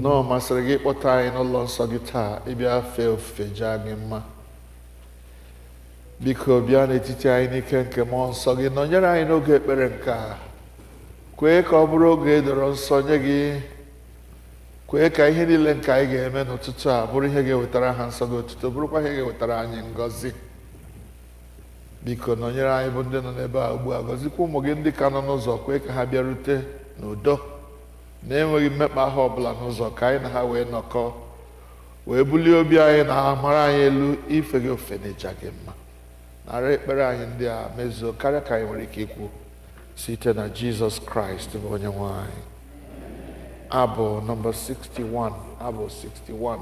nọọ masịrị gị kpọta anyị n'ụlọ nsọ gị taa ịbịa fee ofufe jaa gị mma. Biko bịa n'etiti anyị n'ike nke mmụọ nsọ gị, nọnyere anyị n'oge ekpere nke a. Kwee ka ọ bụrụ oge edoro nsọ nye gị. Kwee ka ihe niile nke anyị ga-eme n'ụtụtụ a bụrụ ihe ga-ewetara ha nsọ gị otuto, bụrụkwa ihe ga-ewetara anyị ngọzi. Biko nọnyere anyị bụ ndị nọ n'ebe a ugbu a, gọzikwa ụmụ gị ndị ka nọ n'ụzọ, kwee ka ha bịarute n'udo na-enweghị mmekpa ahụ ọbụla n'ụzọ, ka anyị na ha wee nọkọ, wee bulie obi anyị na amara anyị elu ife gị ofe n'ịja gị mma. Nara ekpere anyị ndị a mezuo karịa ka anyị nwere ike ikwu, site na Jizọs Kraịst bụ onye nwe anyị. Abụ nọmba 61, abụ 61.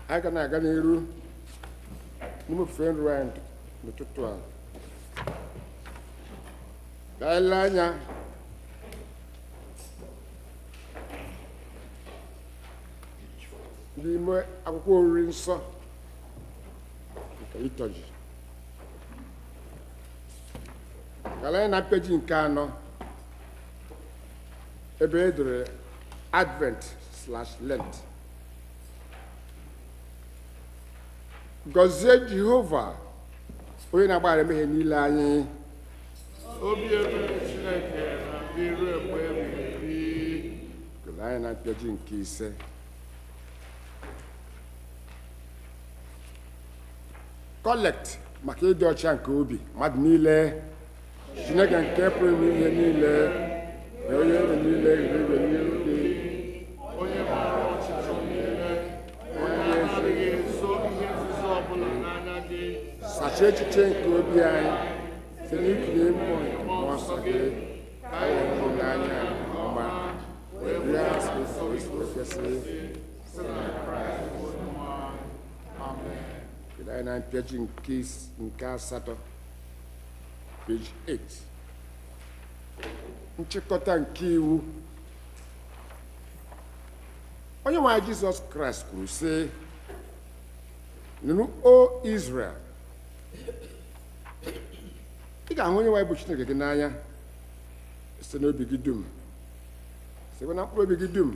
anyị ga na-aga n'iru n'ime ofufe nru anyị n'ụtụtụ a. Ka anyị lee anya n'ime akwụkwọ oriri nsọ nke liturgy. Ka anyị na peji nke 4 ebe e dere Advent/Lent. Gọzie Jehova onye na-agbaghara mmehie niile anyị. Obi ebere Chineke na iru egbe ebighị. Gụrụ anyị na peji nke 5. Kolekt maka ịdị ọcha nke obi mmadụ niile. Chineke nke pụrụ ime ihe niile na onye ebe niile igwe n'ihu gị. Onye maara ọchịchọ niile, onye adịghị eso ihe nzuzo ọbụla n'anya gị. Sachaa echiche nke obi anyị site n'ikinye mmụọ nsọ gị ka anyị hụ n'anya nke ọma wee bụrụ asị kwesịrị site na Kraịst onye nwe anyị. Amen. Kedu anyị na mpịaji nke 8, page 8. Nchịkọta nke iwu. Onye nwe anyị Jizọs Kraịst kwuru sị, nụnụ o Israel, ị ga-ahụ onye nwe anyị bụ Chineke gị n'anya site n'obi gị dum, sitekwa na mkpụrụ obi gị dum,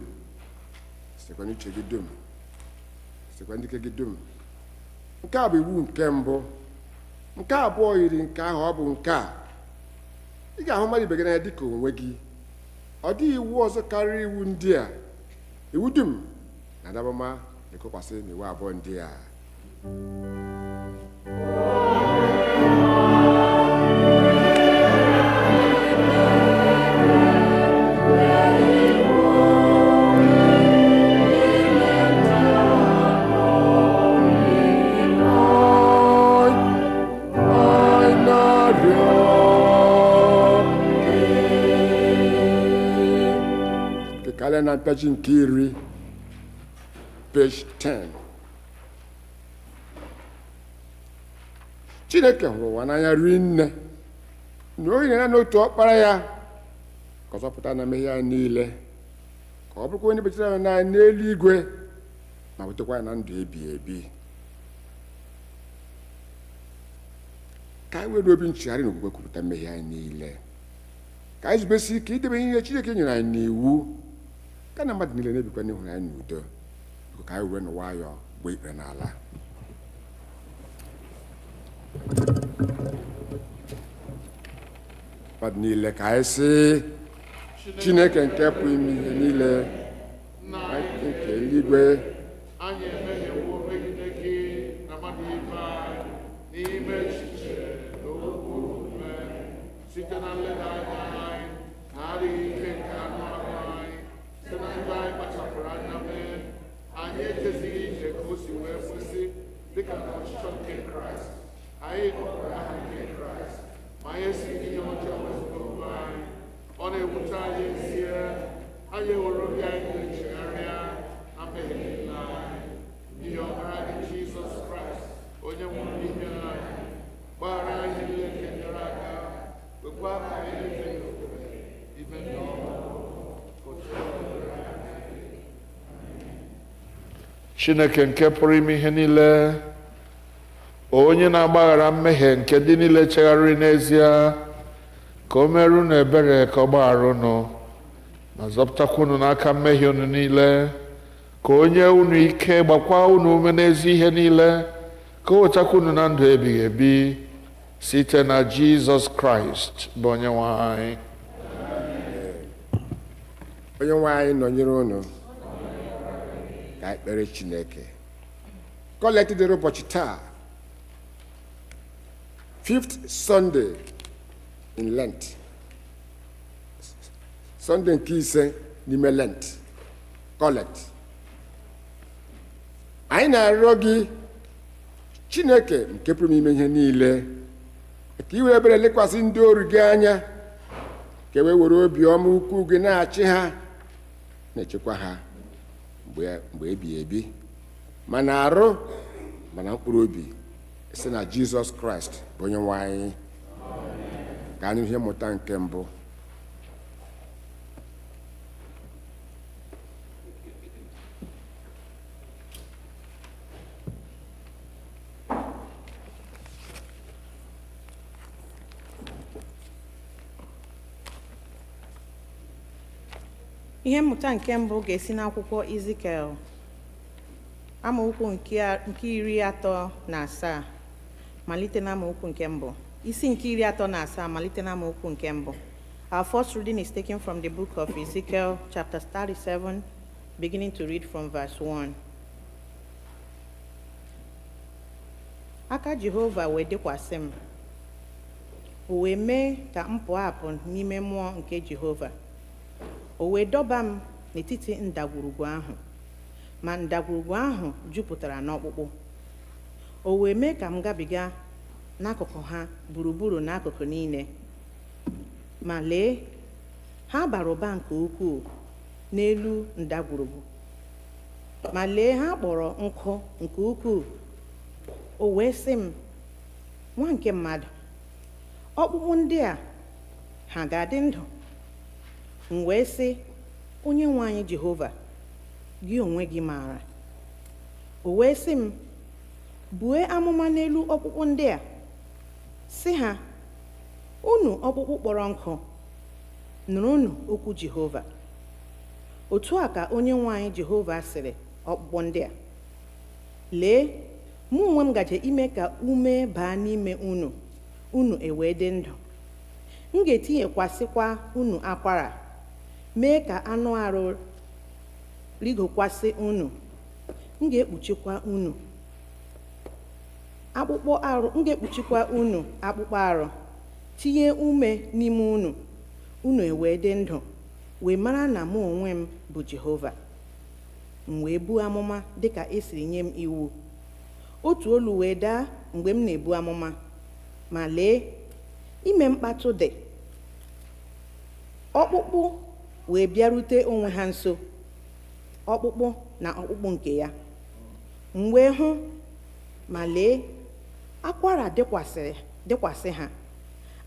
sitekwa n'uche gị dum, sitekwa n'ike gị dum. Nke a bụ iwu nke mbụ. Nke abụọ yiri nke ahụ, ọ bụ nke a: ị ga-ahụ mmadụ ibe gị n'anya dịka onwe gị. Ọ dịghị iwu ọzọ karịa iwu ndị a. Iwu dum na-adabama na-ekokwasị n'iwu abụọ ndị a. Na peji nke 10, page 10. Chineke hụrụ ụwa n'anya rinne na o nyere n'otu ọkpara ya ka ọ zọpụta na mmehie ya niile, ka ọ bụrụkwa onye bechara ya n'eluigwe ma wetakwa ya na ndụ ebighị ebi. Ka anyị were obi nchegharị na okwukwe kwupụta mmehie anyị niile. Ka anyị zubesi ike idebe ihe Chineke nyere anyị n'iwu, ka na mmadụ niile na-ebikwa n'ịhụnanya n'udo. Ka anyị wee nwayọọ gbaa ikpere n'ala. Mmadụ niile ka anyị sị, Chineke nke pụrụ ime ihe niile nke eluigwe, anyị emehiewo megide gị na mmadụ ibe anyị n'ime echiche na okwu omume, site na nleda anya anyị na adịghị ike nke anụ ahụ anyị, site na ndị anyị kpachapụrụ anya mee. Anyị ejezighị ije ka o si wee kwesị dịka na ọchịchọ nke Kraịst. Anyị kpọpụrụ aha nke Kraịst, ma anyị esighị ihe ọjọọ wezụga onwe anyị. Ọ na-ewute anyị ezie, anyị hụrụ obi anyị na-echegharịa na mmehie niile anyị. Ihe ọbara gị Jizọs Kraịst, onye nwụrụ n'ime anyị, gbaghara anyị niile nke gara aga, wekwa aha anyị niile n'okwukwe ime ndị ọma. Chineke nke pụrụ ime ihe niile, onye na-agbaghara mmehie nke ndị niile chegharịrị n'ezie, ka o mere unu ebere, ka ọ gbaghara unu ma zọpụtakwa unu n'aka mmehie unu niile, ka o nye unu ike, gbakwa unu ume n'ezi ihe niile, ka o wetakwa unu na ndụ ebighị ebi, site na Jizọs Kraịst bụ onye nwe anyị. Onye nwe anyị nọnyere unu. Ka anyị kpere Chineke. Kolekt dịrị ụbọchị taa, 5th Sunday in Lent, Sunday nke 5 n'ime Lent. Kolekt, anyị na-arịọ gị Chineke nke pụrụ ime ihe niile, ka i were ebere lekwasị ndị oru gị anya, ka e were obi ọma ukwu gị na-achị ha, na-echekwa ha mgbe ebighị ebi. ma na arụ ma na mkpụrụ obi, si na Jizọs Kraịst bụ onye nwe anyị. Ka anyị ihe mmụta nke mbụ. Ihe mmụta nke mbụ ga-esi n'akwụkwọ Ezekiel amaokwu nke 37 malite na amaokwu nke mbụ. Isi nke 37 malite na amaokwu nke mbụ. Our first reading is taken from the book of Ezekiel, chapter 37, beginning to read from verse 1. Aka Jehova wee dịkwasị m, o wee mee ka m pụọ apụ n'ime mmụọ nke Jehova. O wee dọba m n'etiti ndagwurugwu ahụ, ma ndagwurugwu ahụ jupụtara n'ọkpụkpụ. O wee mee ka m gabiga n'akụkụ ha gburugburu n'akụkụ niile. Ma lee, ha bara ụba nke ukwuu n'elu ndagwurugwu. Ma lee, ha kpọrọ nkụ nke ukwuu. O wee sị m, nwa nke mmadụ, ọkpụkpụ ndị a ha ga-adị ndụ? M wee sị, onye nwe anyị Jehova, gị onwe gị maara. O wee sị m, bue amụma n'elu ọkpụkpụ ndị a, sị ha, unu ọkpụkpụ kpọrọ nkụ, nụrụnụ okwu Jehova. Otu a ka onye nwe anyị Jehova sịrị ọkpụkpụ ndị a, lee, mụ onwe m gaje ime ka ume baa n'ime unu, unu ewee dị ndụ. M ga-etinyekwasịkwa unu akwara, mee ka anụ arụ rigokwasị unu. M ga-ekpuchikwa unu akpụkpọ arụ, tinye ume n'ime unu, unu ewee dị ndụ, wee mara na mụ onwe m bụ Jehova. M wee buo amụma dịka esiri nye m iwu. Otu olu wee daa mgbe m na-ebu amụma, ma lee, ime mkpatụ dị. Ọkpụkpụ wee bịarute onwe ha nso, ọkpụkpụ na ọkpụkpụ nke ya. M wee hụ, ma lee, akwara dịkwasị ha,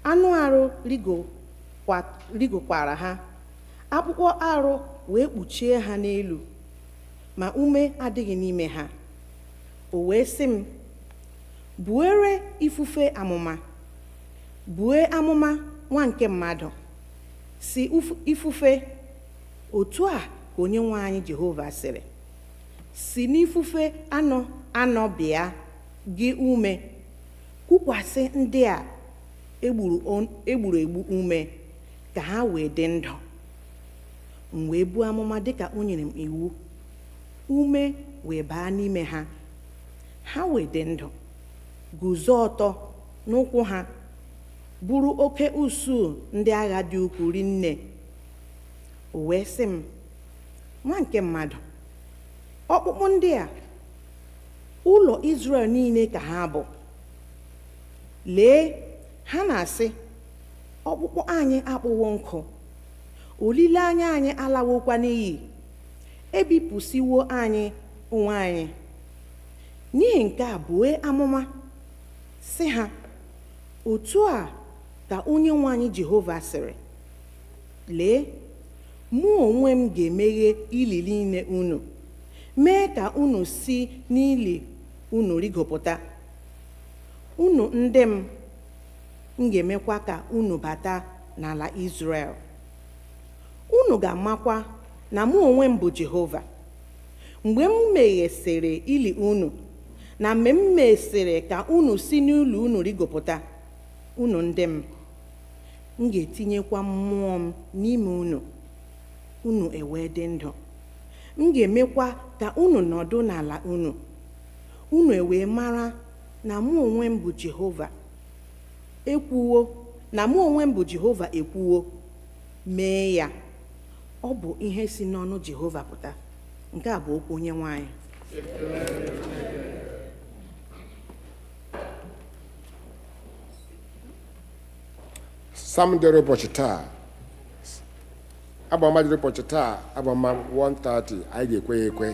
anụ arụ rigokwara ha, akpụkpọ arụ wee kpuchie ha n'elu, ma ume adịghị n'ime ha. O wee sị m, buere ifufe amụma, bue amụma, nwa nke mmadụ, si ifufe, otu a ka onye nwe anyị Jehova sịrị, si n'ifufe anọ bịa gị ume, kwukwasị ndị a egburu egbu ume, ka ha wee dị ndụ. M wee buo amụma dịka o nyere m iwu, ume wee baa n'ime ha, ha wee dị ndụ, guzo ọtọ n'ụkwụ ha, bụrụ oke usuu ndị agha dị ukwuu rinne. O wee sị m, nwa nke mmadụ, ọkpụkpụ ndị a, ụlọ Izrel niile ka ha bụ. Lee, ha na-asị, ọkpụkpụ anyị akpụwo nkụ, olileanya anyị alawokwa n'iyi, ebipụsiwo anyị onwe anyị. N'ihi nke a, bue amụma, sị ha, otu a ka onye nwe anyị Jehova sịrị, lee, mụ onwe m ga-emeghe ili niile unu, mee ka unu si n'ili unu rigopụta. Unu ndị m ga-emekwa ka unu bata n'ala Izrel. Unu ga-amakwa na mụ onwe m bụ Jehova, mgbe m meghesịrị ili unu, na mgbe m mesịrị ka unu si n'ụlọ unu rigopụta. Unu ndị m ga-etinyekwa mmụọ m n'ime unu, unu ewee dị ndụ. M ga-emekwa ka unu nọdụ n'ala unu, unu ewee mara na mụ onwe m bụ Jehova ekwuwo, na mụ onwe m bụ Jehova ekwuwo, mee ya. Ọ bụ ihe si n'ọnụ Jehova pụta. Nke a bụ okwu onye nwe anyị. Sam dịrị ụbọchị taa, agbama dịrị ụbọchị taa, agbama 130, anyị ga-ekwe ya ekwe.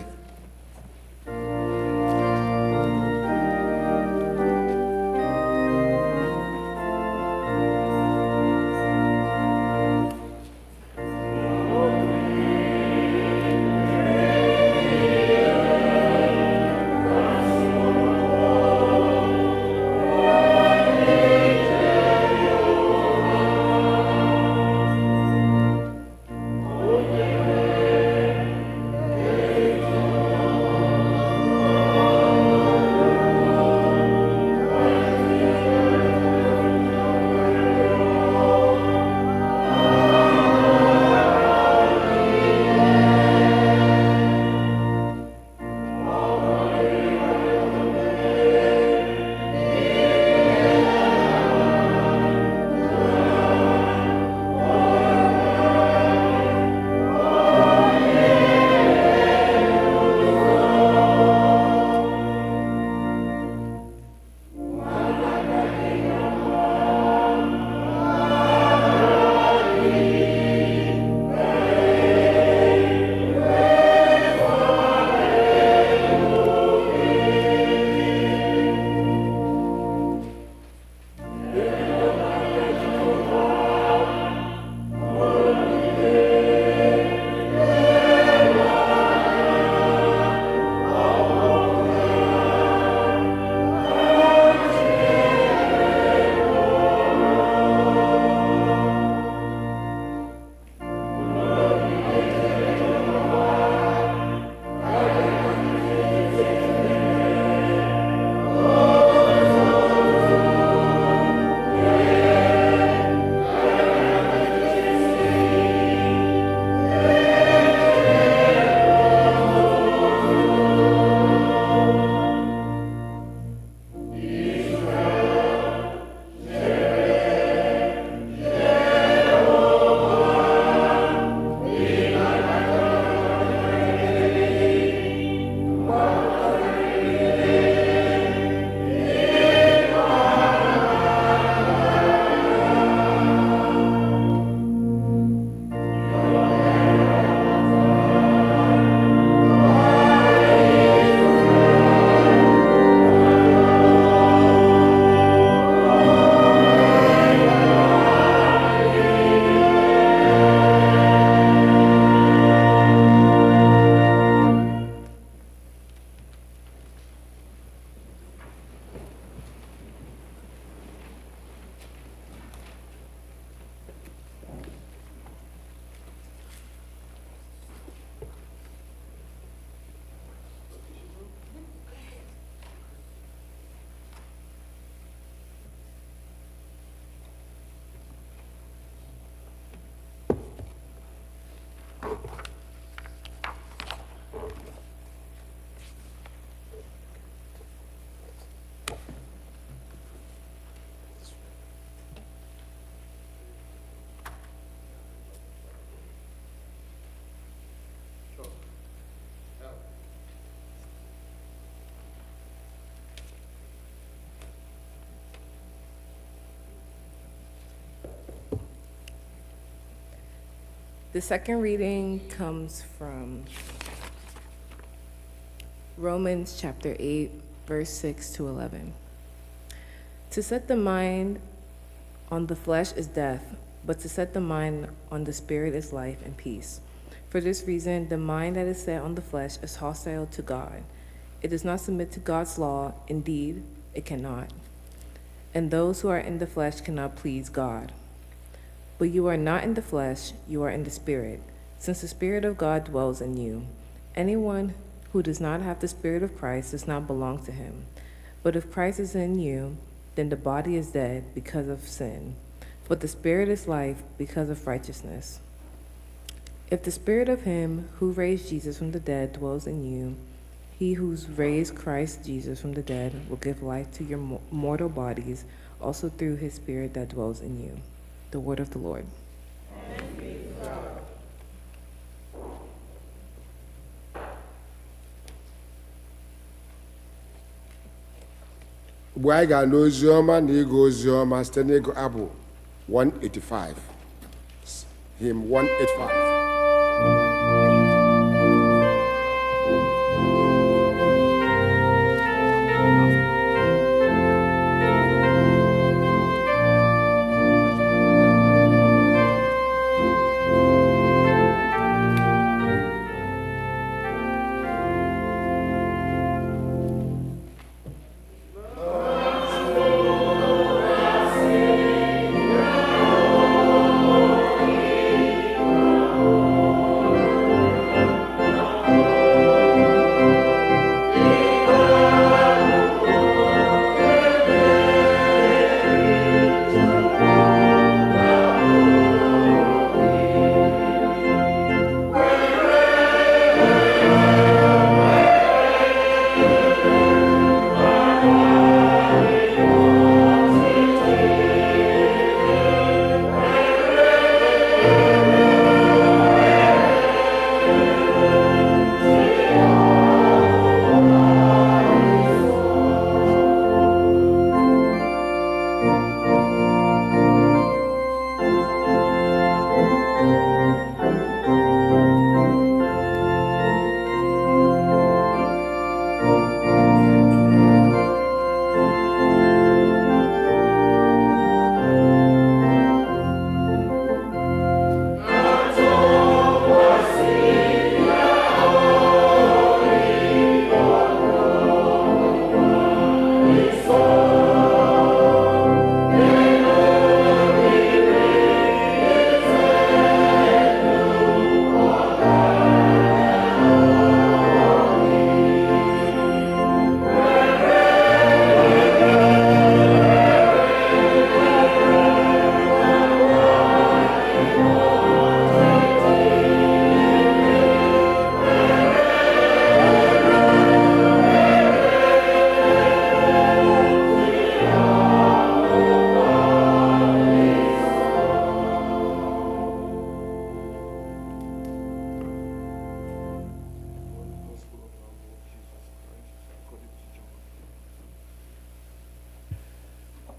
The second reading comes from Romans chapter 8, verse 6 to 11. To set the mind on the flesh is death, but to set the mind on the spirit is life and peace. For this reason, the mind that is set on the flesh is hostile to God. It does not submit to God's law. Indeed, it cannot. And those who are in the flesh cannot please God. But you are not in the flesh, you are in the Spirit, since the Spirit of God dwells in you. Anyone who does not have the Spirit of Christ does not belong to him. But if Christ is in you, then the body is dead because of sin, but the Spirit is life because of righteousness. If the Spirit of him who raised Jesus from the dead dwells in you, he who's raised Christ Jesus from the dead will give life to your mortal bodies also through his Spirit that dwells in you. The word of the Lord. Mgbe anyị ga n'ozi ọma na ịgụ ozi ọma site n'ịgụ abụ 185. Hymn 185.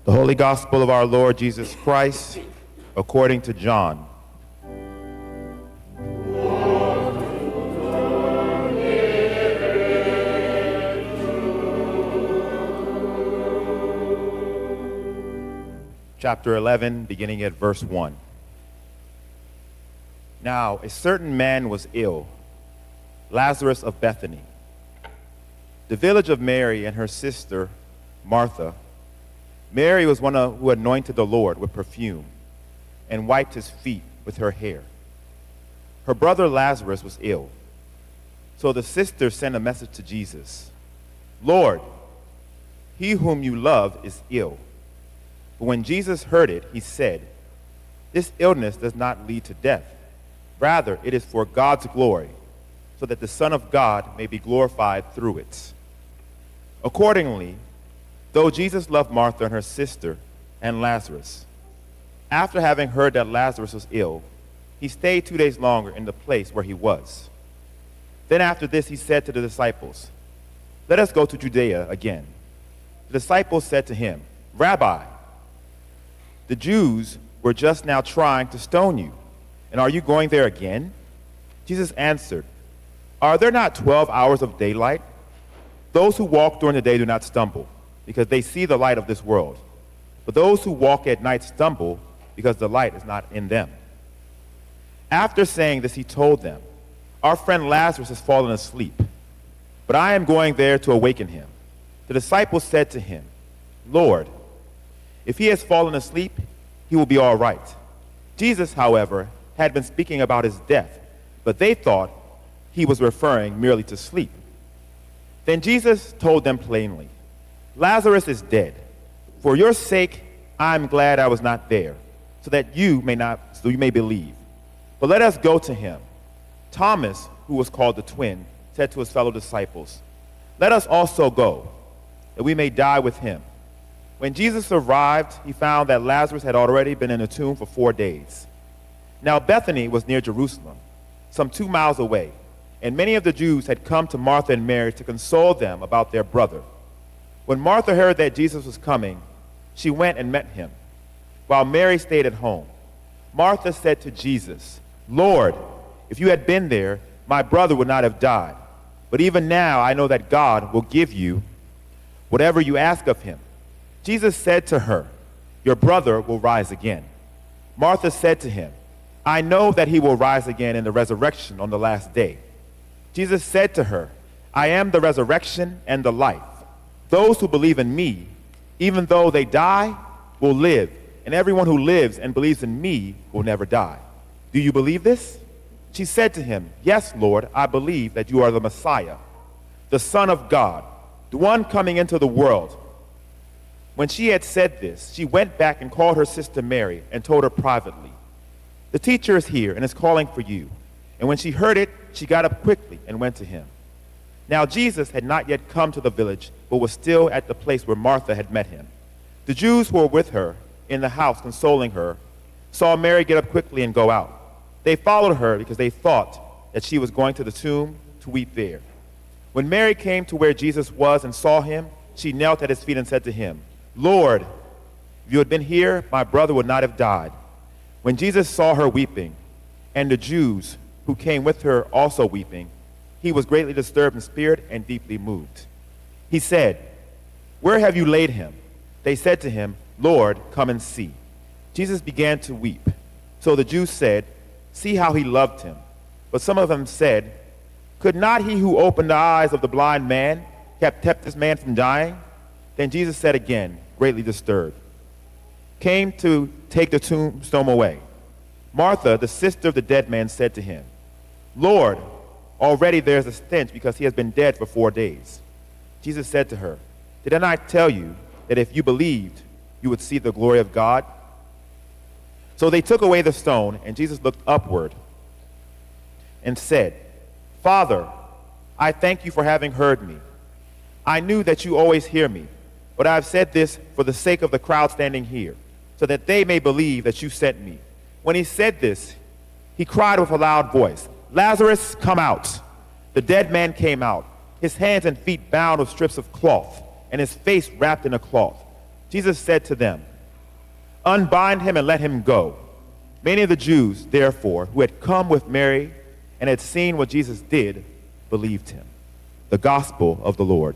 The Holy Gospel of our Lord Jesus Christ, according to John. Chapter 11, beginning at verse 1. Now, a certain man was ill, Lazarus of Bethany, the village of Mary and her sister, Martha. Mary was one who anointed the Lord with perfume and wiped his feet with her hair. Her brother Lazarus was ill. So the sisters sent a message to Jesus. Lord, he whom you love is ill. But when Jesus heard it, he said, this illness does not lead to death. Rather, it is for God's glory, so that the Son of God may be glorified through it. Accordingly, though Jesus loved Martha and her sister and Lazarus, after having heard that Lazarus was ill, he stayed 2 days longer in the place where he was. Then after this, he said to the disciples, let us go to Judea again. The disciples said to him, Rabbi, the Jews were just now trying to stone you, And are you going there again? Jesus answered, Are there not 12 hours of daylight? Those who walk during the day do not stumble, because they see the light of this world. But those who walk at night stumble, because the light is not in them. After saying this, he told them, Our friend Lazarus has fallen asleep, but I am going there to awaken him. The disciples said to him, Lord, if he has fallen asleep, he will be all right. Jesus, however, had been speaking about his death, but they thought he was referring merely to sleep. Then Jesus told them plainly, Lazarus is dead. For your sake, I am glad I was not there, so that you may believe. But let us go to him. Thomas, who was called the twin, said to his fellow disciples, Let us also go, that we may die with him. When Jesus arrived, he found that Lazarus had already been in the tomb for 4 days. Now Bethany was near Jerusalem, some 2 miles away, and many of the Jews had come to Martha and Mary to console them about their brother. When Martha heard that Jesus was coming, she went and met him, while Mary stayed at home. Martha said to Jesus, Lord, if you had been there, my brother would not have died. But even now I know that God will give you whatever you ask of him. Jesus said to her, Your brother will rise again. Martha said to him, I know that he will rise again in the resurrection on the last day. Jesus said to her, I am the resurrection and the life. Those who believe in me, even though they die, will live, and everyone who lives and believes in me will never die. Do you believe this? She said to him, Yes, Lord, I believe that you are the Messiah, the Son of God, the one coming into the world. When she had said this, she went back and called her sister Mary and told her privately, The teacher is here and is calling for you. And when she heard it, she got up quickly and went to him. Now Jesus had not yet come to the village, but was still at the place where Martha had met him. The Jews who were with her in the house consoling her saw Mary get up quickly and go out. They followed her because they thought that she was going to the tomb to weep there. When Mary came to where Jesus was and saw him, she knelt at his feet and said to him, Lord, if you had been here, my brother would not have died. When Jesus saw her weeping, and the Jews who came with her also weeping, he was greatly disturbed in spirit and deeply moved. He said, Where have you laid him? They said to him, Lord, come and see. Jesus began to weep. So the Jews said, See how he loved him. But some of them said, Could not he who opened the eyes of the blind man have kept this man from dying? Then Jesus said again, greatly disturbed, came to take the tombstone away. Martha, the sister of the dead man, said to him, Lord, already there is a stench because he has been dead for 4 days. Jesus said to her, Did I not tell you that if you believed, you would see the glory of God? So they took away the stone, and Jesus looked upward and said, Father, I thank you for having heard me. I knew that you always hear me, but I have said this for the sake of the crowd standing here, so that they may believe that you sent me. When he said this, he cried with a loud voice, Lazarus, come out. The dead man came out, his hands and feet bound with strips of cloth, and his face wrapped in a cloth. Jesus said to them, Unbind him and let him go. Many of the Jews, therefore, who had come with Mary and had seen what Jesus did, believed him. The gospel of the Lord.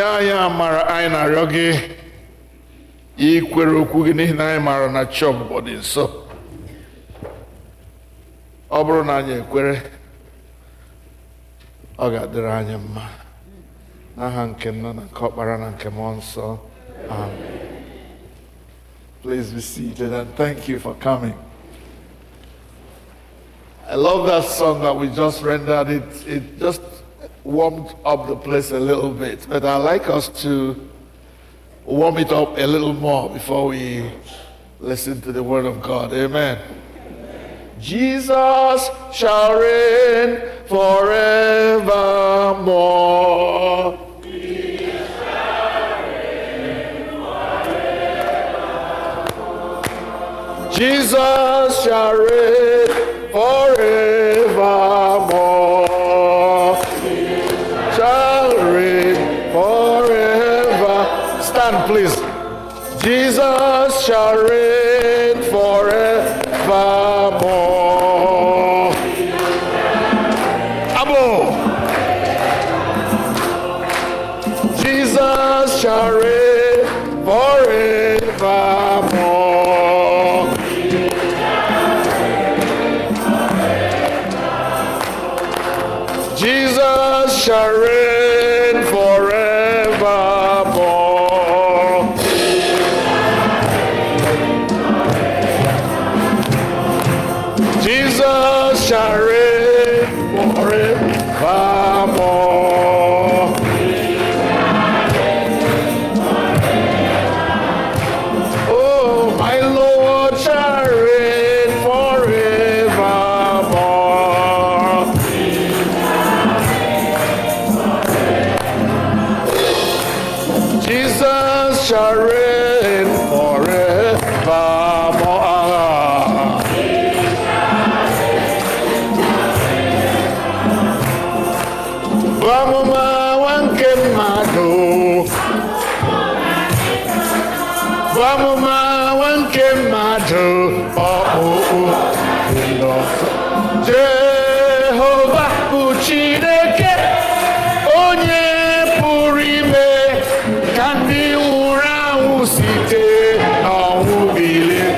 nye anyị amara anyị na-arịọ gị ikwere okwu gị n'ihi na anyị maara na chi ọbụbọ dị nso. Ọ bụrụ na anyị ekwere, ọ ga-adịrị anyị mma. N'aha nke Nna na nke Ọkpara na nke Mmụọ Nsọ. Amen. Please be seated and thank you for coming. I love that song that we just rendered. It just warmed up the place a little bit, but I'd like us to warm it up a little more before we listen to the Word of God. Amen. Jesus shall reign forevermore. Jesus shall reign forevermore. Shall reign forever. Stand, please. Jesus shall reign forevermore. Abo. Jesus shall reign forevermore. Jesus shall reign forevermore. Jesus shall reign forevermore. Oh, my Lord shall reign forevermore. Jesus shall reign forevermore. Wamuma wanke mado. Wamuma wanke mado. Jehovah bụ Chineke, onye pụrụ ime ka ndị nwụrụ anwụ site n'ọnwụ bilie.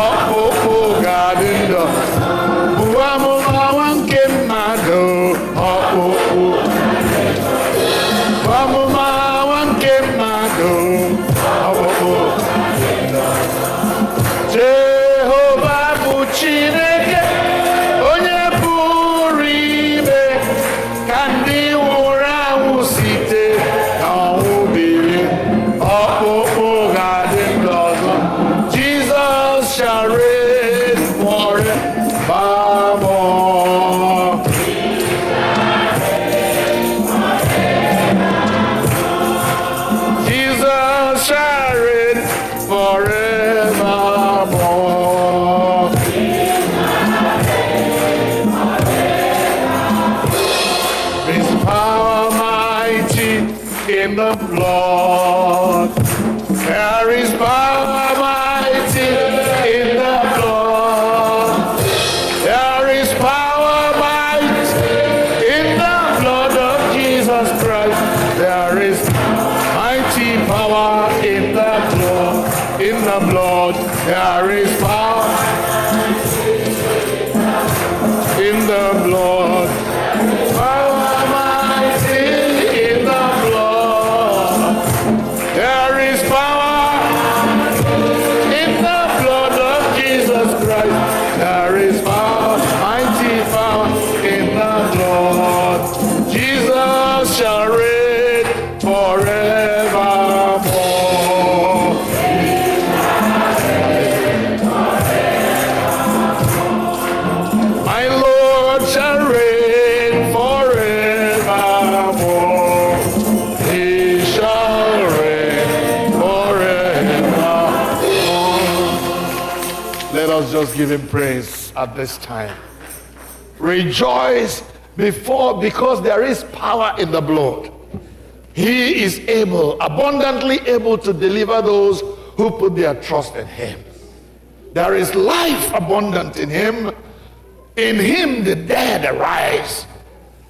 Ọkpụkpụ ga-adị ndụ. Bụ amụma nwa nke mmadụ. Ọkpụkpụ. Bụ amụma nwa nke mmadụ. Ọkpụkpụ. Jehova bụ Chineke, onye pụrụ ime ka ndị nwụrụ anwụ site n'ọnwụ bilie. Ọkpụkpụ ga-adị ndụ ọzọ. Jesus shall reign forevermore. Jesus shall reign forevermore. His power mighty in the blood. There is power mighty in the blood. There is power mighty in the blood of Jesus Christ. There is mighty power in the blood. In the blood, there is power in the blood. Power mighty in the blood. There is power in the blood of Jesus Christ. There is power, mighty power in the blood. Jesus shall reign forevermore. My Lord shall reign forevermore. He shall reign forevermore. Let us just give him praise at this time. Rejoice because there is power in the blood. He is able, abundantly able to deliver those who put their trust in him. There is life abundant in him. In him the dead arise.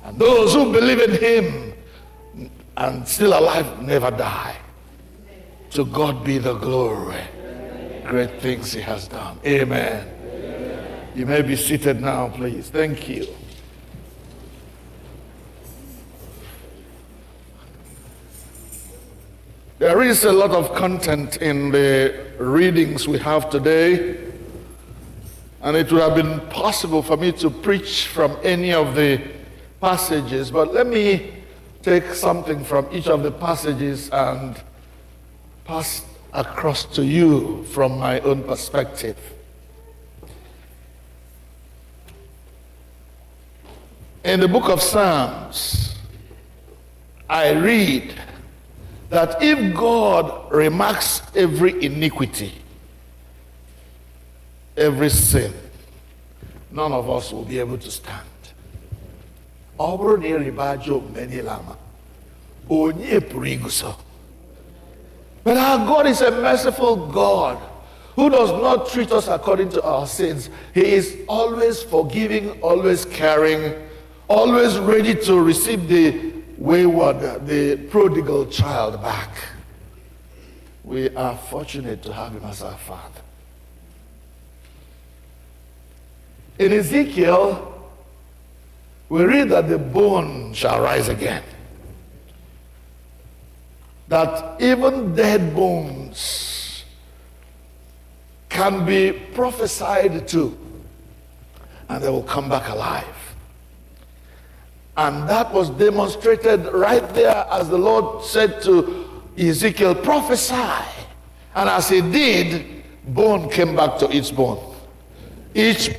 And those who believe in him and still alive, never die. To God be the glory. Great things he has done. Amen. You may be seated now, please. Thank you. There is a lot of content in the readings we have today, and it would have been possible for me to preach from any of the passages, but let me take something from each of the passages and pass across to you from my own perspective. In the book of Psalms, I read that if God remarks every iniquity, every sin, none of us will be able to stand. But our God is a merciful God who does not treat us according to our sins. He is always forgiving, always caring, always ready to receive the wayward, the prodigal child back. We are fortunate to have him as our Father. In Ezekiel, we read that the bone shall rise again. That even dead bones can be prophesied to, and they will come back alive. And that was demonstrated right there as the Lord said to Ezekiel, prophesy. And as he did, bone came back to its bone. Each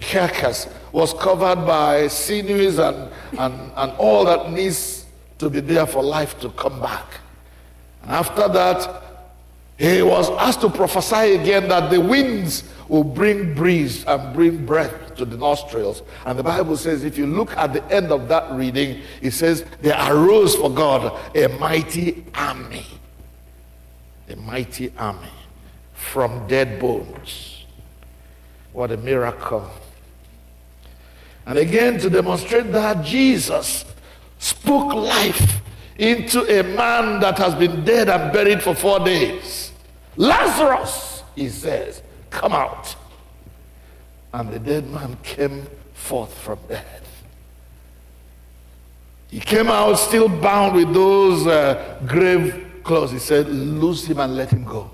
carcass was covered by sinews and all that needs to be there for life to come back. And after that, he was asked to prophesy again that the winds will bring breeze and bring breath to the nostrils. And the Bible says, if you look at the end of that reading, it says, there arose for God a mighty army. A mighty army from dead bones. What a miracle. And again, to demonstrate that, Jesus spoke life into a man that has been dead and buried for 4 days. Lazarus, he says, come out. And the dead man came forth from death. He came out still bound with those grave clothes. He said, loose him and let him go.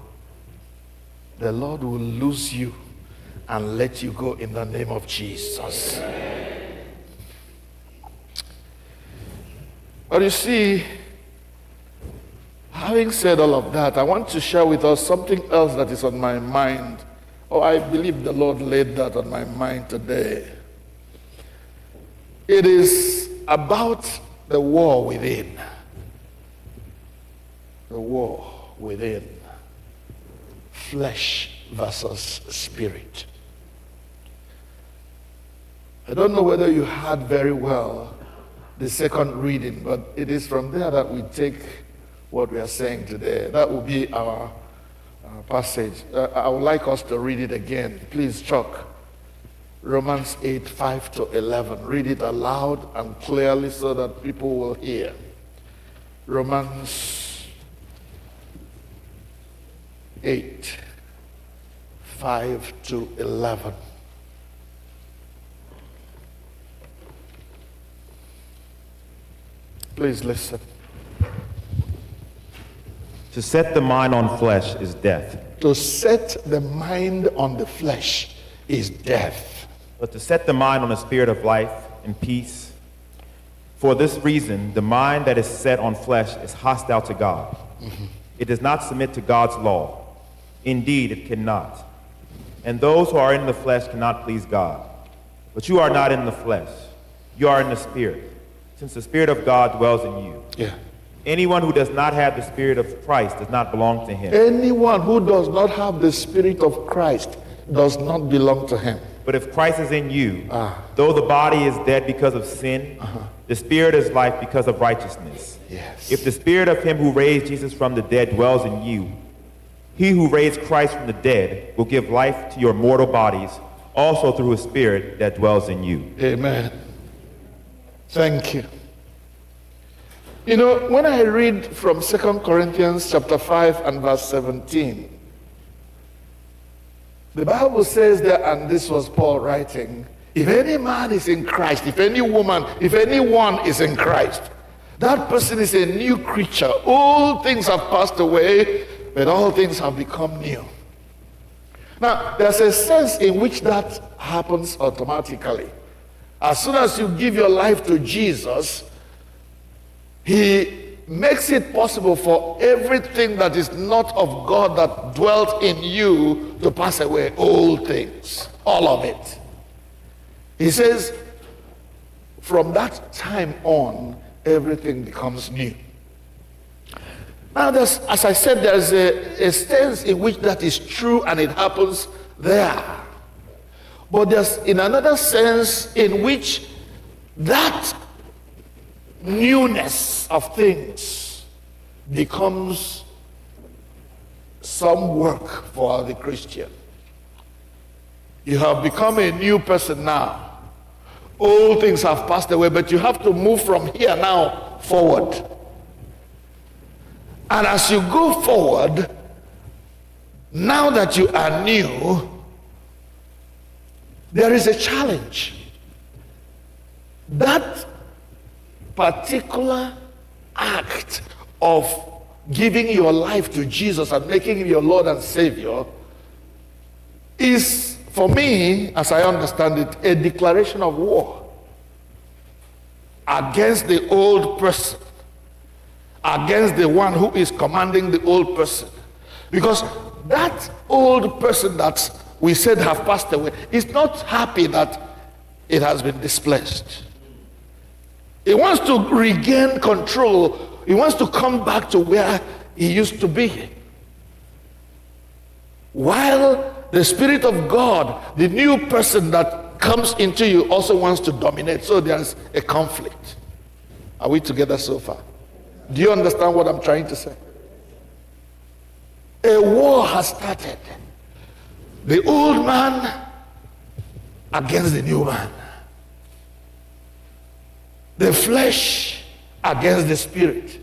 The Lord will loose you and let you go in the name of Jesus. But you see, having said all of that, I want to share with us something else that is on my mind. Oh, I believe the Lord laid that on my mind today. It is about the war within. The war within. Flesh versus spirit. I don't know whether you heard very well the second reading, but it is from there that we take what we are saying today. That will be our passage. I would like us to read it again. Please, Chuck. Romans 8, 5 to 11. Read it aloud and clearly so that people will hear. Romans 8, 5 to 11. Please listen. To set the mind on flesh is death. To set the mind on the flesh is death. But to set the mind on the spirit of life and peace. For this reason, the mind that is set on flesh is hostile to God. Mm-hmm. It does not submit to God's law. Indeed, it cannot. And those who are in the flesh cannot please God. But you are not in the flesh. You are in the spirit, since the Spirit of God dwells in you. Yeah. Anyone who does not have the Spirit of Christ does not belong to him. Anyone who does not have the Spirit of Christ does not belong to him. But if Christ is in you, though the body is dead because of sin, the Spirit is life because of righteousness. Yes. If the Spirit of him who raised Jesus from the dead dwells in you, he who raised Christ from the dead will give life to your mortal bodies, also through his Spirit that dwells in you. Amen. Thank you. You know, when I read from 2 Corinthians chapter 5 and verse 17, the Bible says there, and this was Paul writing, if any man is in Christ, if any woman, if anyone is in Christ, that person is a new creature. All things have passed away, but all things have become new. Now, there's a sense in which that happens automatically. As soon as you give your life to Jesus, he makes it possible for everything that is not of God that dwelt in you to pass away. All things, all of it. He says, from that time on, everything becomes new. Now, as I said, there's a sense in which that is true and it happens there. But there's in another sense in which that newness of things becomes some work for the Christian. You have become a new person now. All things have passed away, but you have to move from here now forward. And as you go forward, now that you are new, there is a challenge. That particular act of giving your life to Jesus and making him your Lord and Savior is, for me, as I understand it, a declaration of war against the old person, against the one who is commanding the old person. Because that old person that we said have passed away is not happy that it has been displaced. He wants to regain control. He wants to come back to where he used to be. While the Spirit of God, the new person that comes into you, also wants to dominate. So there's a conflict. Are we together so far? Do you understand what I'm trying to say? A war has started. The old man against the new man. The flesh against the spirit.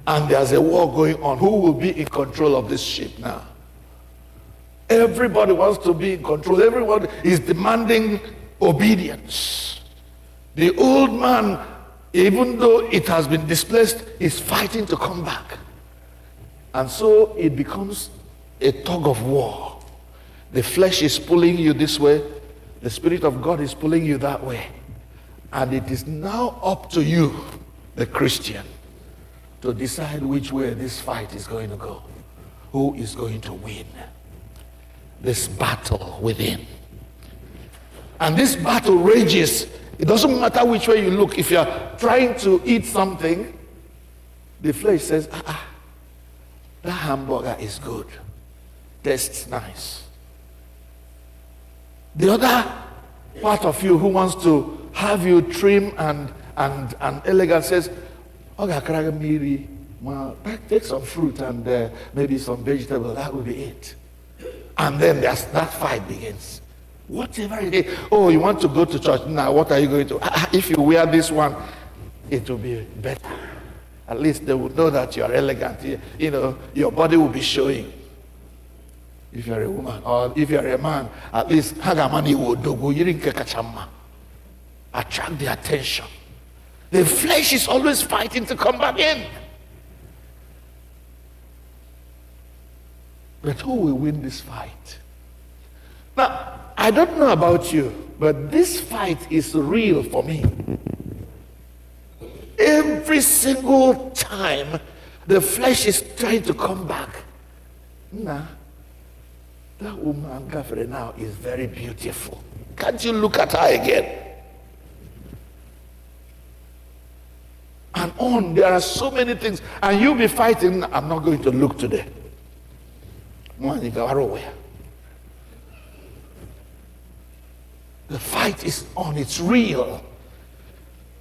And there's a war going on. Who will be in control of this ship now? Everybody wants to be in control. Everyone is demanding obedience. The old man, even though it has been displaced, is fighting to come back. And so it becomes a tug of war. The flesh is pulling you this way. The Spirit of God is pulling you that way. And it is now up to you, the Christian, to decide which way this fight is going to go. Who is going to win this battle within? And this battle rages. It doesn't matter which way you look. If you're trying to eat something, the flesh says, that hamburger is good. Tastes nice. The other part of you who wants to have you trim and elegant says, take some fruit and maybe some vegetable, that will be it. And then that fight begins. Whatever it is. Oh, you want to go to church? Now, what are you going to? If you wear this one, it will be better. At least they will know that you are elegant. You know, your body will be showing. If you're a woman, or if you're a man, at least hagamani wodogo yirinke kachama. Attract the attention. The flesh is always fighting to come back in. But who will win this fight? Now, I don't know about you, but this fight is real for me. Every single time the flesh is trying to come back. Nah, that woman Gafere now is very beautiful. Can't you look at her again? And on, there are so many things. And you'll be fighting, I'm not going to look today. The fight is on, it's real.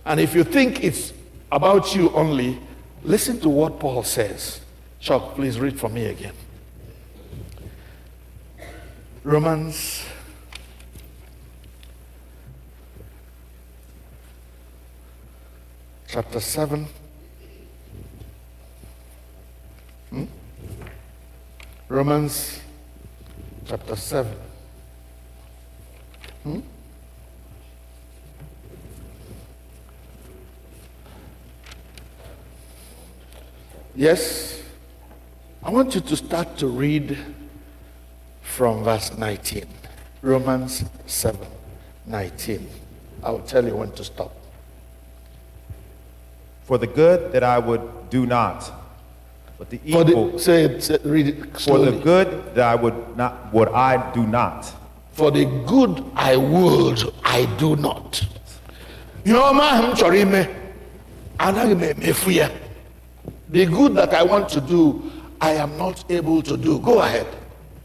And if you think it's about you only, listen to what Paul says. Chuck, please read for me again. Romans chapter 7 Romans chapter 7. Yes, I want you to start to read from verse 19. Romans 7:19. I will tell you when to stop. For the good that I would do not, but the evil. Read it For slowly. the good that I would not, what I do not. For the good I would, I do not. The good that I want to do, I am not able to do. Go ahead.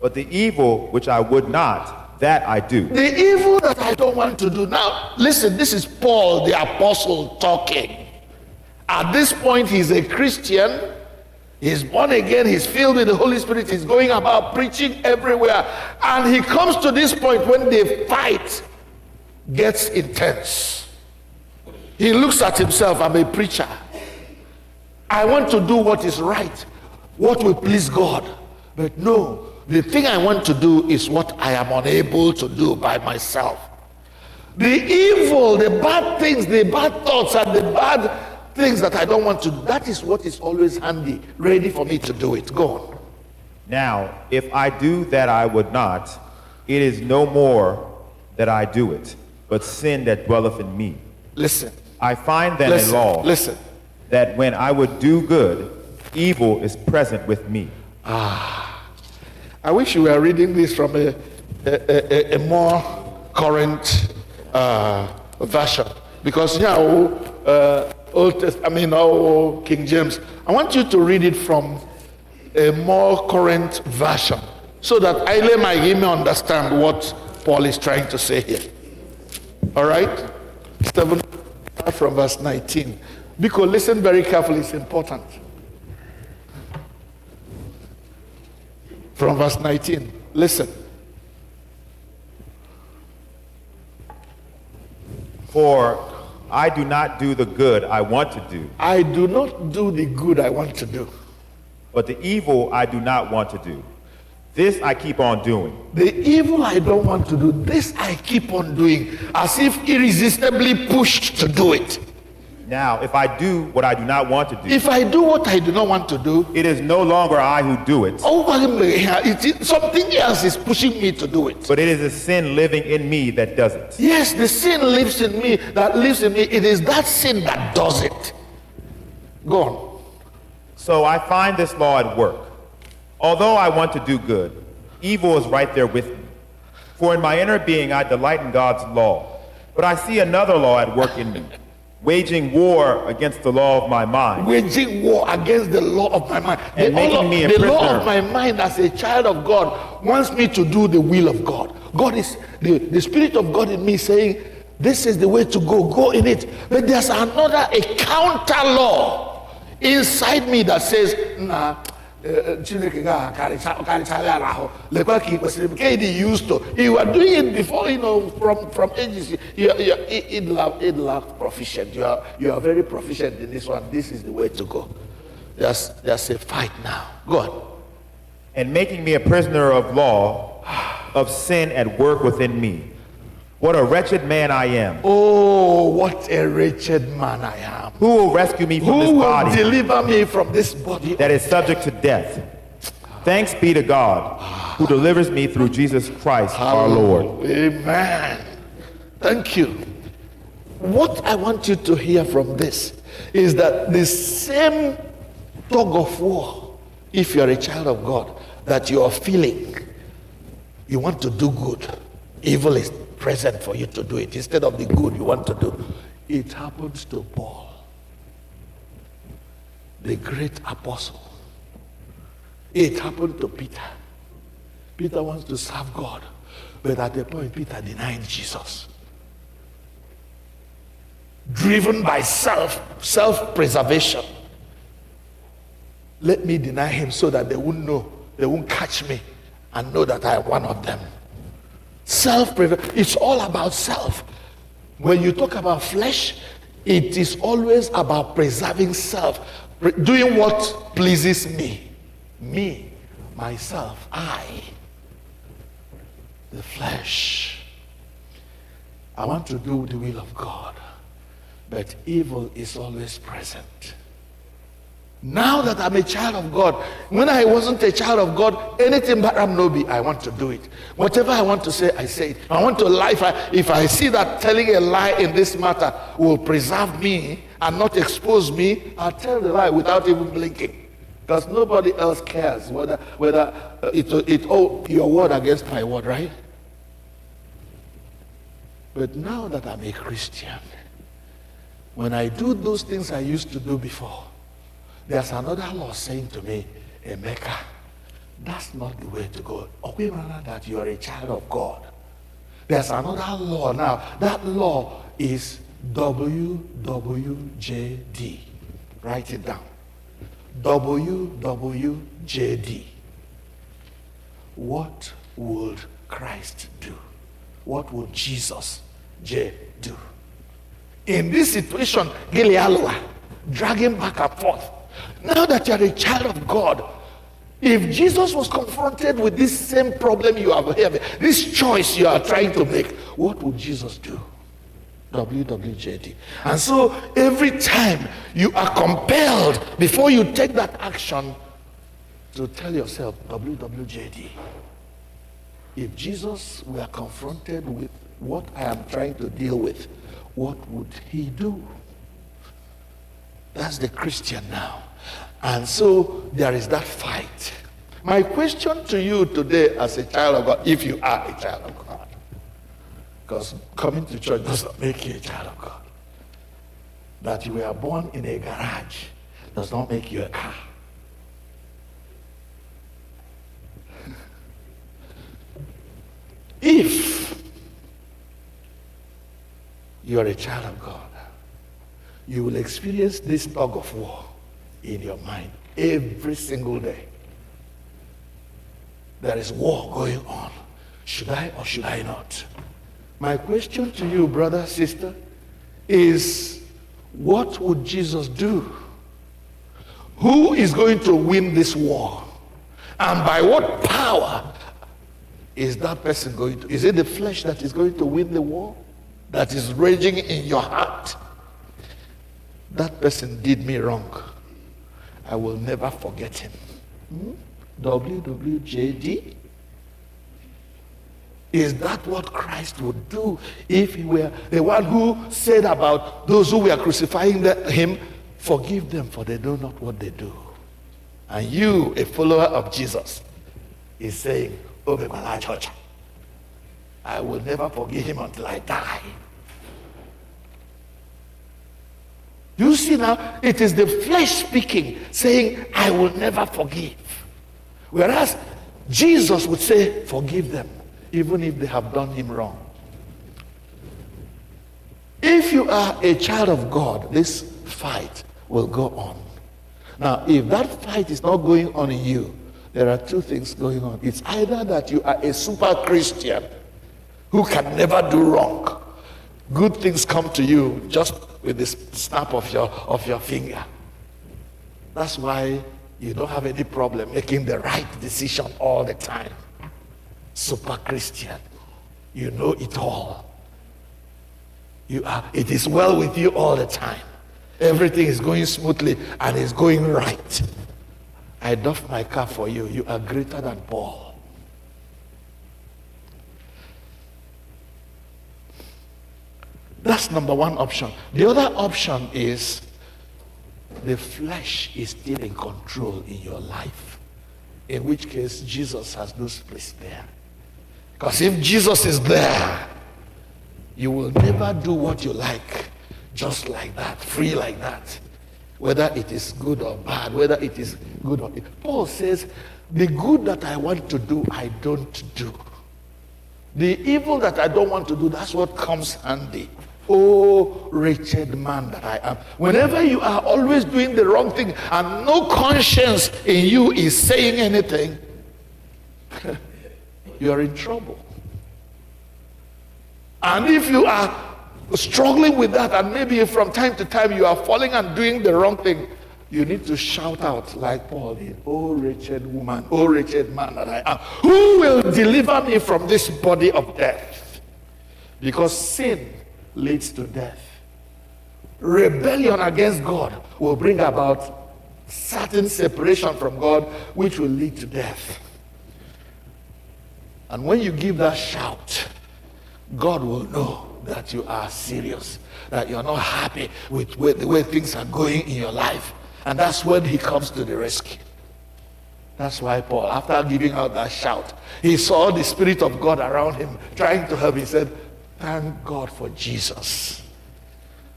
But the evil which I would not, that I do. The evil that I don't want to do. Now, listen, this is Paul the apostle talking. At this point, he's a Christian. He's born again. He's filled with the Holy Spirit. He's going about preaching everywhere. And he comes to this point when the fight gets intense. He looks at himself. I'm a preacher. I want to do what is right, what will please God. But no, the thing I want to do is what I am unable to do by myself. The evil, the bad things, the bad thoughts, and the bad things that I don't want to do, that is what is always handy, ready for me to do it. Go on. Now, if I do that I would not, it is no more that I do it, but sin that dwelleth in me. Listen. I find then a law that when I would do good, evil is present with me. I wish you were reading this from a more current version, because King James. I want you to read it from a more current version, so that I may understand what Paul is trying to say here. All right, 7 from verse 19. Because listen very carefully, it's important. From verse 19, listen. For I do not do the good I want to do. I do not do the good I want to do. But the evil I do not want to do. This I keep on doing. The evil I don't want to do, this I keep on doing, as if irresistibly pushed to do it. Now, if I do what I do not want to do, If I do what I do not want to do, it is no longer I who do it, something else is pushing me to do it. but it is a sin living in me that does it. Yes, the sin lives in me, that lives in me. It is that sin that does it. Go on. So I find this law at work. Although I want to do good, evil is right there with me. For in my inner being I delight in God's law. But I see another law at work in me, waging war against the law of my mind. Waging war against the law of my mind. And making me a the law prisoner. of my mind as a child of God wants me to do the will of God. God is the Spirit of God in me saying, this is the way to go in it. But there's a counter law inside me that says, nah, you were doing it before, from ages. You're proficient. You are very proficient in this one. This is the way to go. There's a fight now. Go on. And making me a prisoner of law, of sin at work within me. What a wretched man I am. Oh, what a wretched man I am. Who will rescue me from this Who will body deliver me from this body that is subject to death? Thanks be to God, who delivers me through Jesus Christ our Lord. Amen. Thank you. What I want you to hear from this is that the same tug of war, if you're a child of God, that you are feeling, you want to do good, evil is present for you to do it instead of the good you want to do. It happens to Paul, the great apostle. It happened to Peter. Peter wants to serve God, but at the point Peter denied Jesus, driven by self-preservation. Let me deny him so that they won't know, they won't catch me and know that I am one of them. Self-preservation, it's all about self. When you talk about flesh, it is always about preserving self, doing what pleases me, myself, I, the flesh, I want to do the will of God, but evil is always present. Now that I'm a child of God, when I wasn't a child of God, anything but I want to do it. Whatever I want to say, I say it. I want to lie. If I see that telling a lie in this matter will preserve me and not expose me, I'll tell the lie without even blinking. Because nobody else cares whether your word against my word, right? But now that I'm a Christian, when I do those things I used to do before, there's another law saying to me, Emeka, that's not the way to go. Okwemana, that you are a child of God. There's another law now. That law is WWJD. Write it down. WWJD. What would Christ do? What would Jesus do? In this situation, Gilealua, dragging back and forth. Now that you're a child of God, if Jesus was confronted with this same problem you are having, this choice you are trying to make, what would Jesus do? WWJD. And so every time you are compelled, before you take that action, to tell yourself, WWJD. If Jesus were confronted with what I am trying to deal with, what would he do? That's the Christian now. And so there is that fight. My question to you today as a child of God, if you are a child of God, because coming to church doesn't make you a child of God. That you were born in a garage does not make you a car. If you are a child of God, you will experience this tug of war in your mind every single day. There is war going on. Should I or should I not? My question to you, brother, sister, is what would Jesus do? Who is going to win this war? And by what power is that person going to? Is it the flesh that is going to win the war? That is raging in your heart? That person did me wrong. I will never forget him. WWJD? Is that what Christ would do if he were the one who said about those who were crucifying him, forgive them for they know not what they do? And you, a follower of Jesus, is saying, ọcha, I will never forgive him until I die. You see now, it is the flesh speaking, saying, I will never forgive. Whereas Jesus would say, forgive them, even if they have done him wrong. If you are a child of God, this fight will go on. Now, if that fight is not going on in you, there are two things going on. It's either that you are a super Christian who can never do wrong. Good things come to you just with the snap of your finger. That's why you don't have any problem making the right decision all the time. Super Christian. You know it all. It is well with you all the time. Everything is going smoothly and is going right. I doff my cap for you. You are greater than Paul. That's number one option. The other option is the flesh is still in control in your life. In which case, Jesus has no place there. Because if Jesus is there, you will never do what you like, just like that, free like that. Whether it is good or bad, whether it is good or... Paul says, the good that I want to do, I don't do. The evil that I don't want to do, that's what comes handy. Oh, wretched man that I am. Whenever you are always doing the wrong thing and no conscience in you is saying anything, you are in trouble. And if you are struggling with that, and maybe from time to time you are falling and doing the wrong thing, You need to shout out like Paul did, "Oh wretched woman, oh wretched man that I am, who will deliver me from this body of death?" Because sin leads to death. Rebellion against God will bring about certain separation from God, which will lead to death. And when you give that shout, God will know that you are serious, that you're not happy with the way things are going in your life. And that's when he comes to the rescue. That's why Paul, after giving out that shout, he saw the Spirit of God around him trying to help. He said, "Thank God for Jesus,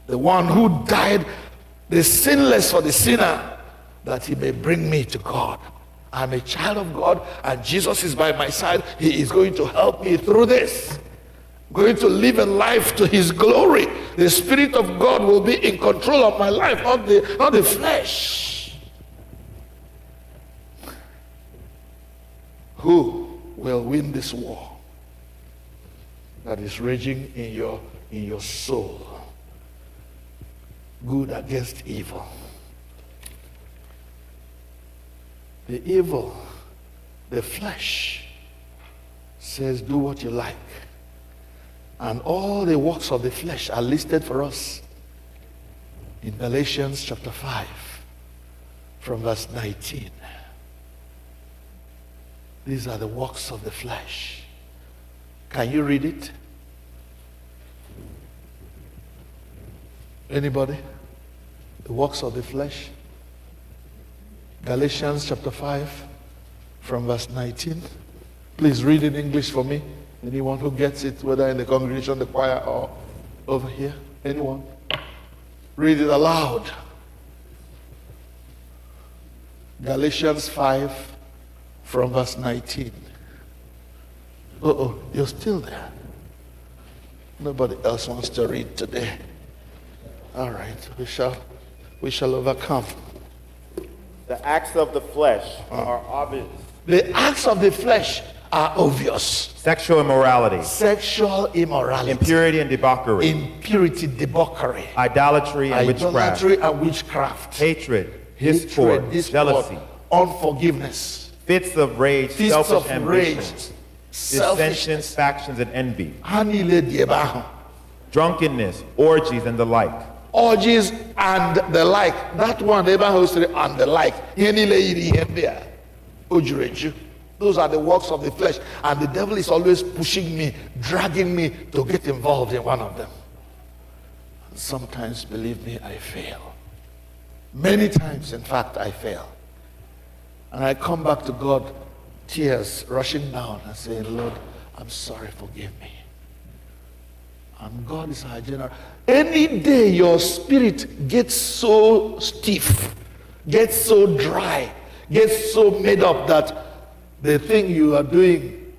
the one who died, the sinless for the sinner, that he may bring me to God. I'm a child of God, and Jesus is by my side. He is going to help me through this. Going to live a life to his glory. The Spirit of God will be in control of my life, not the flesh." Who will win this war that is raging in your soul? Good against evil. The evil, the flesh, says, "Do what you like." And all the works of the flesh are listed for us in Galatians chapter 5 from verse 19. These are the works of the flesh. Can you read it? Anybody? The works of the flesh? Galatians chapter 5 from verse 19. Please read in English for me. Anyone who gets it, whether in the congregation, the choir, or over here. Anyone? Read it aloud. Galatians 5 from verse 19. You're still there. Nobody else wants to read today. All right, we shall overcome. The acts of the flesh are obvious. The acts of the flesh are obvious. Sexual immorality, Sexual immorality, impurity and debauchery, impurity, debauchery, idolatry and witchcraft, hatred, discord, jealousy, unforgiveness, fits of rage, fits selfish of ambition, rage, dissensions, selfishness, factions, and envy, orgies drunkenness, orgies, and the like. and the like. That one, and the like. Those are the works of the flesh. And the devil is always pushing me, dragging me to get involved in one of them. And sometimes, believe me, I fail. Many times, in fact, I fail. And I come back to God, tears rushing down, and saying, "Lord, I'm sorry, forgive me." And God is our general. Any day your spirit gets so stiff, gets so dry, gets so made up that the thing you are doing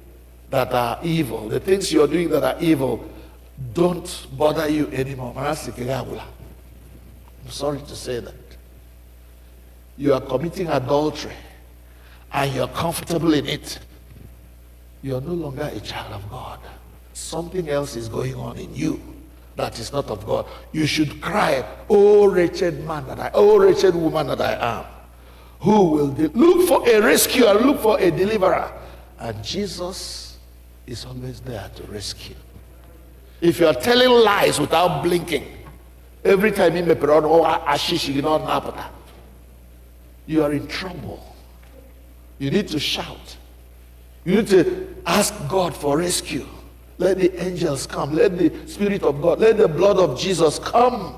that are evil, the things you are doing that are evil, don't bother you anymore. I'm sorry to say that. You are committing adultery and you're comfortable in it. You are no longer a child of God. Something else is going on in you that is not of God. You should cry, "Oh wretched man that oh wretched woman that I am." Who will look for a rescuer, look for a deliverer. And Jesus is always there to rescue. If you are telling lies without blinking, every time you are in trouble. You need to shout. You need to ask God for rescue. Let the angels come. Let the Spirit of God, let the blood of Jesus come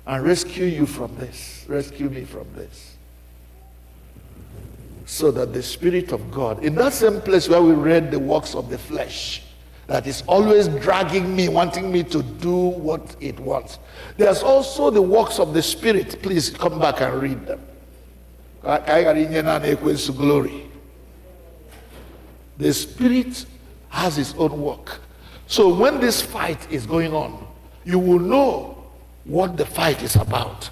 and rescue you from this. Rescue me from this. So that the Spirit of God, in that same place where we read the works of the flesh, that is always dragging me, wanting me to do what it wants. There's also the works of the Spirit. Please come back and read them. Glory. The Spirit has its own work. So when this fight is going on, you will know what the fight is about,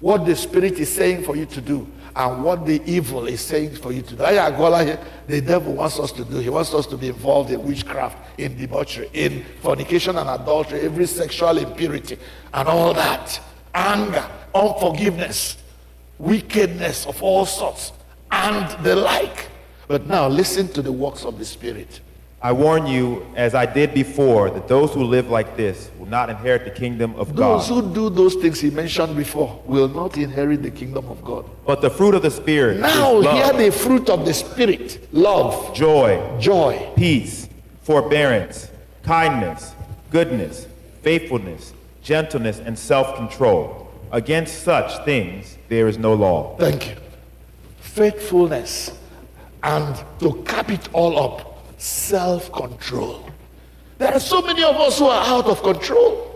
what the Spirit is saying for you to do, and what the evil is saying for you to do. The devil wants us to do. He wants us to be involved in witchcraft, in debauchery, in fornication and adultery, every sexual impurity, and all that. Anger, unforgiveness, wickedness of all sorts, and the like. But now listen to the works of the Spirit. I warn you, as I did before, that those who live like this will not inherit the kingdom of Those God. who do those things he mentioned before will not inherit the kingdom of God. But the fruit of the Spirit Now is hear love, the fruit of the Spirit: love, joy, joy, peace, forbearance, kindness, goodness, faithfulness, gentleness, and self-control. Against such things there is no law. thank you, faithfulness, and to cap it all up, self-control. There are so many of us who are out of control.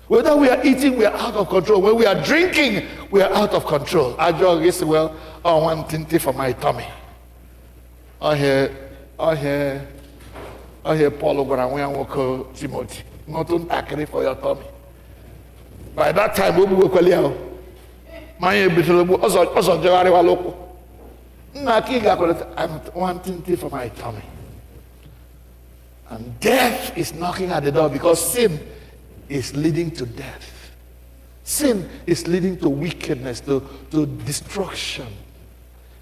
Whether we are eating, we are out of control. When we are drinking, we are out of control. I just say, well, I want tinty for my tummy. I hear Paul Ogwara Timothy. Not to for your tummy. By that time, we will call you. My also January waloko. I'm wanting tea for my tummy. And death is knocking at the door because sin is leading to death. Sin is leading to wickedness, to destruction.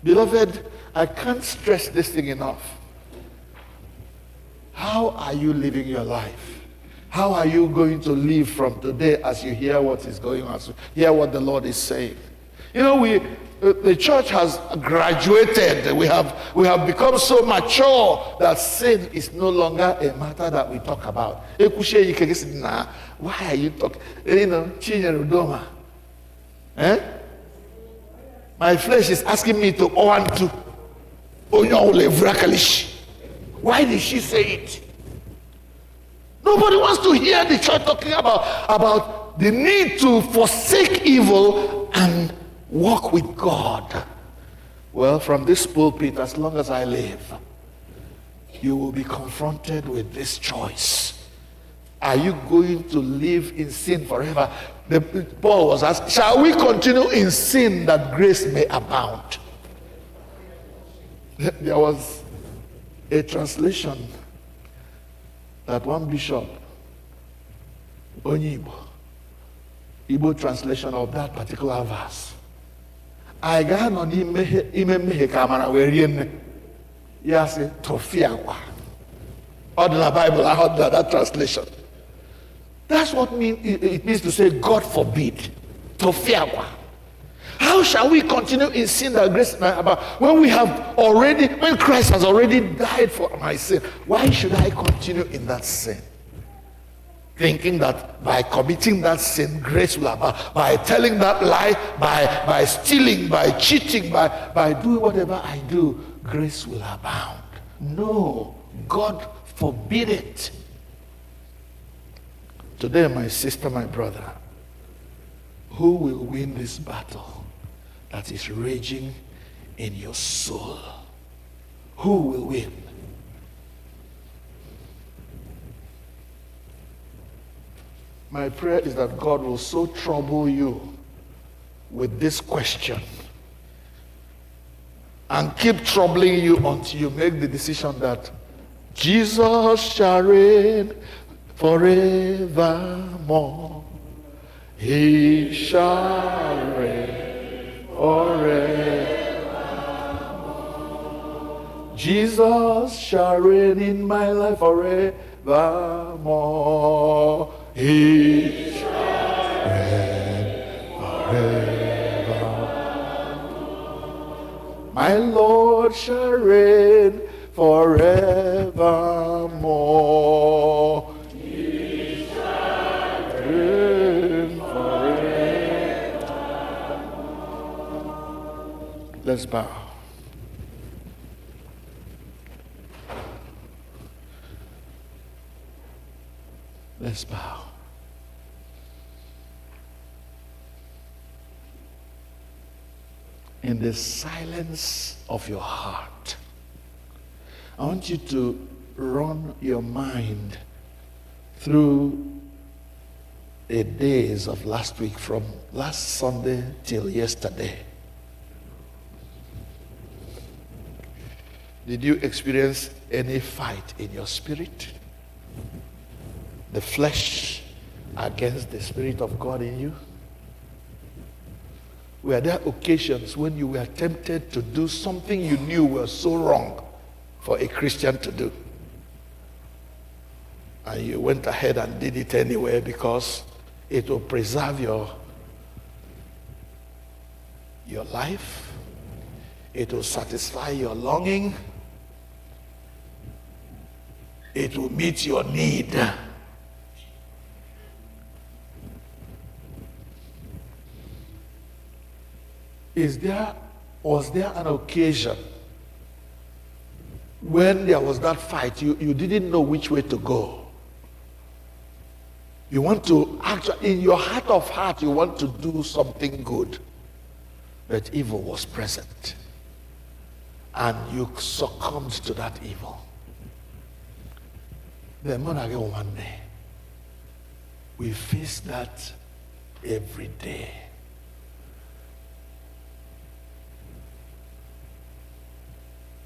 Beloved, I can't stress this thing enough. How are you living your life? How are you going to live from today as you hear what is going on, as you hear what the Lord is saying? You know, the church has graduated. We have become so mature that sin is no longer a matter that we talk about. Nah, why are you talking? You know, Chinyerudoma. My flesh is asking me to want to. Why did she say it? Nobody wants to hear the church talking about the need to forsake evil and walk with God. Well, from this pulpit, as long as I live, you will be confronted with this choice. Are you going to live in sin forever? Paul was asked, shall we continue in sin that grace may abound? There was a translation that one bishop, Igbo translation of that particular verse. I got on ime kamera where yes, tofiakwa. Other Bible, I heard that translation. That's what it means to say, God forbid. Tofiakwa. How shall we continue in sin that grace may abound when Christ has already died for my sin? Why should I continue in that sin? Thinking that by committing that sin, grace will abound. By telling that lie, by stealing, by cheating, by doing whatever I do, grace will abound. No, God forbid it. Today, my sister, my brother, who will win this battle that is raging in your soul? Who will win? My prayer is that God will so trouble you with this question and keep troubling you until you make the decision that Jesus shall reign forevermore. He shall reign forevermore. Jesus shall reign in my life forevermore. He shall reign forevermore. My Lord shall reign forevermore. He shall reign forevermore. Let's bow. Let's bow. In the silence of your heart, I want you to run your mind through the days of last week, from last Sunday till yesterday. Did you experience any fight in your spirit? The flesh against the Spirit of God in you? Were there occasions when you were tempted to do something you knew was so wrong for a Christian to do? And you went ahead and did it anyway because it will preserve your life. It will satisfy your longing. It will meet your need. Was there an occasion when there was that fight, you didn't know which way to go? You want to actually, in your heart of heart, you want to do something good, but evil was present, and you succumbed to that evil. Then one day, we face that every day.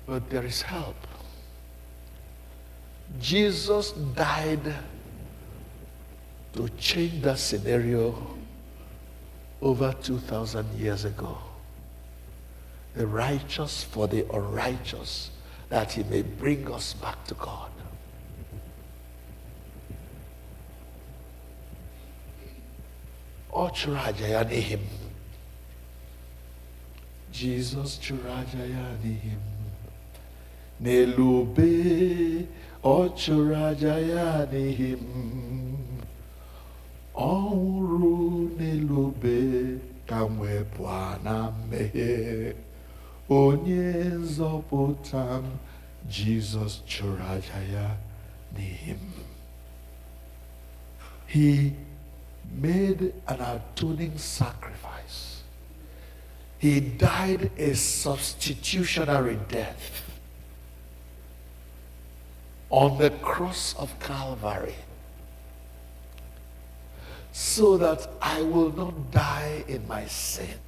But there is help. Jesus died to change that scenario over 2,000 years ago. The righteous for the unrighteous, that he may bring us back to God. Ochurajayani. Jesus churajayani. Nelube ochurajayani. Ọrụ n'elube ka mwepụ na mmehie. Onye nzọpụta m, Jesus chụrụ aja ya n'ihi m. He made an atoning sacrifice. He died a substitutionary death on the cross of Calvary, so that I will not die in my sin,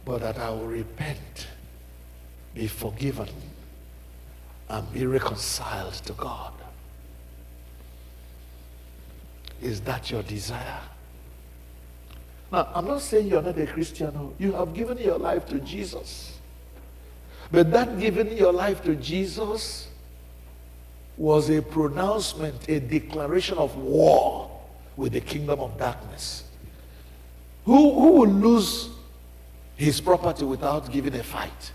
but that I will repent, be forgiven, and be reconciled to God. Is that your desire? Now, I'm not saying you're not a Christian. No. You have given your life to Jesus. But that giving your life to Jesus was a pronouncement, a declaration of war with the kingdom of darkness. Who will lose his property without giving a fight?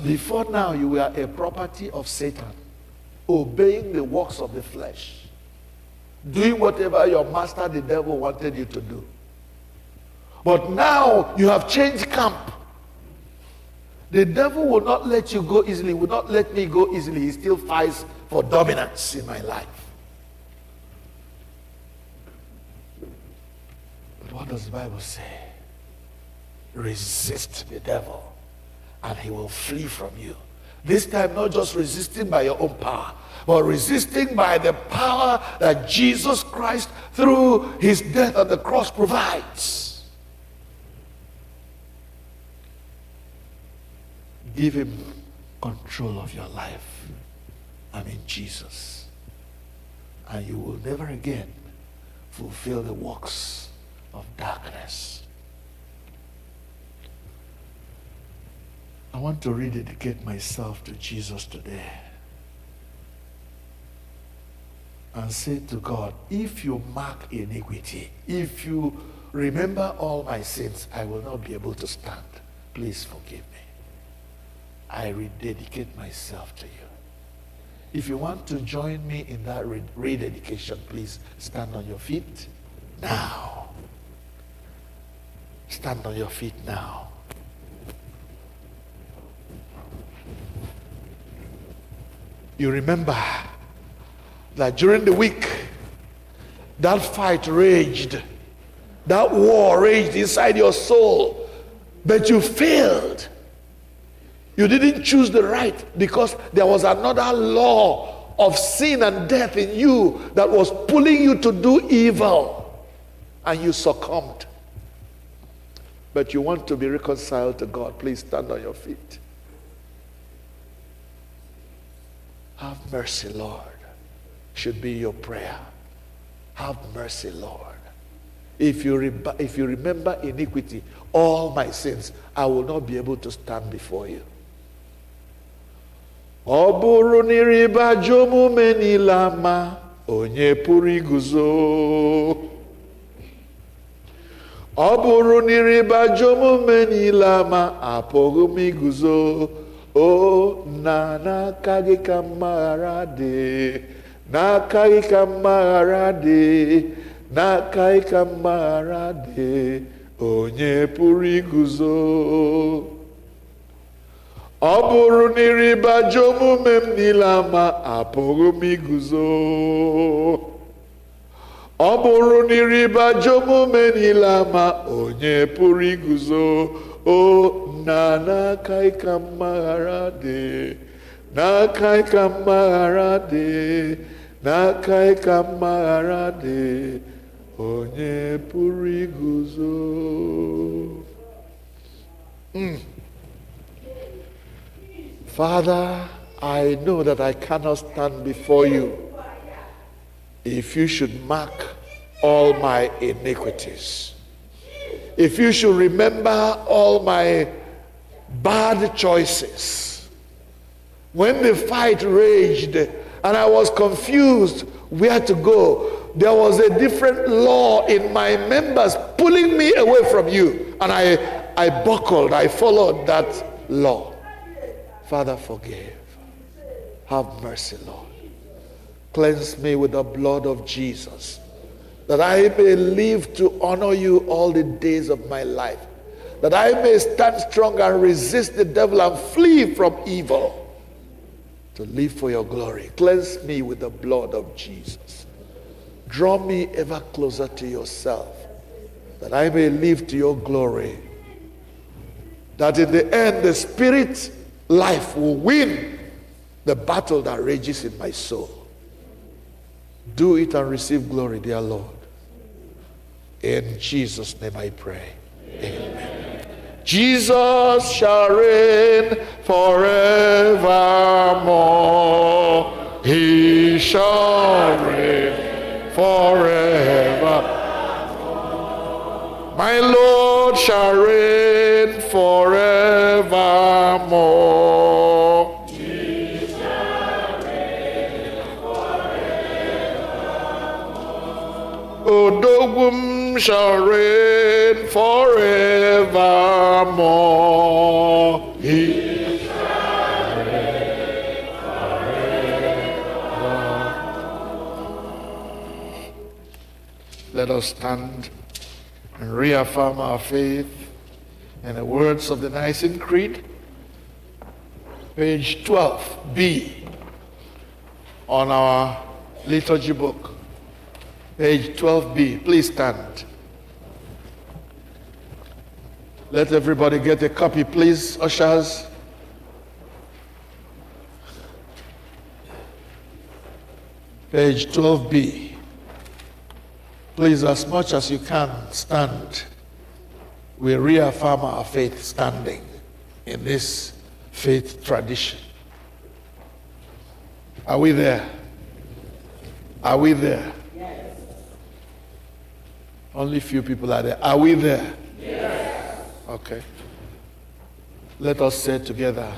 Before now, you were a property of Satan, obeying the works of the flesh, doing whatever your master, the devil, wanted you to do. But now you have changed camp. The devil will not let you go easily, will not let me go easily. He still fights for dominance in my life. But what does the Bible say? Resist the devil, and he will flee from you. This time, not just resisting by your own power, but resisting by the power that Jesus Christ, through his death on the cross, provides. Give him control of your life. I mean Jesus. And you will never again fulfill the works of darkness. I want to rededicate myself to Jesus today and say to God, if you mark iniquity, if you remember all my sins, I will not be able to stand. Please forgive me. I rededicate myself to you. If you want to join me in that rededication, please stand on your feet now. Stand on your feet now. You remember that during the week, that fight raged, that war raged inside your soul, but you failed. You didn't choose the right because there was another law of sin and death in you that was pulling you to do evil, and you succumbed. But you want to be reconciled to God. Please stand on your feet. Have mercy, Lord, should be your prayer. Have mercy, Lord. If you remember iniquity, all my sins, I will not be able to stand before you. Ọ bụrụ na ịrịba ajọ omume niile ama, onye pụrụ iguzo? Ọ bụrụ na ịrịba ajọ omume niile ama, apụghị m iguzo. O nna, n'aka gị ka mgbaghara dị, n'aka gị ka mgbaghara dị, n'aka gị ka mgbaghara dị, onye pụrụ iguzo? Ọ bụrụ na ịrịba ajọ omume m niile ama, apụghị m iguzo. Ọ bụrụ na ịrịba ajọ omume niile ama, onye pụrụ iguzo? O nna, n'aka gị ka mgbaghara dị, n'aka gị ka mgbaghara dị, n'aka gị ka mgbaghara dị, onye pụrụ iguzo? Father, I know that I cannot stand before you if you should mark all my iniquities. If you should remember all my bad choices. When the fight raged and I was confused where to go, there was a different law in my members pulling me away from you. And I buckled, I followed that law. Father, forgive. Have mercy, Lord. Cleanse me with the blood of Jesus, that I may live to honor you all the days of my life, that I may stand strong and resist the devil and flee from evil, to live for your glory. Cleanse me with the blood of Jesus. Draw me ever closer to yourself, that I may live to your glory, that in the end the spirit life will win the battle that rages in my soul. Do it and receive glory, dear Lord. In Jesus' name I pray. Amen. Jesus shall reign forevermore. He shall reign forever. My Lord shall reign forevermore. He shall reign forevermore. Odogum shall reign forevermore. He shall reign forevermore. Let us stand and reaffirm our faith in the words of the Nicene Creed, page 12b on our liturgy book. Page 12b. Please stand. Let everybody get a copy, please, ushers. Page 12b. Please, as much as you can, stand. We reaffirm our faith standing in this faith tradition. Are we there? Are we there? Yes. Only few people are there. Are we there? Yes. Okay. Let us say together,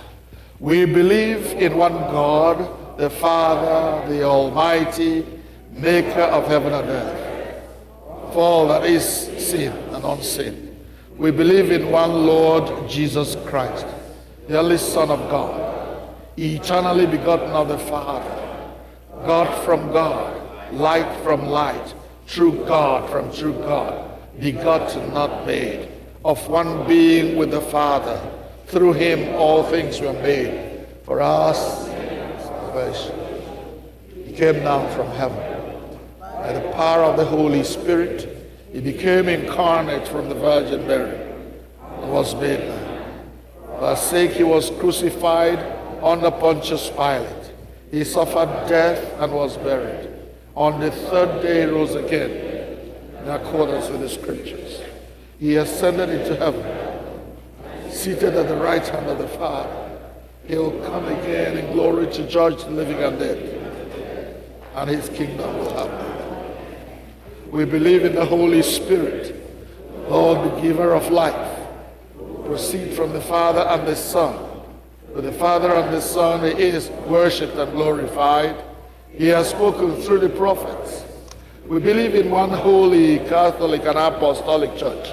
we believe in one God, the Father, the Almighty, maker of heaven and earth, for all that is seen and unseen. We believe in one Lord Jesus Christ, the only Son of God, eternally begotten of the Father, God from God, light from light, true God from true God, begotten, not made, of one being with the Father. Through him all things were made. For us, salvation. He came down from heaven. By the power of the Holy Spirit, he became incarnate from the Virgin Mary and was made man. For our sake he was crucified under Pontius Pilate. He suffered death and was buried. On the third day he rose again in accordance with the Scriptures. He ascended into heaven, seated at the right hand of the Father. He will come again in glory to judge the living and dead, and his kingdom will have no end. We believe in the Holy Spirit, Lord, the giver of life, proceed from the Father and the Son. To the Father and the Son he is worshipped and glorified. He has spoken through the prophets. We believe in one holy, Catholic, and Apostolic Church.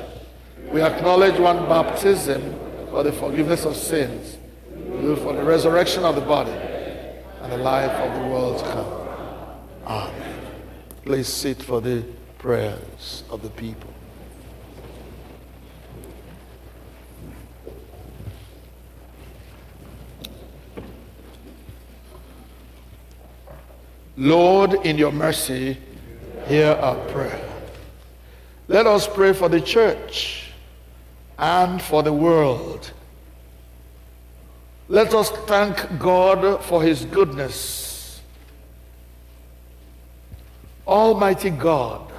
We acknowledge one baptism for the forgiveness of sins, for the resurrection of the body, and the life of the world to come. Amen. Please sit for the prayers of the people. Lord, in your mercy, hear our prayer. Let us pray for the church and for the world. Let us thank God for his goodness. Almighty God,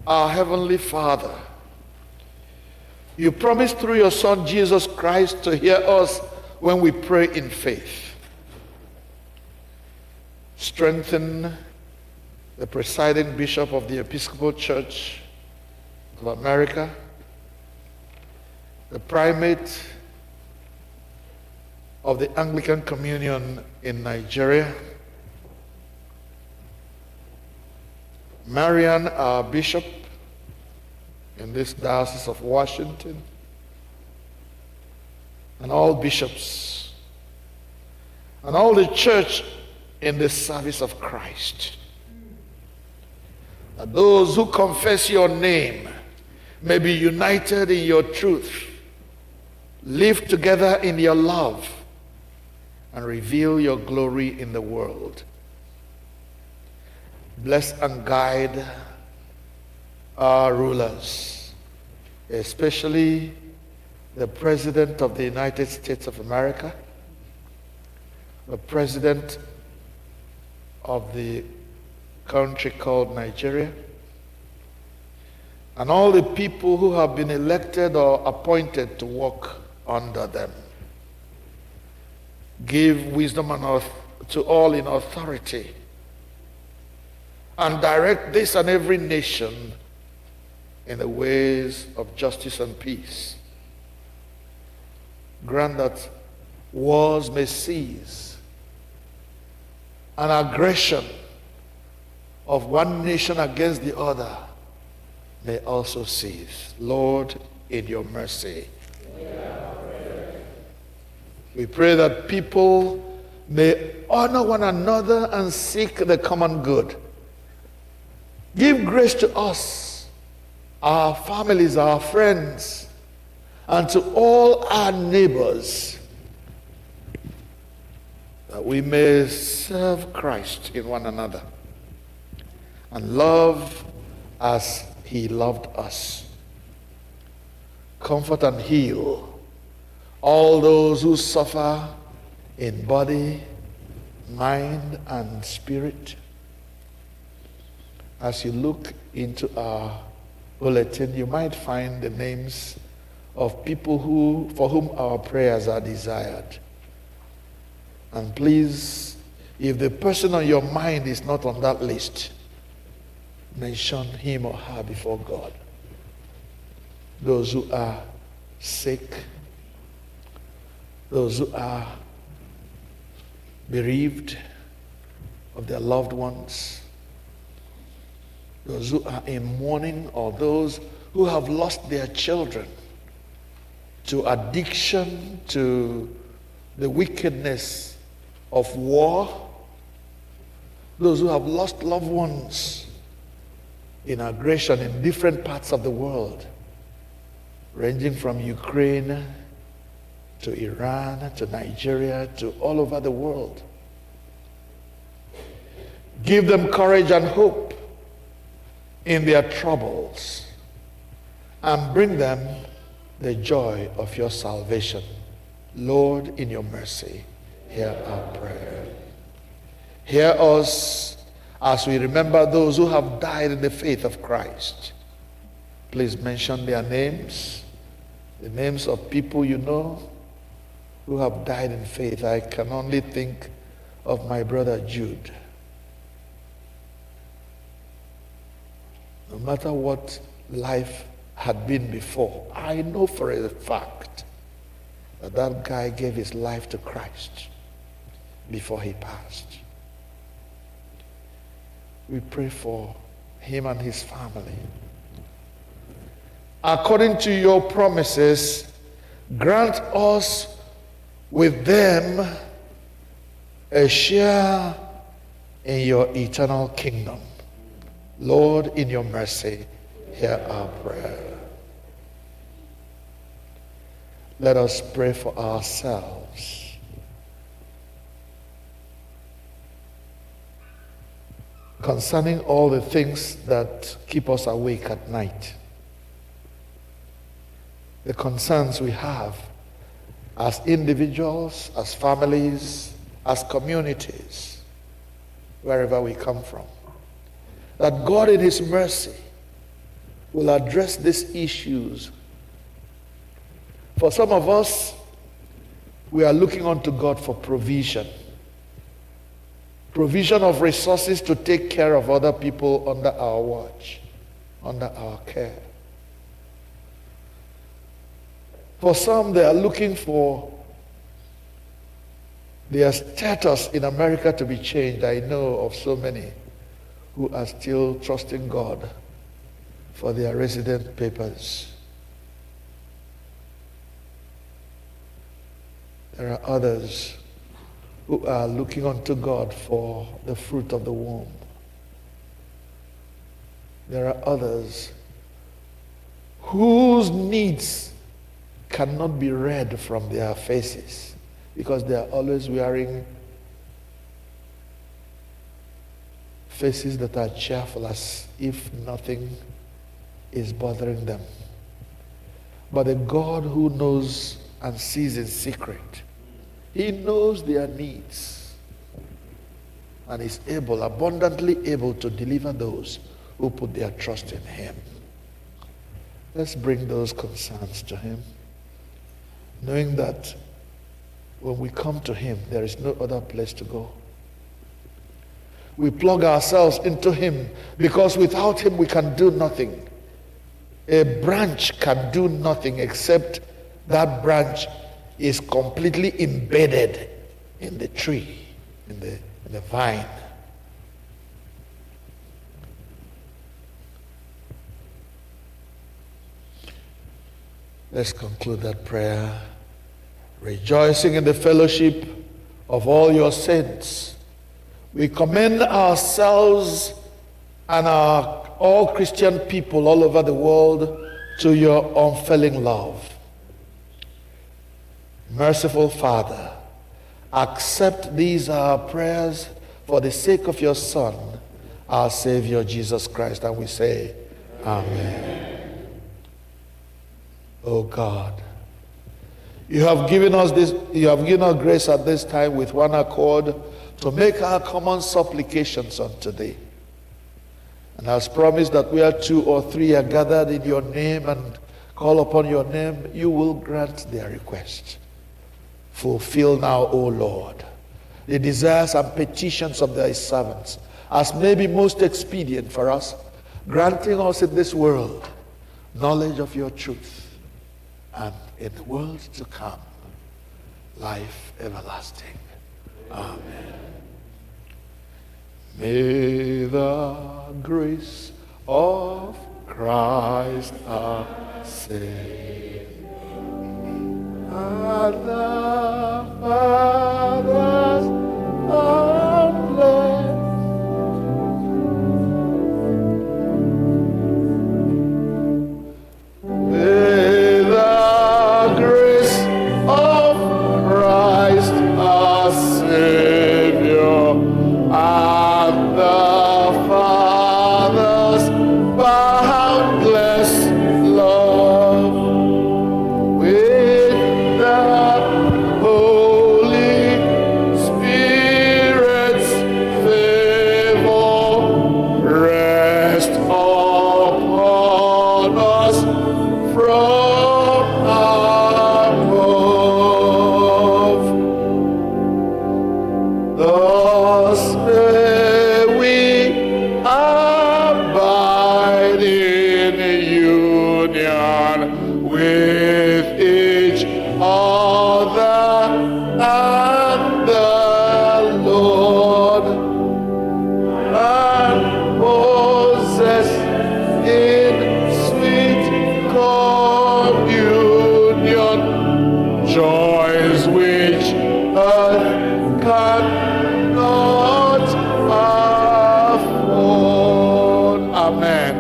our Heavenly Father, you promised through your Son Jesus Christ to hear us when we pray in faith. Strengthen the presiding bishop of the Episcopal Church of America, the primate of the Anglican Communion in Nigeria, Marian, our bishop in this Diocese of Washington, and all bishops, and all the church in the service of Christ. That those who confess your name may be united in your truth, live together in your love, and reveal your glory in the world. Bless and guide our rulers, especially the President of the United States of America, the President of the country called Nigeria, and all the people who have been elected or appointed to work under them. Give wisdom and to all in authority, and direct this and every nation in the ways of justice and peace. Grant that wars may cease, and aggression of one nation against the other may also cease. Lord, in your mercy. We pray that people may honor one another and seek the common good. Give grace to us, our families, our friends, and to all our neighbors, that we may serve Christ in one another and love as he loved us. Comfort and heal all those who suffer in body, mind, and spirit. As you look into our bulletin, you might find the names of people for whom our prayers are desired. And please, if the person on your mind is not on that list, mention him or her before God. Those who are sick, those who are bereaved of their loved ones, those who are in mourning, or those who have lost their children to addiction, to the wickedness of war, those who have lost loved ones in aggression in different parts of the world, ranging from Ukraine to Iran to Nigeria to all over the world. Give them courage and hope in their troubles, and bring them the joy of your salvation. Lord, in your mercy, hear our prayer. Hear us as we remember those who have died in the faith of Christ. Please mention their names, the names of people you know who have died in faith. I can only think of my brother Jude. no matter what life had been before, I know for a fact that that guy gave his life to Christ before he passed. We pray for him and his family. According to your promises, grant us with them a share in your eternal kingdom. Lord, in your mercy, hear our prayer. Let us pray for ourselves. Concerning all the things that keep us awake at night, the concerns we have as individuals, as families, as communities, wherever we come from, that God in his mercy will address these issues. For some of us, we are looking unto God for provision. Provision of resources to take care of other people under our watch, under our care. For some, they are looking for their status in America to be changed. I know of so many who are still trusting God for their resident papers. There are others who are looking unto God for the fruit of the womb. There are others whose needs cannot be read from their faces because they are always wearing faces that are cheerful as if nothing is bothering them. But the God who knows and sees in secret, he knows their needs and is able, abundantly able to deliver those who put their trust in him. Let's bring those concerns to him, knowing that when we come to him, there is no other place to go. We plug ourselves into him because without him we can do nothing. A branch can do nothing except that branch is completely embedded in the tree, in the vine. Let's conclude that prayer, rejoicing in the fellowship of all your saints. We commend ourselves and all Christian people all over the world to your unfailing love. Merciful Father, accept these our prayers for the sake of your Son, our Savior Jesus Christ, and we say, Amen. Oh God, you have given us grace at this time with one accord to make our common supplications unto thee. And as promised that where 2 or 3 are gathered in your name and call upon your name, you will grant their request. Fulfill now, O Lord, the desires and petitions of thy servants, as may be most expedient for us, granting us in this world knowledge of your truth, and in the world to come, life everlasting. Amen. May the grace of Christ our Savior and the Father's blessed may the grace of Christ our Savior and the Father's boundless love with the Holy Spirit's favor rest upon us from above. Thus may we abide union with each other and the Lord, and possess in sweet communion joys which earth cannot afford. Amen.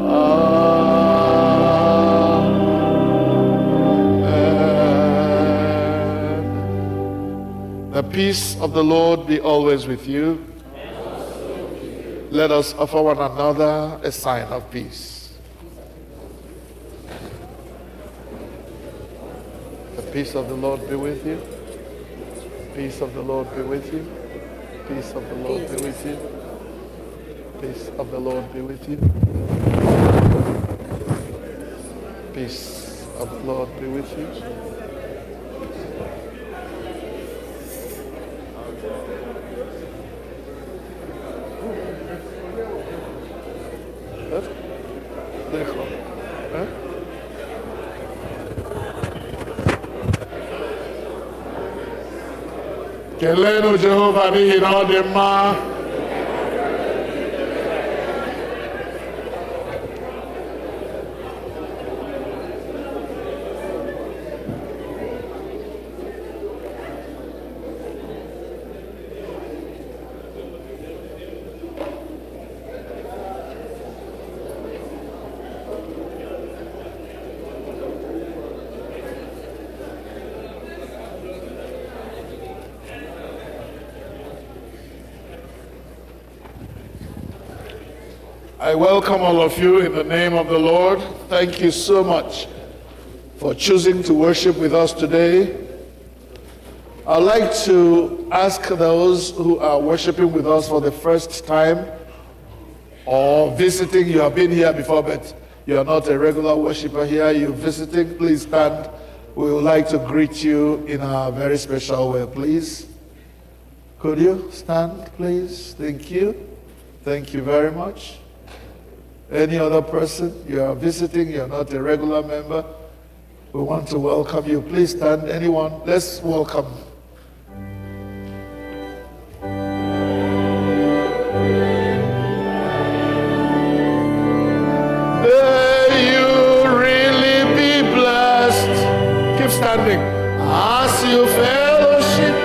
Amen. The peace of the Lord be always with you. Let us offer one another a sign of peace. The peace of the Lord be with you. Peace of the Lord be with you. Peace of the Lord be with you. Peace of the Lord be with you. Peace of the Lord be with you. Dejo. Kelenu Jehovah n'ihi na ọ dị mma. I welcome all of you in the name of the Lord. Thank you so much for choosing to worship with us today. I'd like to ask those who are worshiping with us for the first time or visiting, you have been here before, but you're not a regular worshiper here, you're visiting, please stand. We would like to greet you in a very special way, please. Could you stand, please? Thank you. Thank you very much. Any other person, you are visiting, you're not a regular member, we want to welcome you. Please stand. Anyone? Let's welcome. May you really be blessed. Keep standing. As you fellowship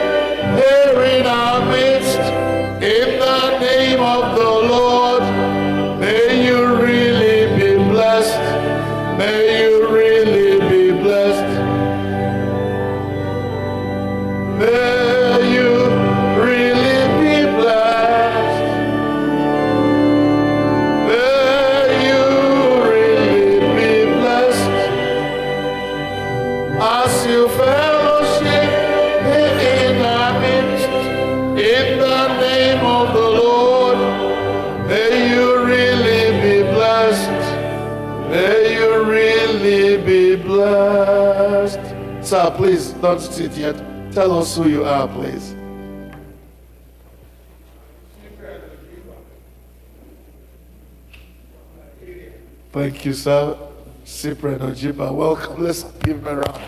here in our midst, in the name of the Lord, may you really be blessed. May you really be blessed. May you really be blessed. May you really be blessed. As you fellowship in our midst, in the name of the Lord, may you really be blessed. May you really be blessed. Sir, please don't sit yet. Tell us who you are, please. Thank you, sir. Cyprian Ojiba, welcome. Let's give him a round.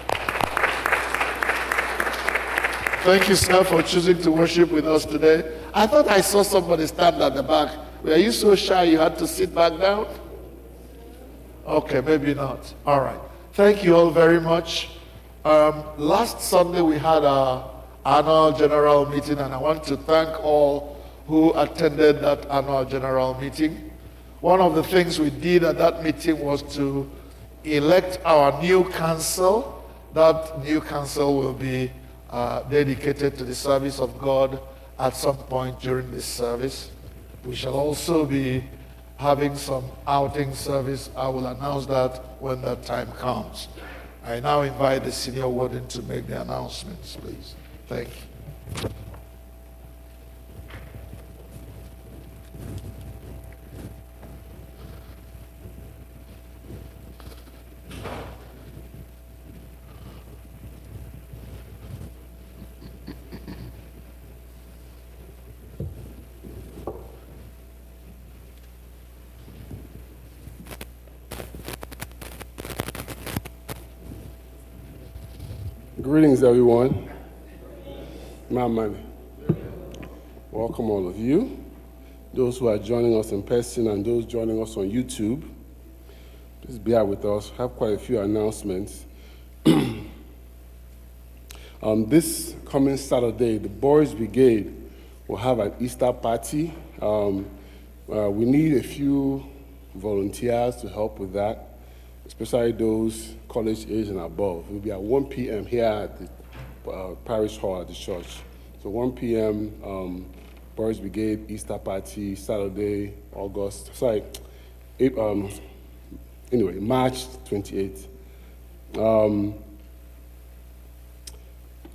Thank you, sir, for choosing to worship with us today. I thought I saw somebody stand at the back. Were you so shy you had to sit back down? Okay, maybe not. All right. Thank you all very much. Last Sunday we had our annual general meeting, and I want to thank all who attended that annual general meeting. One of the things we did at that meeting was to elect our new council. That new council will be dedicated to the service of God at some point during this service. We shall also be having some outing service. I will announce that when that time comes. I now invite the senior warden to make the announcements, please. Thank you. Greetings, everyone. My money. Welcome, all of you. Those who are joining us in person and those joining us on YouTube. Please bear with us. I have quite a few announcements. This coming Saturday, the Boys Brigade will have an Easter party. We need a few volunteers to help with that, especially those college age and above. It will be at 1 p.m. here at the parish hall at the church. So 1 p.m. Boys Brigade Easter party, Saturday, March 28th.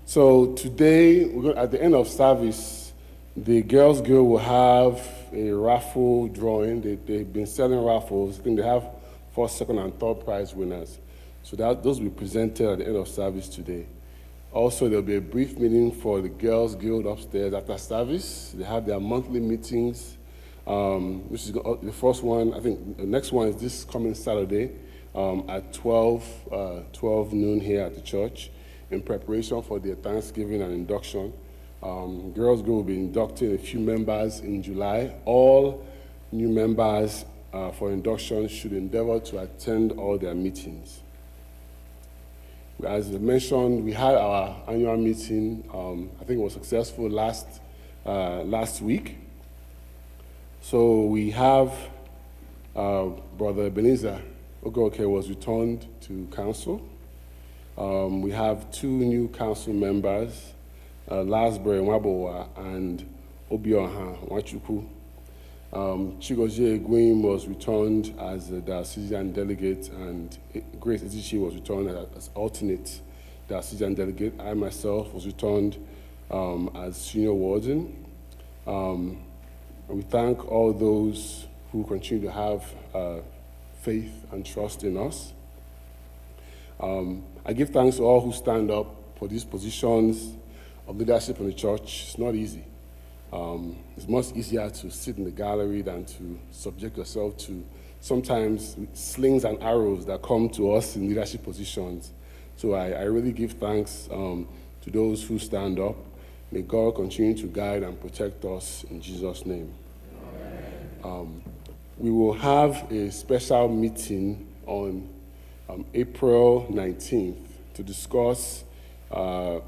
So today, at the end of service, the Girls Guild will have a raffle drawing. They've been selling raffles. I think they have first, second, and third prize winners. So those will be presented at the end of service today. Also, there'll be a brief meeting for the Girls Guild upstairs after service. They have their monthly meetings, which is the first one. I think the next one is this coming Saturday at 12 noon here at the church in preparation for their Thanksgiving and induction. Girls Guild will be inducting a few members in July. All new members for induction should endeavor to attend all their meetings. As I mentioned, we had our annual meeting. I think it was successful last week. So we have Brother Ebenezer Ogoke was returned to council. We have 2 new council members, Lasbury Nwabowa and Obioha Nwachukwu. Chigozie Egwim was returned as a diocesan delegate, and Grace Ezichi was returned as alternate diocesan delegate. I myself was returned as senior warden. And we thank all those who continue to have faith and trust in us. I give thanks to all who stand up for these positions of leadership in the church. It's not easy. It's much easier to sit in the gallery than to subject yourself to sometimes slings and arrows that come to us in leadership positions. So I really give thanks to those who stand up. May God continue to guide and protect us in Jesus' name. We will have a special meeting on April 19th to discuss our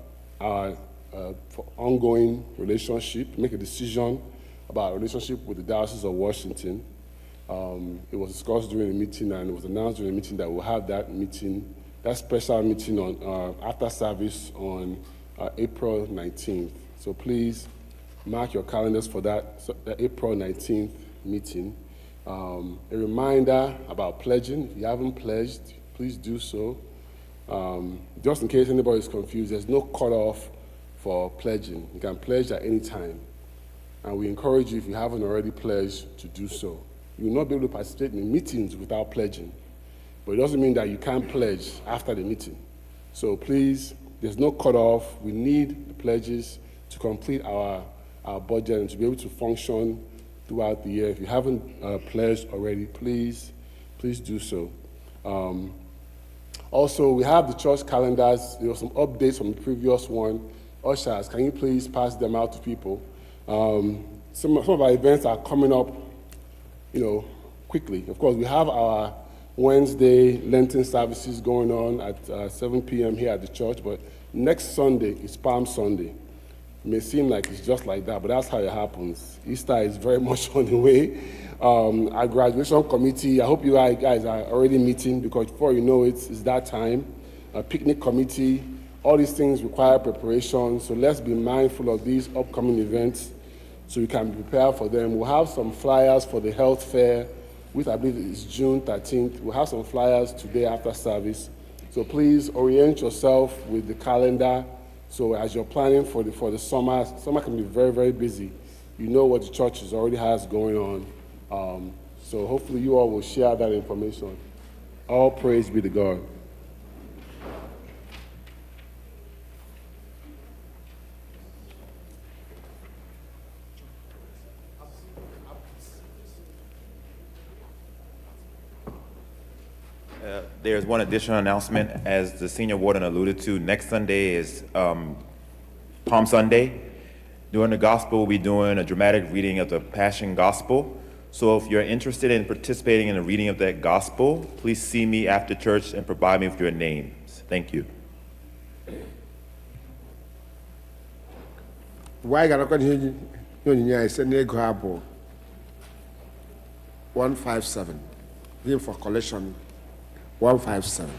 ongoing relationship, make a decision about our relationship with the Diocese of Washington. It was discussed during the meeting, and it was announced during the meeting that we'll have that meeting, that special meeting on after service on April 19th. So please mark your calendars for that April 19th meeting. A reminder about pledging. If you haven't pledged, please do so. Just in case anybody is confused, there's no cutoff for pledging. You can pledge at any time. And we encourage you, if you haven't already pledged, to do so. You will not be able to participate in meetings without pledging. But it doesn't mean that you can't pledge after the meeting. So please, there's no cutoff. We need the pledges to complete our budget and to be able to function throughout the year. If you haven't pledged already, please do so. Also, we have the church calendars. There were some updates from the previous one. Ushers, can you please pass them out to people? Some of our events are coming up, quickly. Of course, we have our Wednesday Lenten services going on at 7 p.m. here at the church, but next Sunday is Palm Sunday. It may seem like it's just like that, but that's how it happens. Easter is very much on the way. Our graduation committee, I hope you guys are already meeting, because before you know it, it's that time. A picnic committee, all these things require preparation, so let's be mindful of these upcoming events so we can be prepared for them. We'll have some flyers for the health fair, which I believe is June 13th. We'll have some flyers today after service. So please orient yourself with the calendar. So as you're planning for the summer can be very, very busy. You know what the church already has going on. So hopefully you all will share that information. All praise be to God. There's one additional announcement, as the senior warden alluded to. Next Sunday is Palm Sunday. During the gospel, we'll be doing a dramatic reading of the Passion Gospel. So if you're interested in participating in the reading of that gospel, please see me after church and provide me with your names. Thank you. Why got to go send ego 157. Here for collection 157.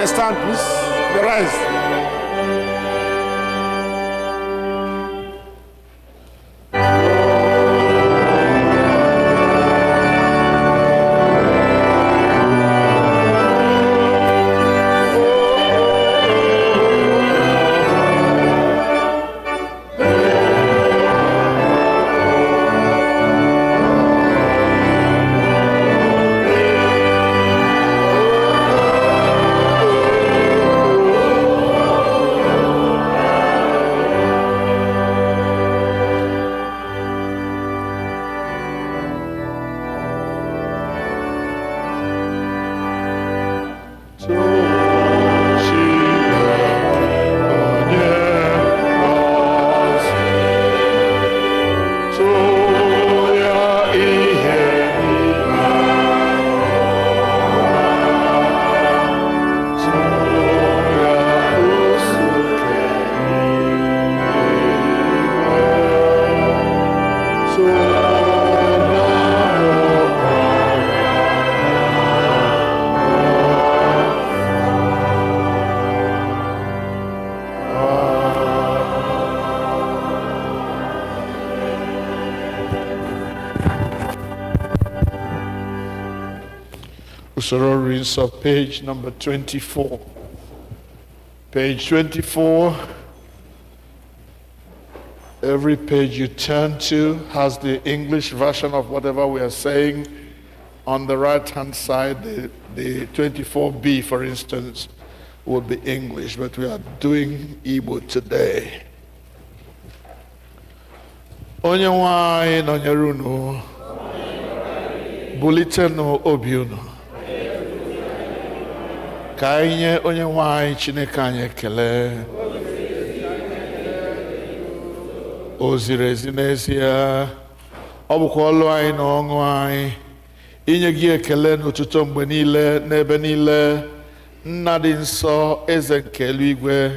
Stand, please. Rise. Usoro reads of page number 24. Page 24, every page you turn to has the English version of whatever we are saying. On the right-hand side, the 24B, for instance, would be English, but we are doing Igbo today. Onye nwe anyị nọnyere unu, bulitenụ obi unu. ka anyị nye onye nwe anyị Chineke anyị ekele. O ziri ezi n'ezie, ọ bụkwa ọlụ anyị na ọṅụ anyị inye gị ekele n'ụtụtụ mgbe niile n'ebe niile. Nna dị nsọ, eze nke eluigwe,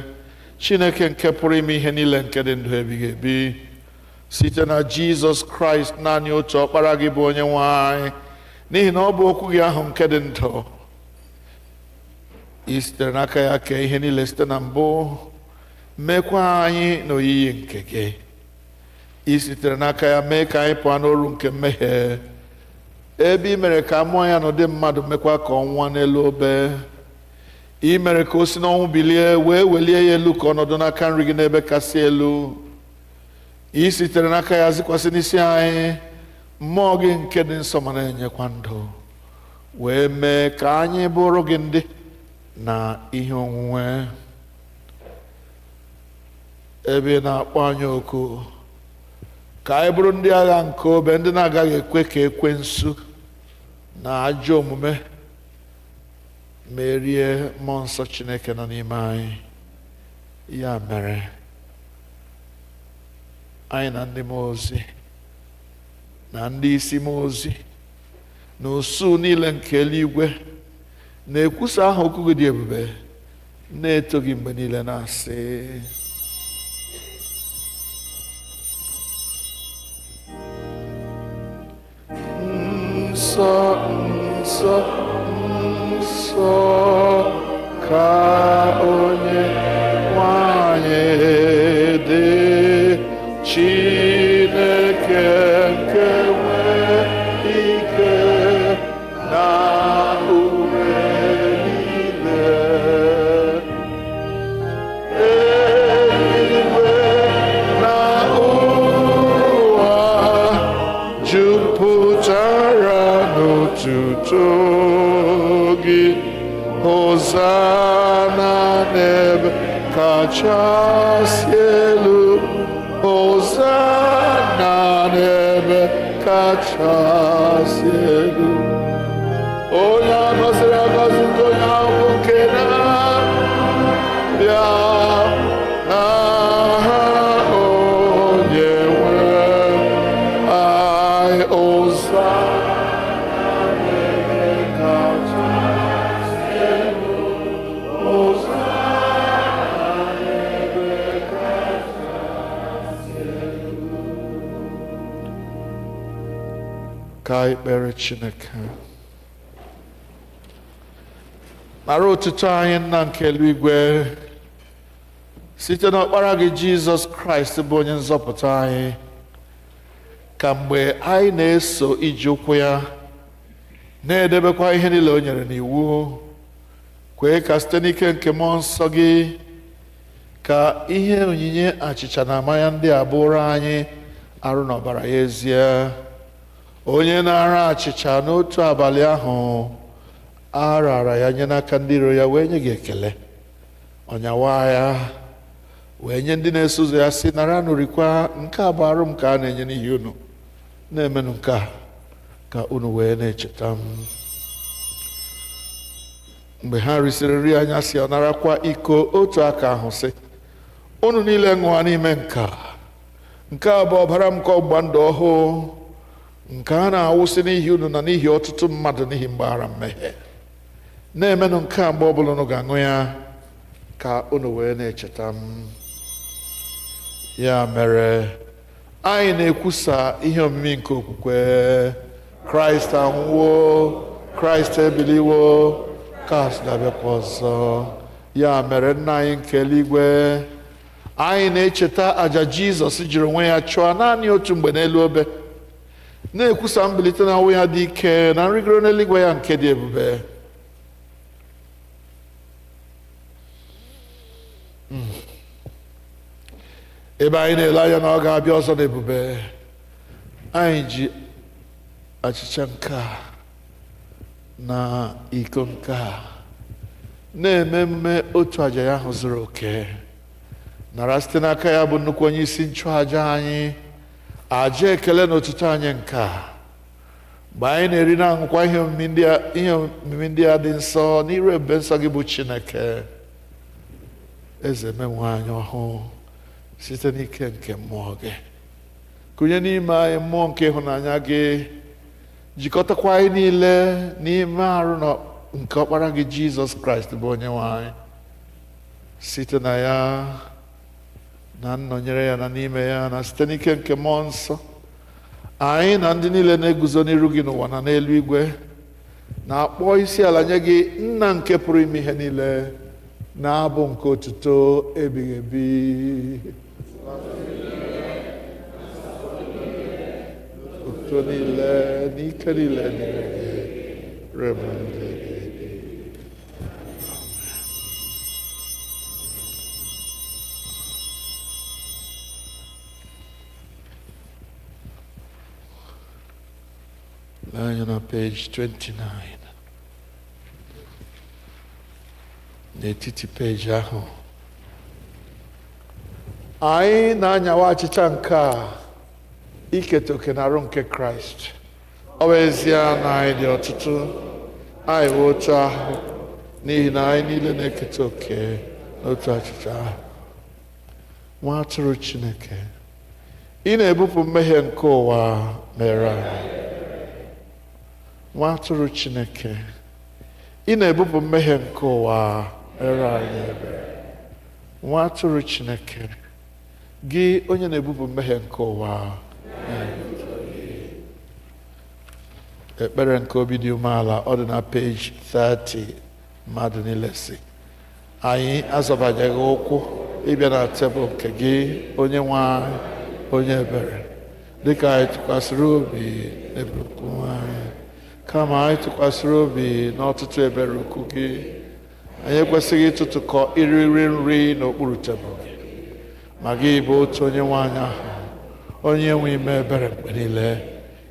Chineke nke pụrụ ime ihe niile nke dị ndụ ebighị ebi, site na Jizọs Kraịst naanị otu ọkpara gị bụ onye nwe anyị, n'ihi na ọ bụ okwu gị ahụ nke dị ndụ. I sitere n'aka ya kee ihe niile site na mbụ, mekwa anyị n'oyiyi nke gị. I sitere n'aka ya mee ka anyị pụọ n'oru nke mmehie, ebe i mere ka mmụọ ya n'ụdị mmadụ, mekwa ka ọ nwụọ n'elu obe. I mere ka o si n'ọnwụ bilie, wee welie ya elu ka ọnọdụ n'aka nri gị n'ebe kasị elu. I sitere n'aka ya zikwasị n'isi anyị mmụọ gị nke dị nsọ ma na-enyekwa ndụ, wee mee ka anyị bụrụ gị ndị na ihe onwunwe. Ebe ị na-akpọ anyị oku ka anyị bụrụ ndị agha nke obe, ndị na-agaghị ekwe ka ekwensu na ajọ omume merie mmụọ nsọ Chineke nọ n'ime anyị. Ya mere, anyị na ndị mmụọ ozi na ndị isi mmụọ ozi na usuu niile nke eluigwe na-ekwusa aha okwu gị dị ebube, na-eto gị mgbe niile, na-asị: nsọ, nsọ, nsọ ka onye nwanyị dị, Chineke nke nwere ike na ume niile. Eluigwe na ụwa jupụtara n'otuto gị. Hosanna n'ebe kachasị elu, Hosanna n'ebe kachasị elu. Onye a gọziri agọzi nke onye ahụ bụ nke na-abịa n'aha onye nwe anyị. Hosanna n'ebe kachasị elu, Hosanna n'ebe kachasị elu. Ka anyị kpere Chineke. Mara otuto anyị Nna nke eluigwe, site n'ọkpara gị Jizọs Kraịst bụ onye nzọpụta anyị, ka mgbe anyị na-eso ije ụkwụ ya, na-edebekwa ihe niile o nyere n'iwu, kwee ka site n'ike nke mmụọ nsọ gị, ka ihe onyinye achịcha na mmanya ndị a bụrụ anyị arụ na ọbara ya ezie. Onye na-ara achịcha n'otu abalị ahụ a rara ya nye n'aka ndị iro ya, wee nye gị ekele, ọnyawa ya, wee nye ndị na-eso ụzọ ya, sị: nara nụrịkwa, nke a bụ arụ m ka a na-enye n'ihi unu. Na-emenụ nke a ka unu wee na-echeta m. Mgbe ha risịrị nri anyasị, ọ narakwa iko otu aka ahụ, sị: unu niile ṅụọ n'ime nke a bụ ọbara m nke ọgbụgba ndụ ọhụụ, nke a na-awụsị n'ihi unu na n'ihi ọtụtụ mmadụ n'ihi mgbaghara mmehie. Na-emenụ nke a mgbe ọbụla unu ga-aṅụ ya, ka unu wee na-echeta m. Ya mere, anyị na-ekwusa ihe omimi nke okwukwe. Kraịst anwụwo, Kraịst ebiliwo, Kraịst ga-abịakwa ọzọ. Ya mere, Nna anyị nke eluigwe, anyị na-echeta àjà Jizọs jiri onwe ya chụọ naanị otu mgbe n'elu obe, na-ekwusa mbilite na ọnwụ ya dị ike na nrịgoro n'eluigwe ya nke dị ebube. Ebe anyị na-ele anya na ọ ga-abịa ọzọ n'ebube, anyị ji achịcha nke a na iko nke a na-eme emume otu àjà ya ahụ zuru oke. Nara site n'aka ya bụ nnukwu onye isi nchụàjà anyị àjà ekele na otuto anyị nke a, mgbe anyị na-eri na aṅụkwa ihe omimi ndị a dị nsọ n'iru ebube nsọ gị bụ Chineke, eze menwe anyị ọhụụ site n'ike nke mmụọ gị, kụnye n'ime anyị mmụọ nke ịhụnanya gị, jikọtakwa anyị niile n'ime arụ nke ọkpara gị Jizọs Kraịst bụ onye nwe anyị, site na ya na nnọnyere ya na n'ime ya na site n'ike nke mmụọ nsọ, anyị na ndị niile na-eguzo n'iru gị n'ụwa na n'eluigwe na-akpọ isi ala nye gị, nna nke pụrụ ime ihe niile, na-abụ nke otuto ebighị ebi. Otuto niile n'ike niile n'ime gị ruo mgbe ebighị ebi. Lying on page 29. N'etiti peji ahụ, anyị na-anyawa achịcha nke a iketa oke n'arụ nke Kraịst. Ọ bụ ezie na anyị dị ọtụtụ, anyị bụ otu ahụ n'ihi na anyị niile na-eketa oke n'otu achịcha ahụ. Nwa atụrụ Chineke, ị na-ebupụ mmehie nke ụwa mere anyị. Nwa atụrụ Chineke, ị na-ebupụ mmehie nke ụwa mere anyị ebere. Nwa atụrụ Chineke, gị onye na-ebupụ mmehie nke ụwa. Ekpere nke obi dị umeala, ọ dị na peji 30. Mmadụ niile si, anyị azọbanyeghị ụkwụ ịbịa na tebụl nke gị, onye nwe anyị, onye ebere, dịka anyị tụkwasịrị obi n'ebukwu anyị, kama anyị tụkwasịrị obi n'ọtụtụ ebere ukwu gị. Anyị ekwesịghị ịtụtụkọ iriri nri n'okpuru tebụl gị, ma gị bụ otu onye nwe anyị ahụ, onye nwe ime ebere mgbe niile.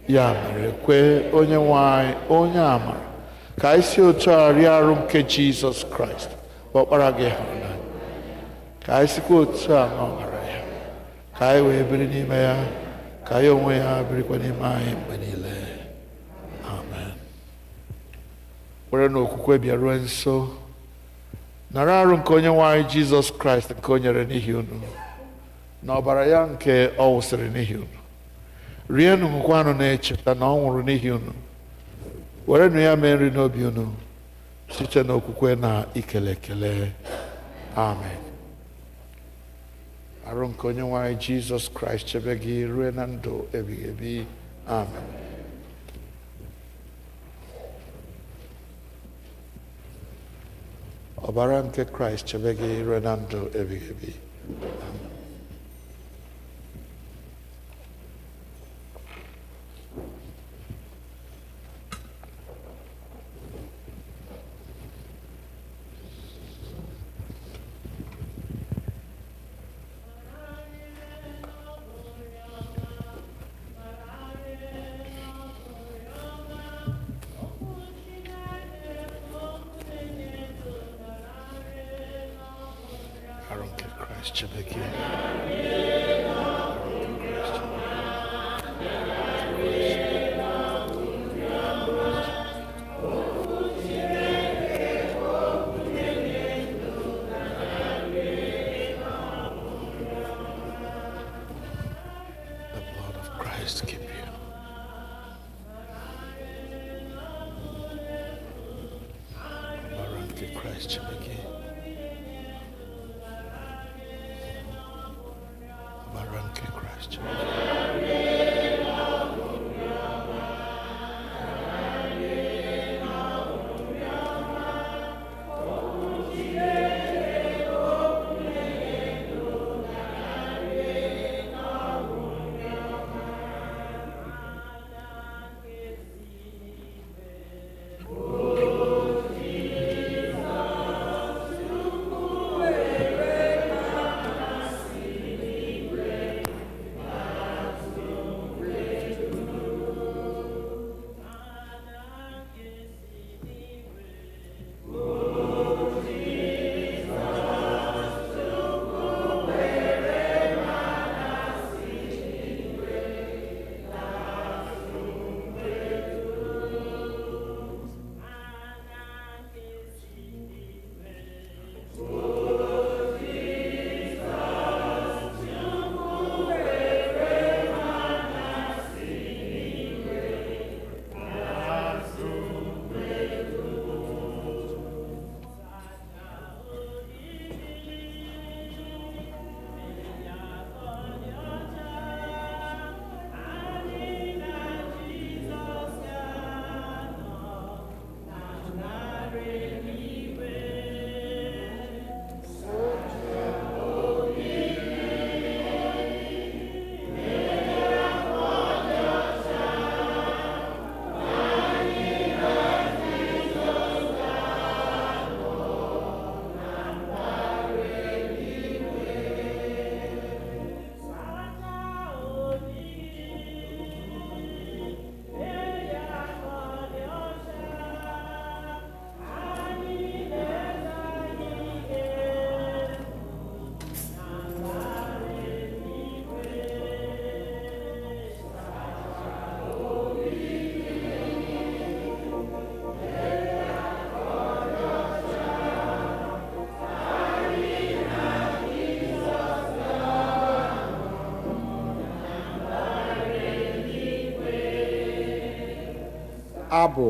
Ya mere, kwe onye nwe anyị, onye amara, ka anyị si otu a rie arụ nke Jizọs Kraịst bụ ọkpara gị hụrụ n'anya, ka anyị sikwa otu a n'ọbara ya, ka anyị wee biri n'ime ya, ka ya onwe ya birikwa n'ime anyị mgbe niile. Amen. Were n'okwukwe bịaruo nso, nara arụ nke onye nwe anyị Jizọs Kraịst nke o nyere n'ihi unu, na ọbara ya nke ọ wụsịrị n'ihi unu. Rienụ ṅụkwanụ na-echeta na ọ nwụrụ n'ihi unu. Werenụ ya mee nri n'obi unu site n'okwukwe na ikele ekele. Amen. Arụ nke onye nwe anyị Jizọs Kraịst chebe gị ruo na ndụ ebighị ebi. Amen. Ọbara nke Kraịst chebe gị ruo na ndụ ebighị ebi. Amen. Abụ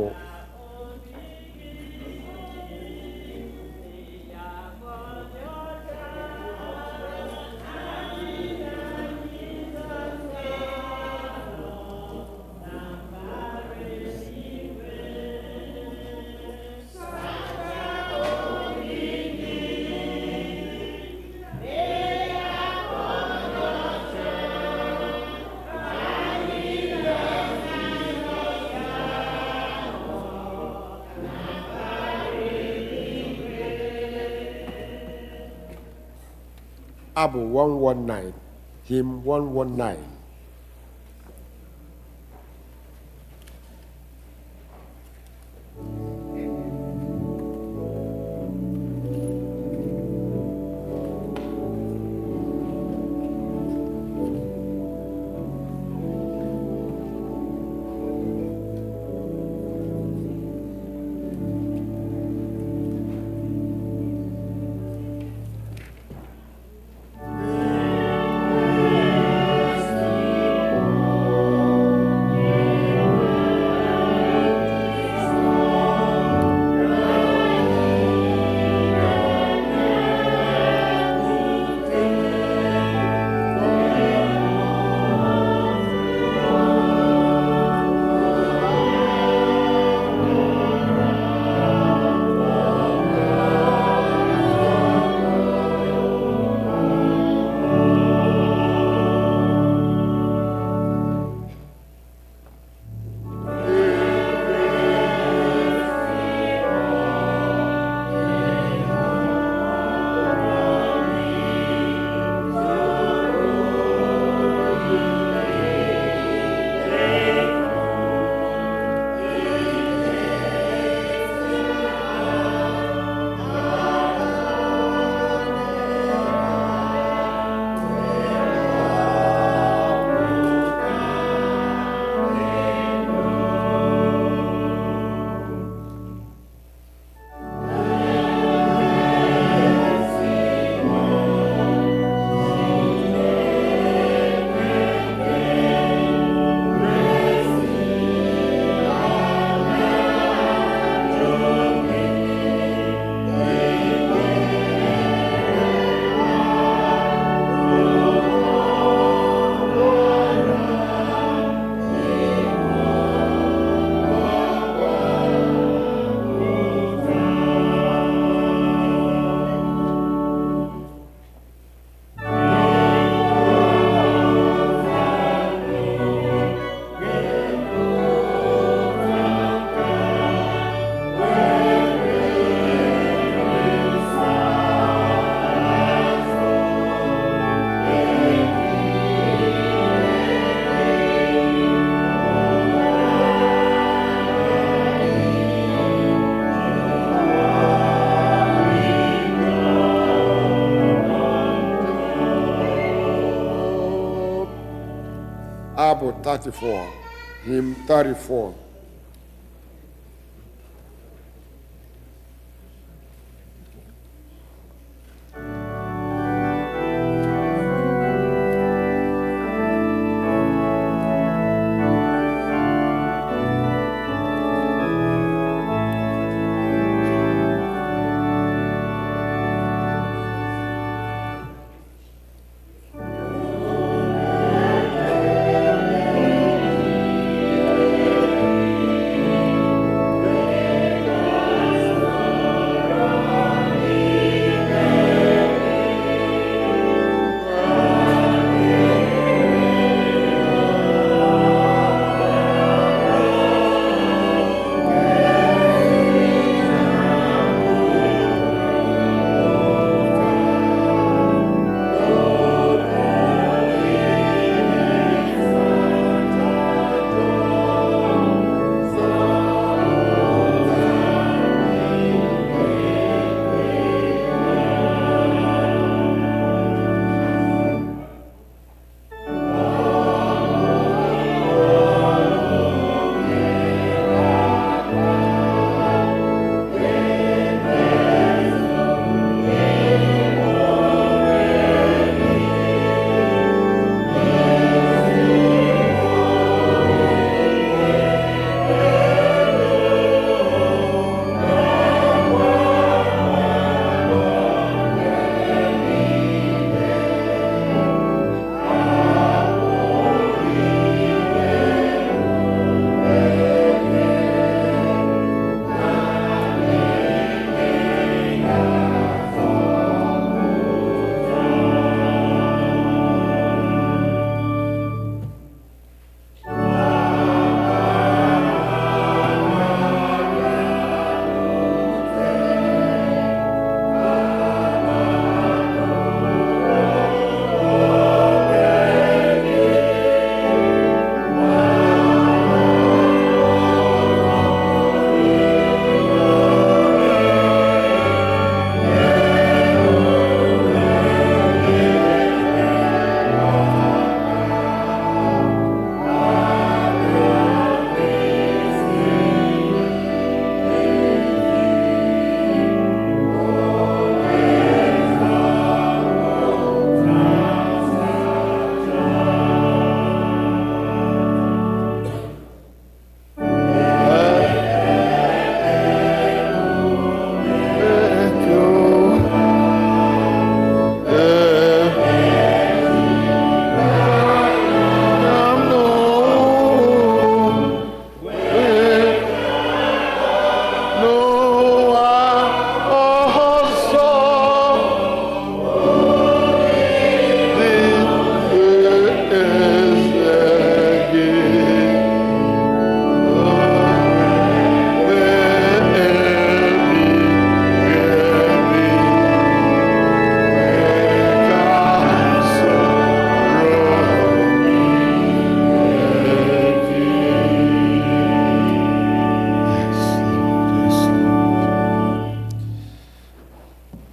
Abụ 119, hymn 119. Abụ 34, hymn 34.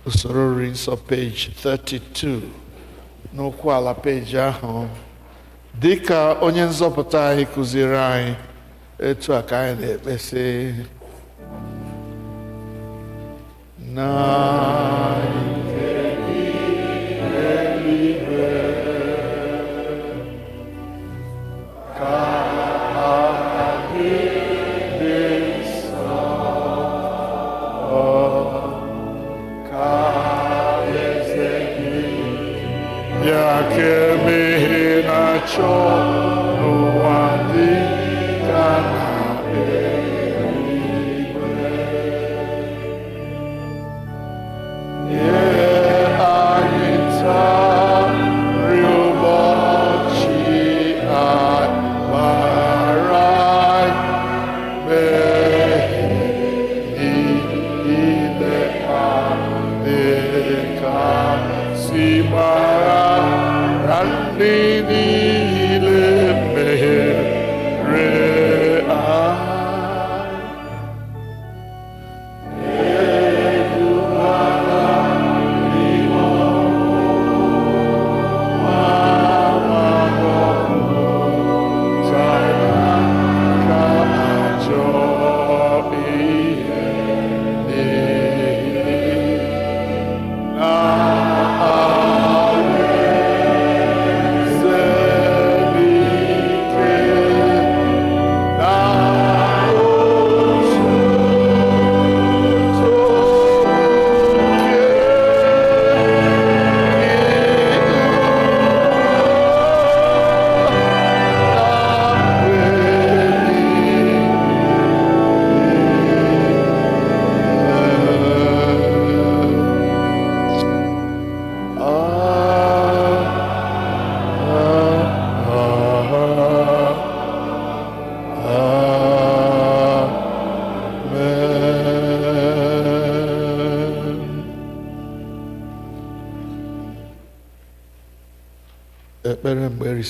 Usoro reads of page 32 n'okwu ala peji ahụ dịka onye nzọpụta anyị kụziri anyị etu a ka anyị na-ekpesị na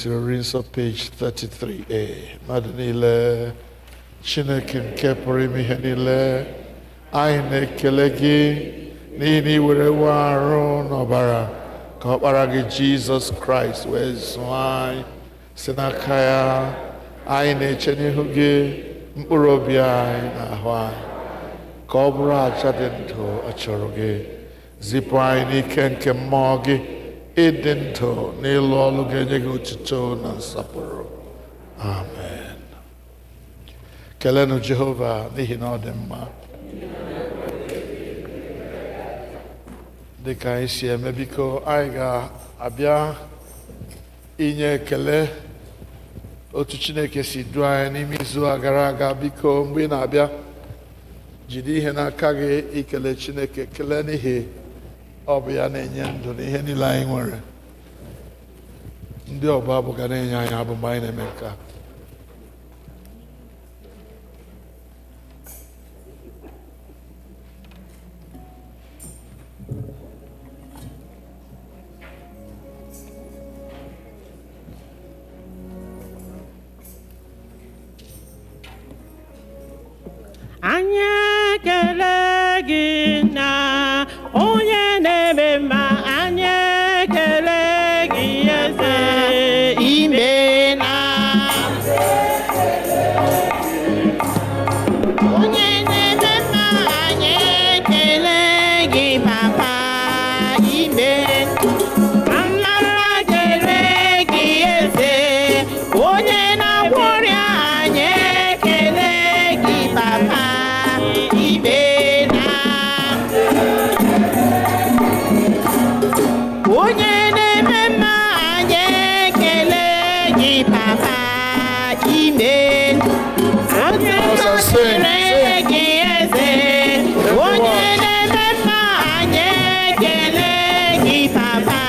Reads of page 33a. Mmadụ niile Chineke nke pụrụ ime ihe niile, anyị na-ekele gị n'ihi na ị were nwa arụ n'ọbara ka ọkpara gị Jizọs Kraịst wee zụọ anyị si n'aka ya. Anyị na-eche n'ihu gị mkpụrụ obi anyị na ahụ anyị ka ọ bụrụ aja dị ndụ ọ chọrọ gị. Zipụ anyị n'ike nke mmụọ gị ịdị ndụ n'ịlụ ọlụ ga-enye gị otuto na nsọpụrụ. Amen. Kelenụ Jehova n'ihi na ọ dị mma. Dịka anyị si eme, biko anyị ga-abịa inye ekele otu Chineke si duo anyị n'ime izu a gara aga. Biko mgbe ị na-abịa, jide ihe n'aka gị ikele Chineke, kelee n'ihi ọ bụ ya na-enye ndụ na ihe niile anyị nwere. Ndị ọbụ abụ ga na-enye anyị abụ mgbe anyị na-eme nke a. Anyị ekele gị na onye na-eme mma, anyị ekele gị eze ime na onye na-eme mma, anyị ekele gị papa ime amara dịrị gị eze onye na-agwọ ọrịa, anyị ekele gị papa ime na onye na-eme mma, anyị ekele gị papa ime dịrị gị eze onye na-eme mma, anyị ekele gị papa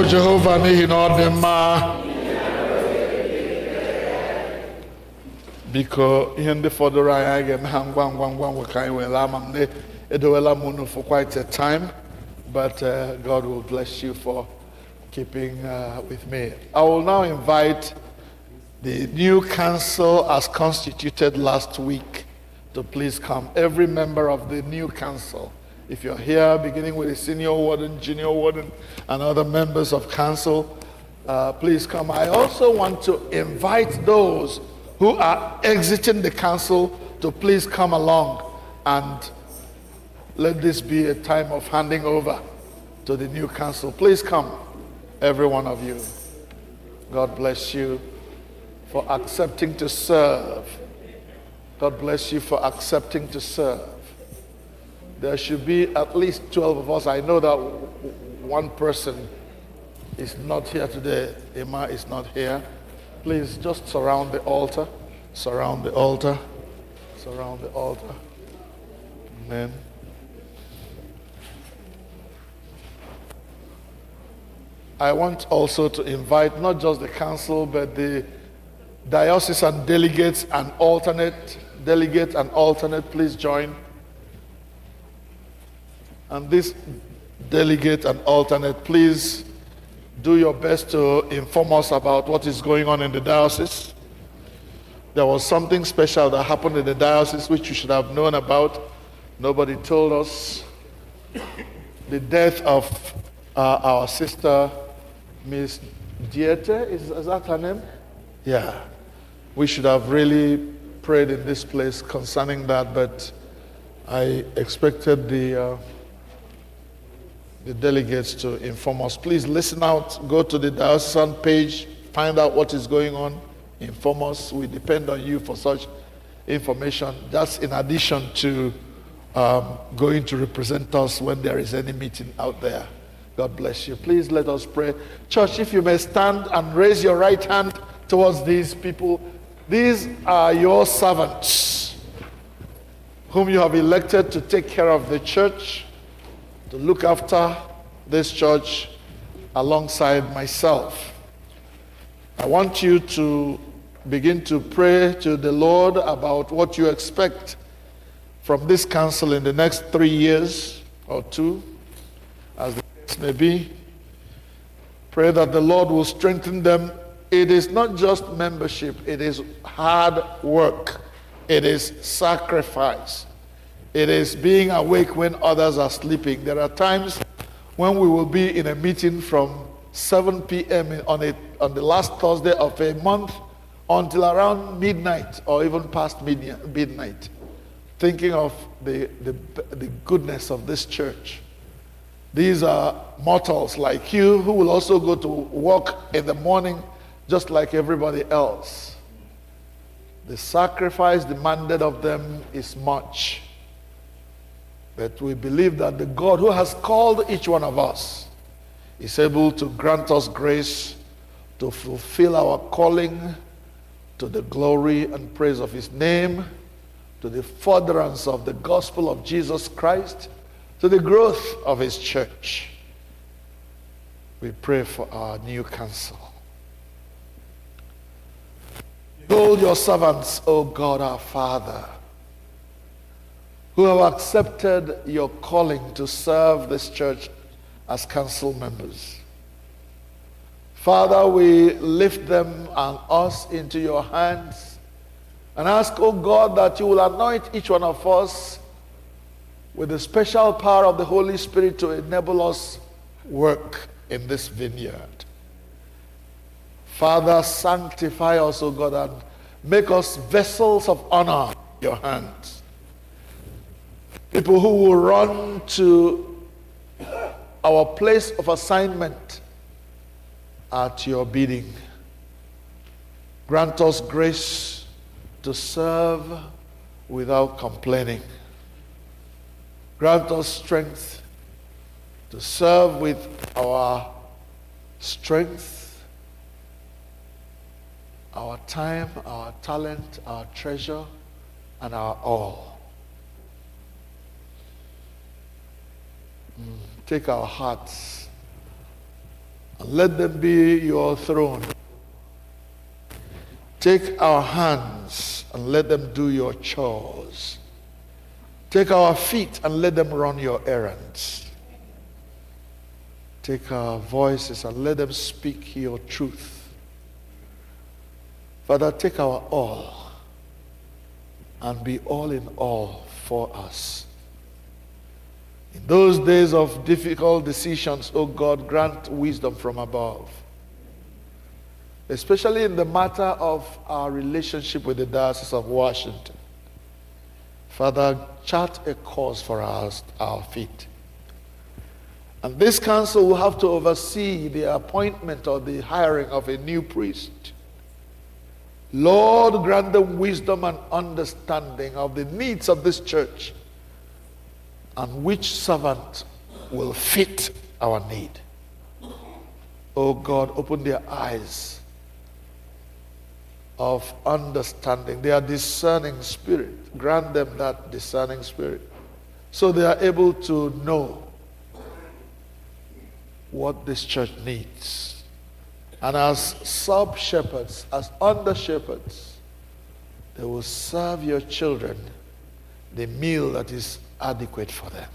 Jehovah n'ihi na ọ dị mma. Biko ihe ndị fọdụrụ anyị ga-eme ha ngwa ngwa ka anyị were ama m edowela m unu for quite a time, but God will bless you for keeping with me. I will now invite the new council as constituted last week to please come. Every member of the new council. If you're here, beginning with the senior warden, junior warden, and other members of council, please come. I also want to invite those who are exiting the council to please come along, and let this be a time of handing over to the new council. Please come, every one of you. God bless you for accepting to serve. God bless you for accepting to serve. There should be at least 12 of us. I know that one person is not here today. Emma is not here. Please just surround the altar. Surround the altar. Surround the altar. Amen. I want also to invite not just the council, but the diocesan delegates and alternate. Delegate and alternate, please join. And this delegate and alternate, please do your best to inform us about what is going on in the diocese. There was something special that happened in the diocese which you should have known about. Nobody told us. The death of our sister, Miss Diete, is that her name? Yeah. We should have really prayed in this place concerning that, but I expected the delegates to inform us. Please listen out, go to the diocesan page, find out what is going on, inform us. We depend on you for such information. That's in addition to going to represent us when there is any meeting out there. God bless you. Please let us pray. Church, if you may stand and raise your right hand towards these people. These are your servants whom you have elected to take care of the church, to look after this church alongside myself. I want you to begin to pray to the Lord about what you expect from this council in the next 3 years or 2, as the case may be. Pray that the Lord will strengthen them. It is not just membership, it is hard work. It is sacrifice. It is being awake when others are sleeping. There are times when we will be in a meeting from 7 p.m. on the last Thursday of a month until around midnight or even past midnight, thinking of the goodness of this church. These are mortals like you who will also go to work in the morning just like everybody else. The sacrifice demanded of them is much. But we believe that the God who has called each one of us is able to grant us grace to fulfill our calling to the glory and praise of his name, to the furtherance of the gospel of Jesus Christ, to the growth of his church. We pray for our new council. Behold your servants, O God our Father, who have accepted your calling to serve this church as council members. Father, we lift them and us into your hands and ask, O God, that you will anoint each one of us with the special power of the Holy Spirit to enable us work in this vineyard. Father, sanctify us, O God, and make us vessels of honor in your hands. People who will run to our place of assignment at your bidding. Grant us grace to serve without complaining. Grant us strength to serve with our strength, our time, our talent, our treasure, and our all. Take our hearts and let them be your throne. Take our hands and let them do your chores. Take our feet and let them run your errands. Take our voices and let them speak your truth. Father, take our all and be all in all for us. In those days of difficult decisions, O God, grant wisdom from above, especially in the matter of our relationship with the Diocese of Washington. Father, chart a course for us, our feet. And this council will have to oversee the appointment or the hiring of a new priest. Lord, grant them wisdom and understanding of the needs of this church and which servant will fit our need. Oh God, open their eyes of understanding, their discerning spirit. Grant them that discerning spirit so they are able to know what this church needs. And as sub-shepherds, as under-shepherds, they will serve your children the meal that is adequate for them.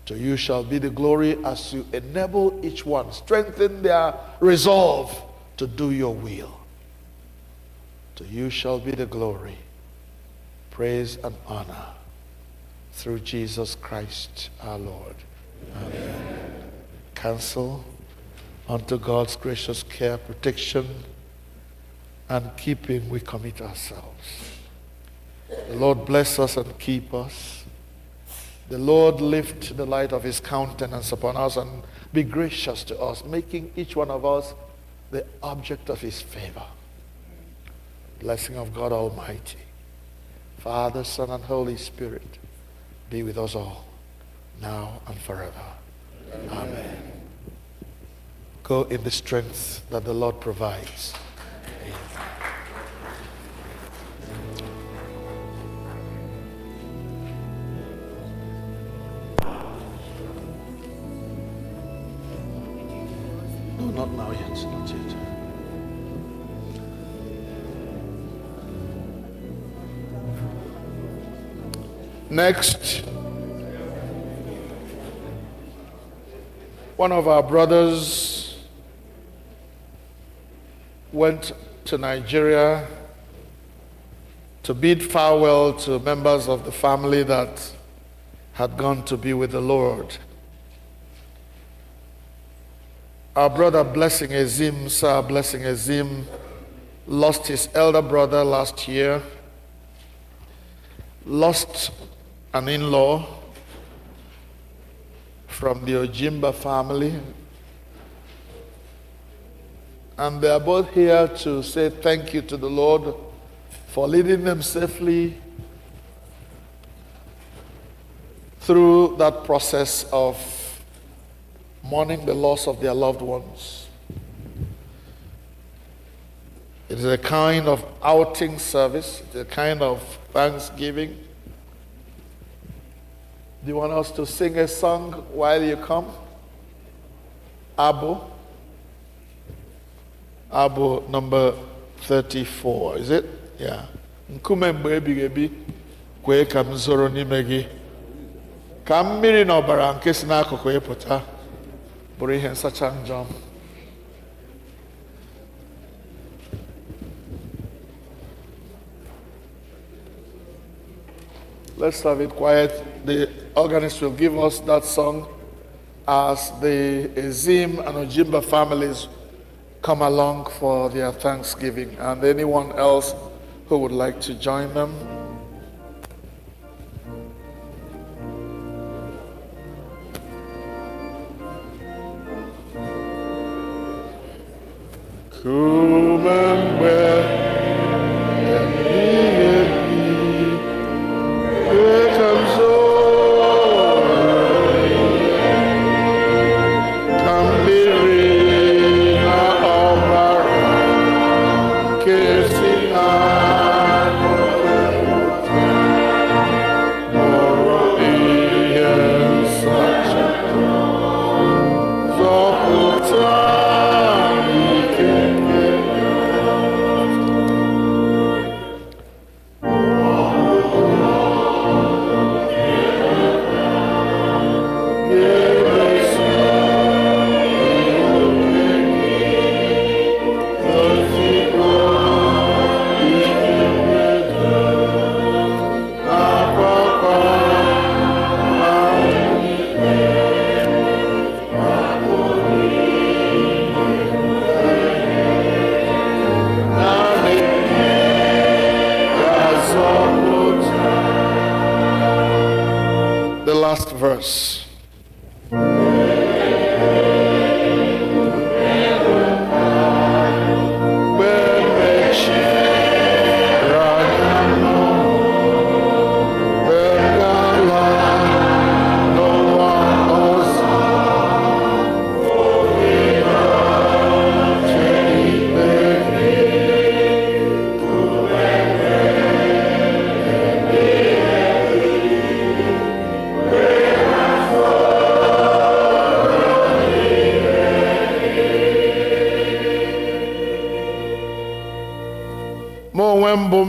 To you shall be the glory as you enable each one, strengthen their resolve to do your will. To you shall be the glory, praise and honor through Jesus Christ our Lord. Amen. Counsel, unto God's gracious care, protection, and keeping we commit ourselves. The Lord bless us and keep us. The Lord lift the light of his countenance upon us and be gracious to us, making each one of us the object of his favor. Blessing of God Almighty, Father, Son, and Holy Spirit, be with us all, now and forever. Amen. Go in the strength that the Lord provides. Amen. not now yet. Not yet. Next, one of our brothers went to Nigeria to bid farewell to members of the family that had gone to be with the Lord. Our brother Blessing Ezim, Sir Blessing Ezim, lost his elder brother last year, lost an in-law from the Ojimba family, and they are both here to say thank you to the Lord for leading them safely through that process of mourning the loss of their loved ones. It is a kind of outing service, it's a kind of thanksgiving. Do you want us to sing a song while you come? Abu number 34, is it? Yeah. Nkume mgbe ebighị ebi kwee ka m zoro n'ime gị. Ka mmiri na ọbara nke si n'akụkụ ịpụta bụrụ ihe nsacha njọ. Let's have it quiet. The organist will give us that song as the Ezim and Ojimba families come along for their thanksgiving, and anyone else who would like to join them. Verse.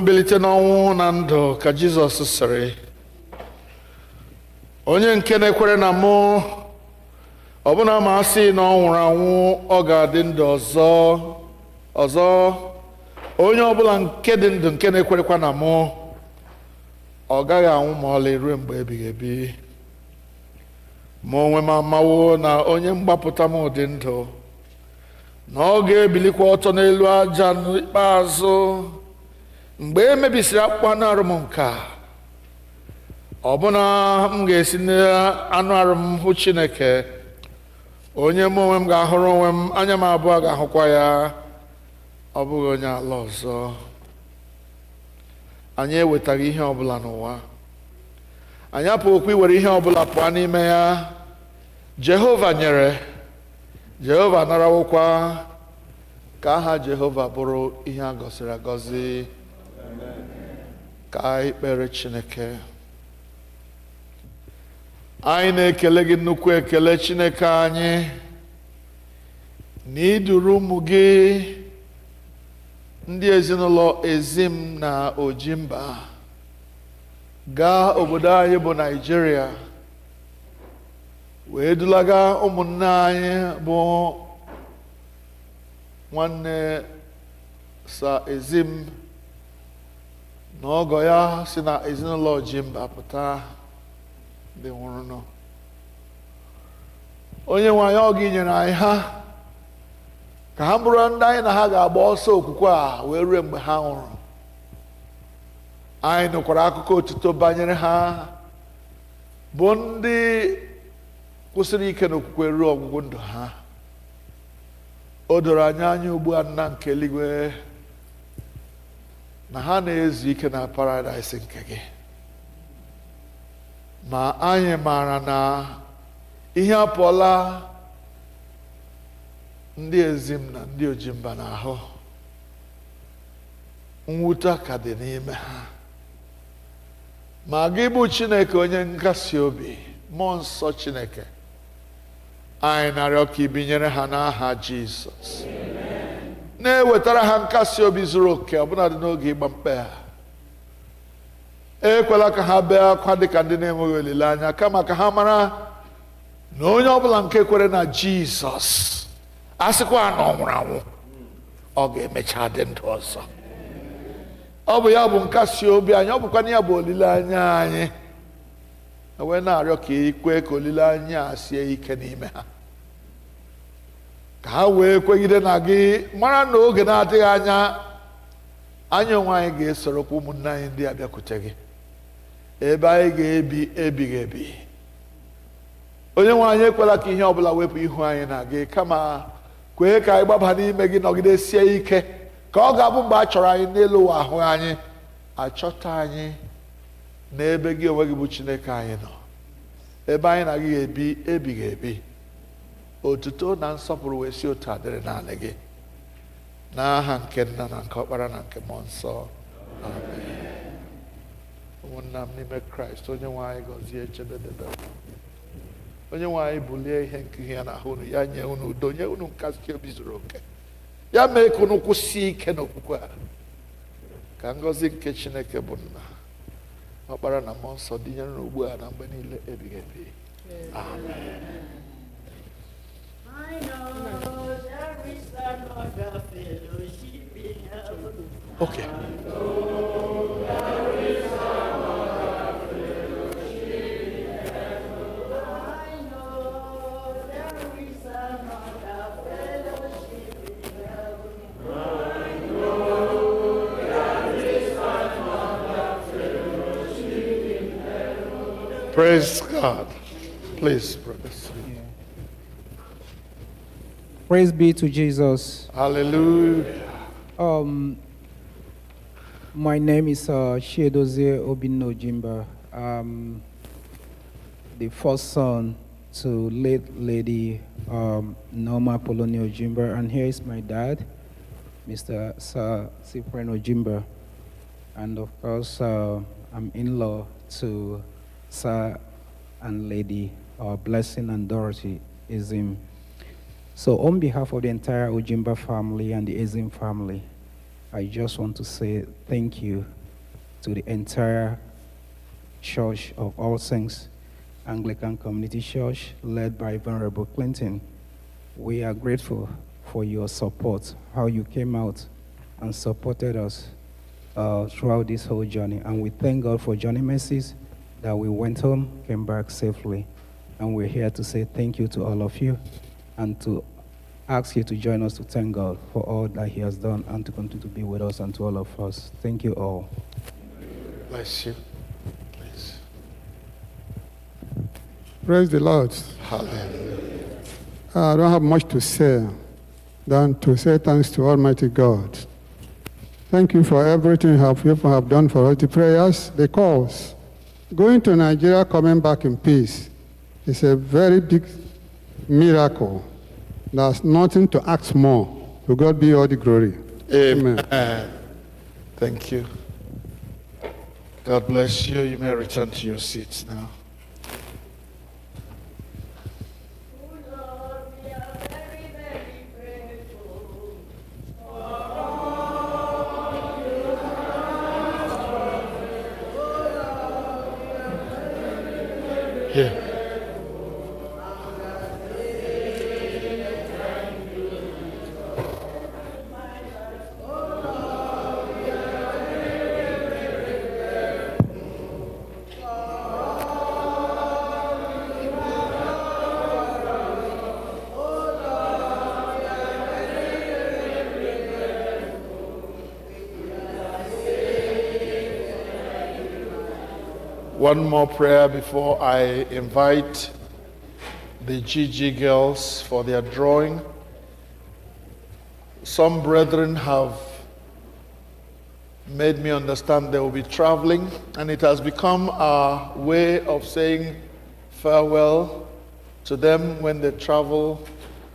Mbilite n'ọnwụ na ndụ ka Jizọs sịrị, onye nke na-ekwere na mụ ọbụna ma asị na ọ nwụrụ anwụ ọ ga-adị ndụ ọzọ onye ọbụla nke dị ndụ nke na-ekwerekwa na mụ ọ gaghị anwụ ma ọlị ruo mgbe ebighị ebi. Ma onwe m amawo na onye mgbapụta m dị ndụ, na ọ ga-ebilikwa ọtọ n'elu aja n'ikpeazụ mgbe e mebisiri akpụkpọ anụ arụ m nke a. Ọbụna m ga-esi n'anụ arụ m hụ Chineke, onye mụ onwe m ga-ahụrụ onwe m, anya m abụọ ga-ahụkwa ya, ọ bụghị onye ala ọzọ. Anyị ewetaghị ihe ọbụla n'ụwa, anyị apụghịkwa iwere ihe ọbụla pụọ n'ime ya. Jehova nyere, Jehova narawokwa, ka aha Jehova bụrụ ihe a gọziri agọzi. Ka anyị kpere Chineke. Anyị na-ekele gị nnukwu ekele Chineke anyị, na iduru ụmụ gị ndị ezinụlọ Ezim na Ojimba gaa obodo anyị bụ Naịjirịa wee dulaga ụmụnne anyị bụ nwanne Sa Ezim na ọgọ ya si na ezinụlọ Ojimba pụta ndị nwụrụnụ. Onye nwe anyị, ọ gị nyere anyị ha ka ha bụrụ ndị anyị na ha ga-agba ọsọ okwukwe a wee ruo mgbe ha nwụrụ. Anyị nụkwara akụkọ otuto banyere ha bụ ndị kwụsịrị ike n'okwukwe ruo ọgwụgwụ ndụ ha. O doro anyị anya ugbu a, nna nke eluigwe, na ha na-ezu ike na paradaịs nke gị. Ma anyị maara na ihe apụọla ndị Ezim na ndị Ojimba n'ahụ. Mwute ka dị n'ime ha. Ma gị bụ Chineke onye nkasi obi, mmụọ nsọ Chineke, anyị na-arịọ ka ibinyere ha n'aha Jizọs, na-ewetara ha nkasi obi zuru oke ọbụnadị n'oge ịgba mkpe ha. Ekwela ka ha bee akwa dịka ndị na-enweghị olileanya, kama ka ha mara na onye ọbụla nke kwere na Jizọs, a sịkwa na ọ nwụrụ anwụ, ọ ga-emecha dị ndụ ọzọ. Ọ bụ ya bụ nkasi obi anyị, ọ bụkwa ya bụ olileanya anyị. Wee na-arịọ ka ikwe ka olileanya a sie ike n'ime ha, ka ha wee kwegide na gị, mara na oge na-adịghị anya anyị onwe anyị ga-esorokwa ụmụnne anyị ndị a bịakwute gị, ebe anyị ga-ebi ebighị ebi. Onye nwe anyị, ekwela ka ihe ọbụla wepụ ihu anyị na gị, kama kwee ka anyị gbaba n'ime gị, nọgide sie ike, ka ọ ga-abụ mgbe a chọrọ anyị n'elu ụwa ahụ anyị, achọta anyị n'ebe gị onwe gị bụ Chineke anyị nọ, ebe anyị na gị ga-ebi ebighị ebi. Otuto na nsọpụrụ wee si otu adịrị naanị gị, n'aha nke Nna na nke Ọkpara na nke Mmụọ Nsọ. Amen. Ụmụnna m n'ime Kraịst, onye nwe anyị gọzie, chebe, debe. Onye nwe anyị bulie ihe nkiri ya n'ahụ unu, ya nye unu udo, nye unu nkasi obi zuru oke, ya mee ka unu kwụsie ike n'okwukwe a. Ka ngọzi nke Chineke bụ Nna, Ọkpara na Mmụọ Nsọ dịnyere unu ugbu a na mgbe niile ebighị ebi. Amen. I know there is another fellowship in heaven. Okay. Praise God. Please, brothers. Praise be to Jesus. Hallelujah. My name is Chiedozie Obinna Ojimba. The first son to late Lady Norma Polonia Ojimba, and here is my dad, Mr. Sir Cyprian Ojimba, and of course I'm in-law to Sir and Lady Blessing and Dorothy Ezim. So on behalf of the entire Ojimba family and the Ezim family, I just want to say thank you to the entire Church of All Saints Anglican Community Church led by Venerable Clinton. We are grateful for your support, how you came out and supported us throughout this whole journey. And we thank God for Johnny Mercies that we went home, came back safely. And we're here to say thank you to all of you and to ask you to join us to thank God for all that he has done and to continue to be with us and to all of us. Thank you all. Bless you. Please. Praise the Lord. Hallelujah. I don't have much to say than to say thanks to Almighty God. Thank you for everything you have done for us, the prayers, the calls. Going to Nigeria, coming back in peace is a very big miracle. There's nothing to ask more. To God be all the glory. Amen. Thank you. God bless you. You may return to your seats now. Oh Lord, we are very, very grateful. One more prayer before I invite the GG girls for their drawing. Some brethren have made me understand they will be traveling, and it has become a way of saying farewell to them when they travel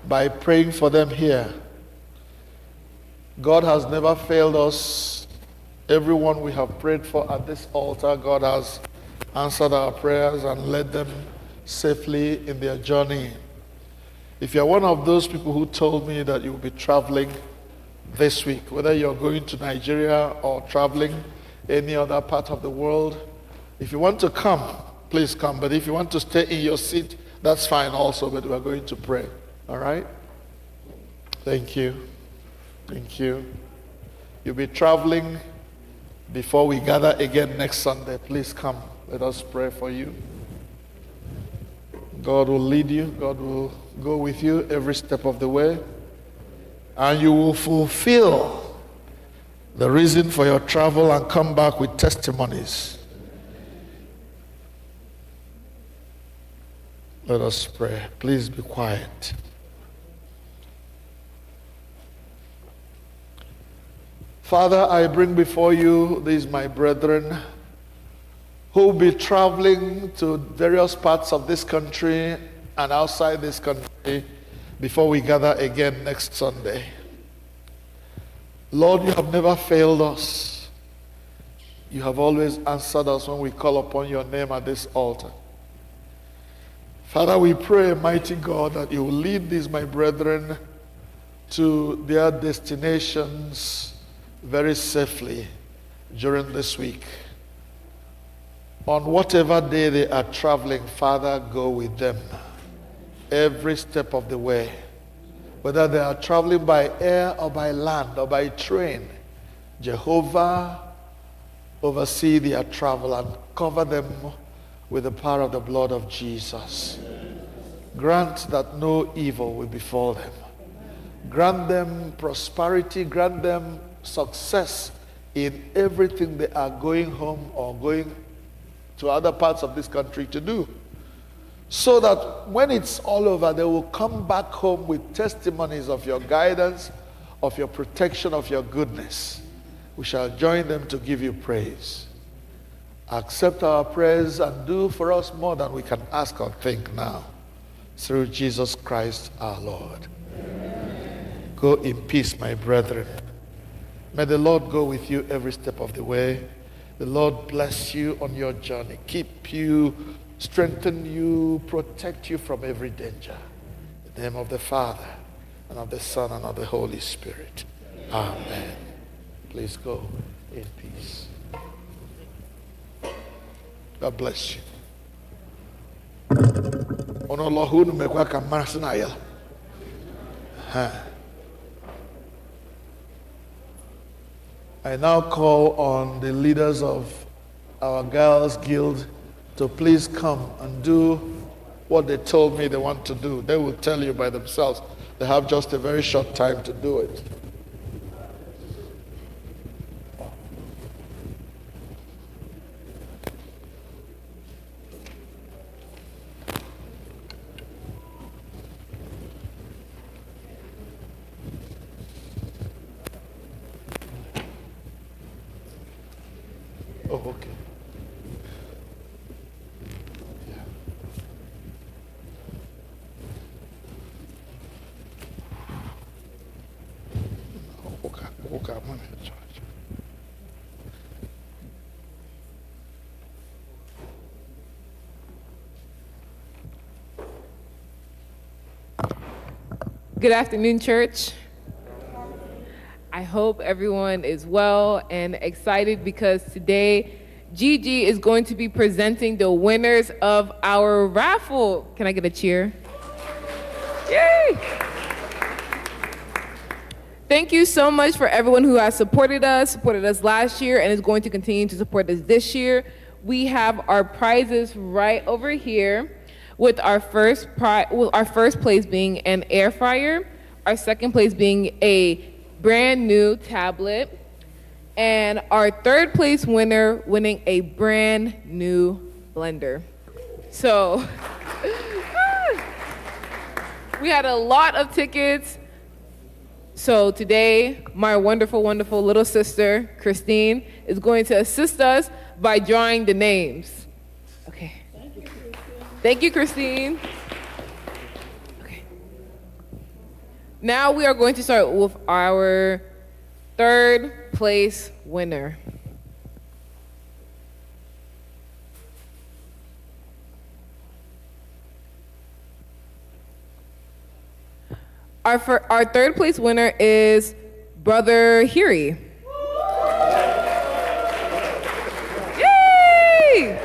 by praying for them here. God has never failed us. Everyone we have prayed for at this altar, God has answered our prayers and led them safely in their journey. If you're one of those people who told me that you will be traveling this week, whether you're going to Nigeria or traveling any other part of the world, if you want to come, please come. But if you want to stay in your seat, that's fine also, but we're going to pray. All right? Thank you. Thank you. You'll be traveling before we gather again next Sunday. Please come. Let us pray for you. God will lead you. God will go with you every step of the way. And you will fulfill the reason for your travel and come back with testimonies. Let us pray. Please be quiet. Father, I bring before you these my brethren who will be traveling to various parts of this country and outside this country before we gather again next Sunday. Lord, you have never failed us. You have always answered us when we call upon your name at this altar. Father, we pray, mighty God, that you will lead these my brethren to their destinations very safely during this week. On whatever day they are traveling, Father, go with them every step of the way. Whether they are traveling by air or by land or by train, Jehovah, oversee their travel and cover them with the power of the blood of Jesus. Grant that no evil will befall them. Grant them prosperity, grant them success in everything they are going home or going to other parts of this country to do, so that when it's all over, they will come back home with testimonies of your guidance, of your protection, of your goodness. We shall join them to give you praise. Accept our prayers and do for us more than we can ask or think now. Through Jesus Christ our Lord. Amen. Go in peace, my brethren. May the Lord go with you every step of the way. The Lord bless you on your journey, keep you, strengthen you, protect you from every danger. In the name of the Father, and of the Son, and of the Holy Spirit. Amen. Please go in peace. God bless you. I now call on the leaders of our Girls Guild to please come and do what they told me they want to do. They will tell you by themselves. They have just a very short time to do it. Oh, okay. Yeah. Okay, I'm in charge. Good afternoon, church. I hope everyone is well and excited because today Gigi is going to be presenting the winners of our raffle. Can I get a cheer? Yay! Thank you so much for everyone who has supported us last year and is going to continue to support us this year. We have our prizes right over here, with our first place being an air fryer, our second place being a brand new tablet, and our third place winner winning a brand new blender. So we had a lot of tickets. So today, my wonderful, wonderful little sister, Christine, is going to assist us by drawing the names. Okay. Thank you, Christine. Okay. Now we are going to start with our third place winner. Our third place winner is Brother Kyrie. Yay!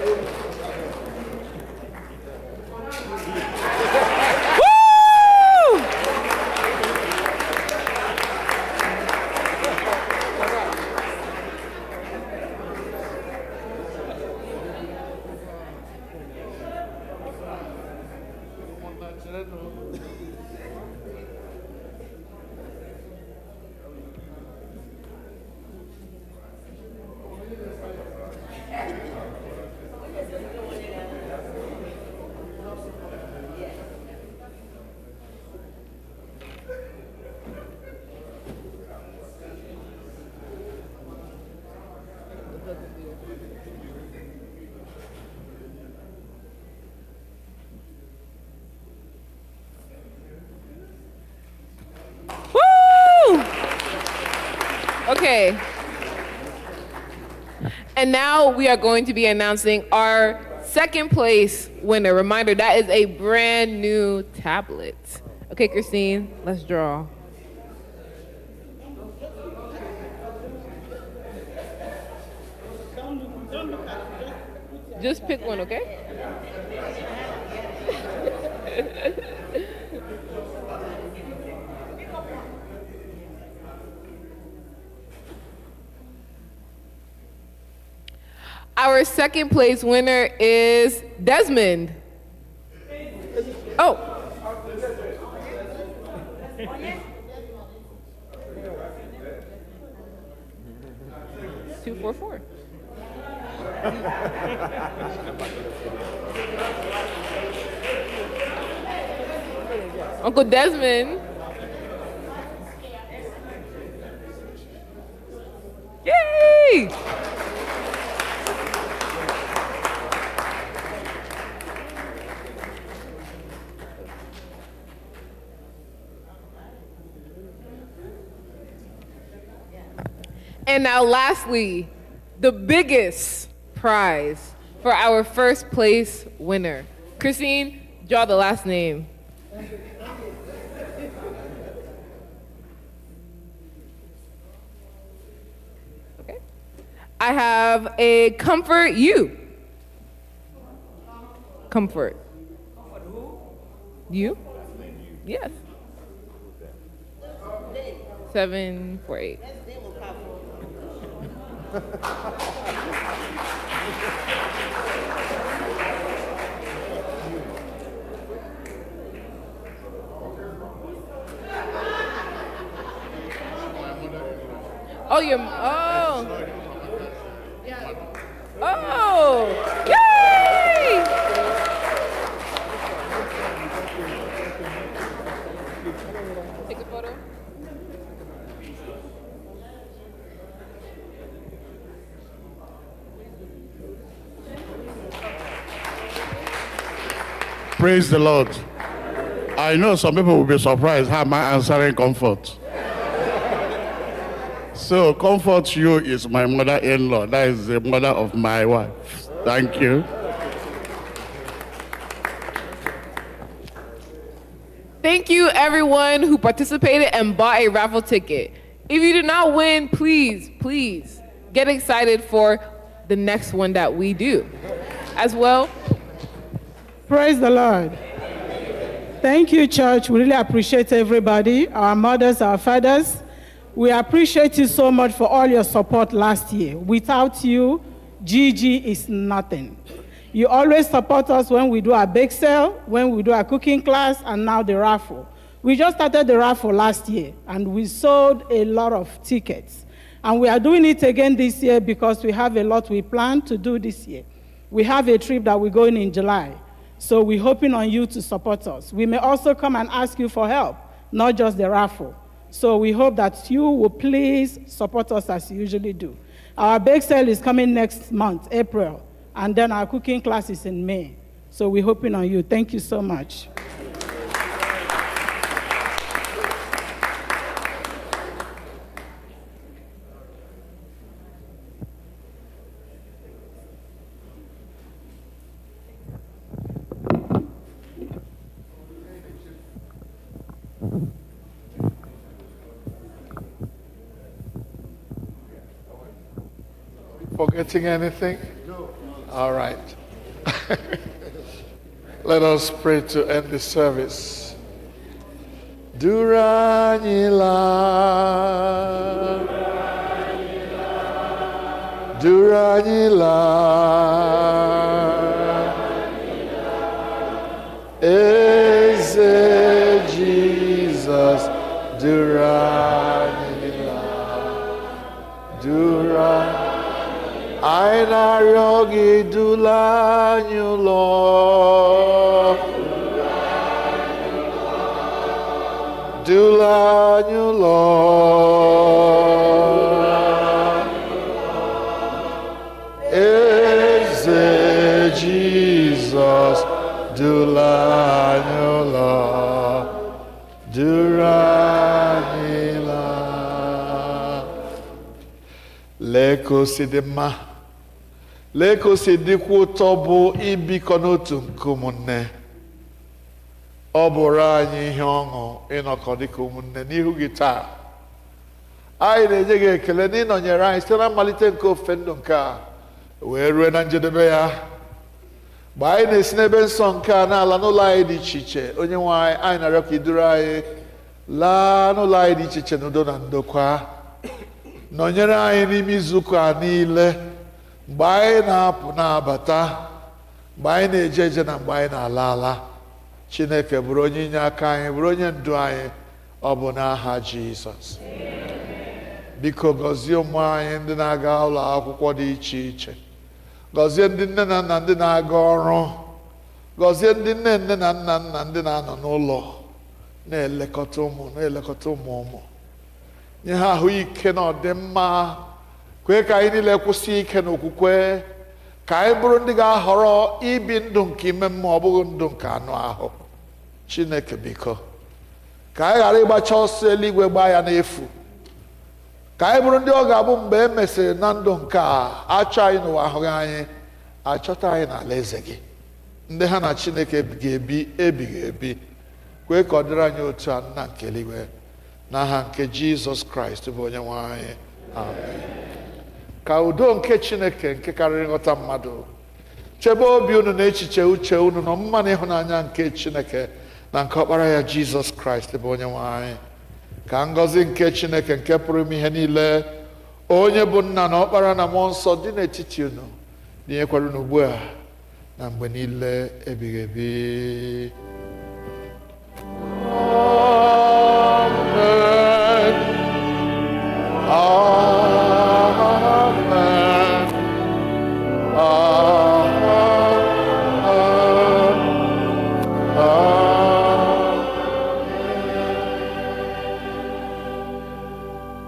Woo! Okay. And now we are going to be announcing our second place winner. Reminder, that is a brand new tablet. Okay, Christine, let's draw. Just pick one, okay? Our second place winner is Desmond. Oh. 244. Uncle Desmond. Yay! And now lastly, the biggest prize for our first place winner. Christine, draw the last name. Okay. I have a comfort you. Comfort. You? Yes. 748. Oh, you're, oh. Oh, yay! Take a photo. Praise the Lord. I know some people will be surprised how am I answering comfort. So comfort you is my mother-in-law. That is the mother of my wife. Thank you. Thank you everyone who participated and bought a raffle ticket. If you did not win, please, please get excited for the next one that we do. As well, praise the Lord. Thank you, church. We really appreciate everybody, our mothers, our fathers. We appreciate you so much for all your support last year. Without you, GG is nothing. You always support us when we do our bake sale, when we do our cooking class, and now the raffle. We just started the raffle last year, and we sold a lot of tickets. And we are doing it again this year because we have a lot we plan to do this year. We have a trip that we're going in July. So we're hoping on you to support us. We may also come and ask you for help, not just the raffle. So we hope that you will please support us as you usually do. Our bake sale is coming next month, April, and then our cooking class is in May. So we're hoping on you. Thank you so much. Forgetting anything? No. All right. Let us pray to end the service. Duranila. Duranila. Eze Jesus. Duranila. Duranila. I na-arịọ gị dula anyị ụlọ. Dula anyị ụlọ. Eze Jizọs dula anyị ụlọ. Dura anyị laa. Lee ka o si dị mma. Lee ka o si dịkwa ụtọ bụ ibikọ n'otu nke ụmụnne. Ọ bụrụ anyị ihe ọṅụ ịnọkọ dịka ụmụnne n'ihu gị taa. Anyị na-enye gị ekele na ịnọnyere anyị site na mmalite nke ofe ndụ nke a wee rue na njedebe ya. Mgbe anyị na-esi n'ebe nsọ nke a n'ala n'ụlọ anyị dị iche iche, onye nwe anyị na-arịọ ka iduru anyị laa n'ụlọ anyị dị iche iche n'udo na ndokwa. Nọnyere anyị n'ime izuụka a niile, mgbe anyị na-apụ na-abata, mgbe anyị na-eje eje na mgbe anyị na-ala ala. Chineke bụrụ onye inye aka anyị, bụrụ onye ndu anyị, ọ bụ n'aha Jizọs. Biko gọzie ụmụ anyị ndị na-aga ụlọ akwụkwọ dị iche iche. Gọzie ndị nne na nna ndị na-aga ọrụ. Gọzie ndị nne na nna ndị na-anọ n'ụlọ na-elekọta ụmụ. Nye ha ahụike na ọdịmma. Kwee ka anyị niile kwụsị ike n'okwukwe. Ka anyị bụrụ ndị ga-ahọrọ ibi ndụ nke ime mmụọ, ọ bụghị ndụ nke anụ ahụ. Chineke biko, ka anyị ghara ịgbacha ọsọ eluigwe gbaa ya n'efu. Ka anyị bụrụ ndị ọ ga-abụ mgbe e mesịrị na ndụ nke a, achọ anyị n'ụwa ahụghị anyị, achọta anyị n'ala eze gị. Ndị ha na Chineke ga-ebi ebighị ebi. Kwee ka ọ dịrị anyị otu a, nna nke eluigwe, n'aha nke Jizọs Kraịst bụ onye nwe anyị. Amen. Ka udo nke Chineke nke karịrị nghọta mmadụ chebe obi unu na echiche uche unu na ọmụma na ịhụnanya nke Chineke na nke ọkpara ya Jizọs Kraịst bụ onye nwe anyị. Ka ngọzi nke Chineke nke pụrụ ime ihe niile, onye bụ nna na ọkpara na mmụọ nsọ dị n'etiti unu, dinyekwara unu ugbu a na mgbe niile ebighị ebi. Amen. Amen.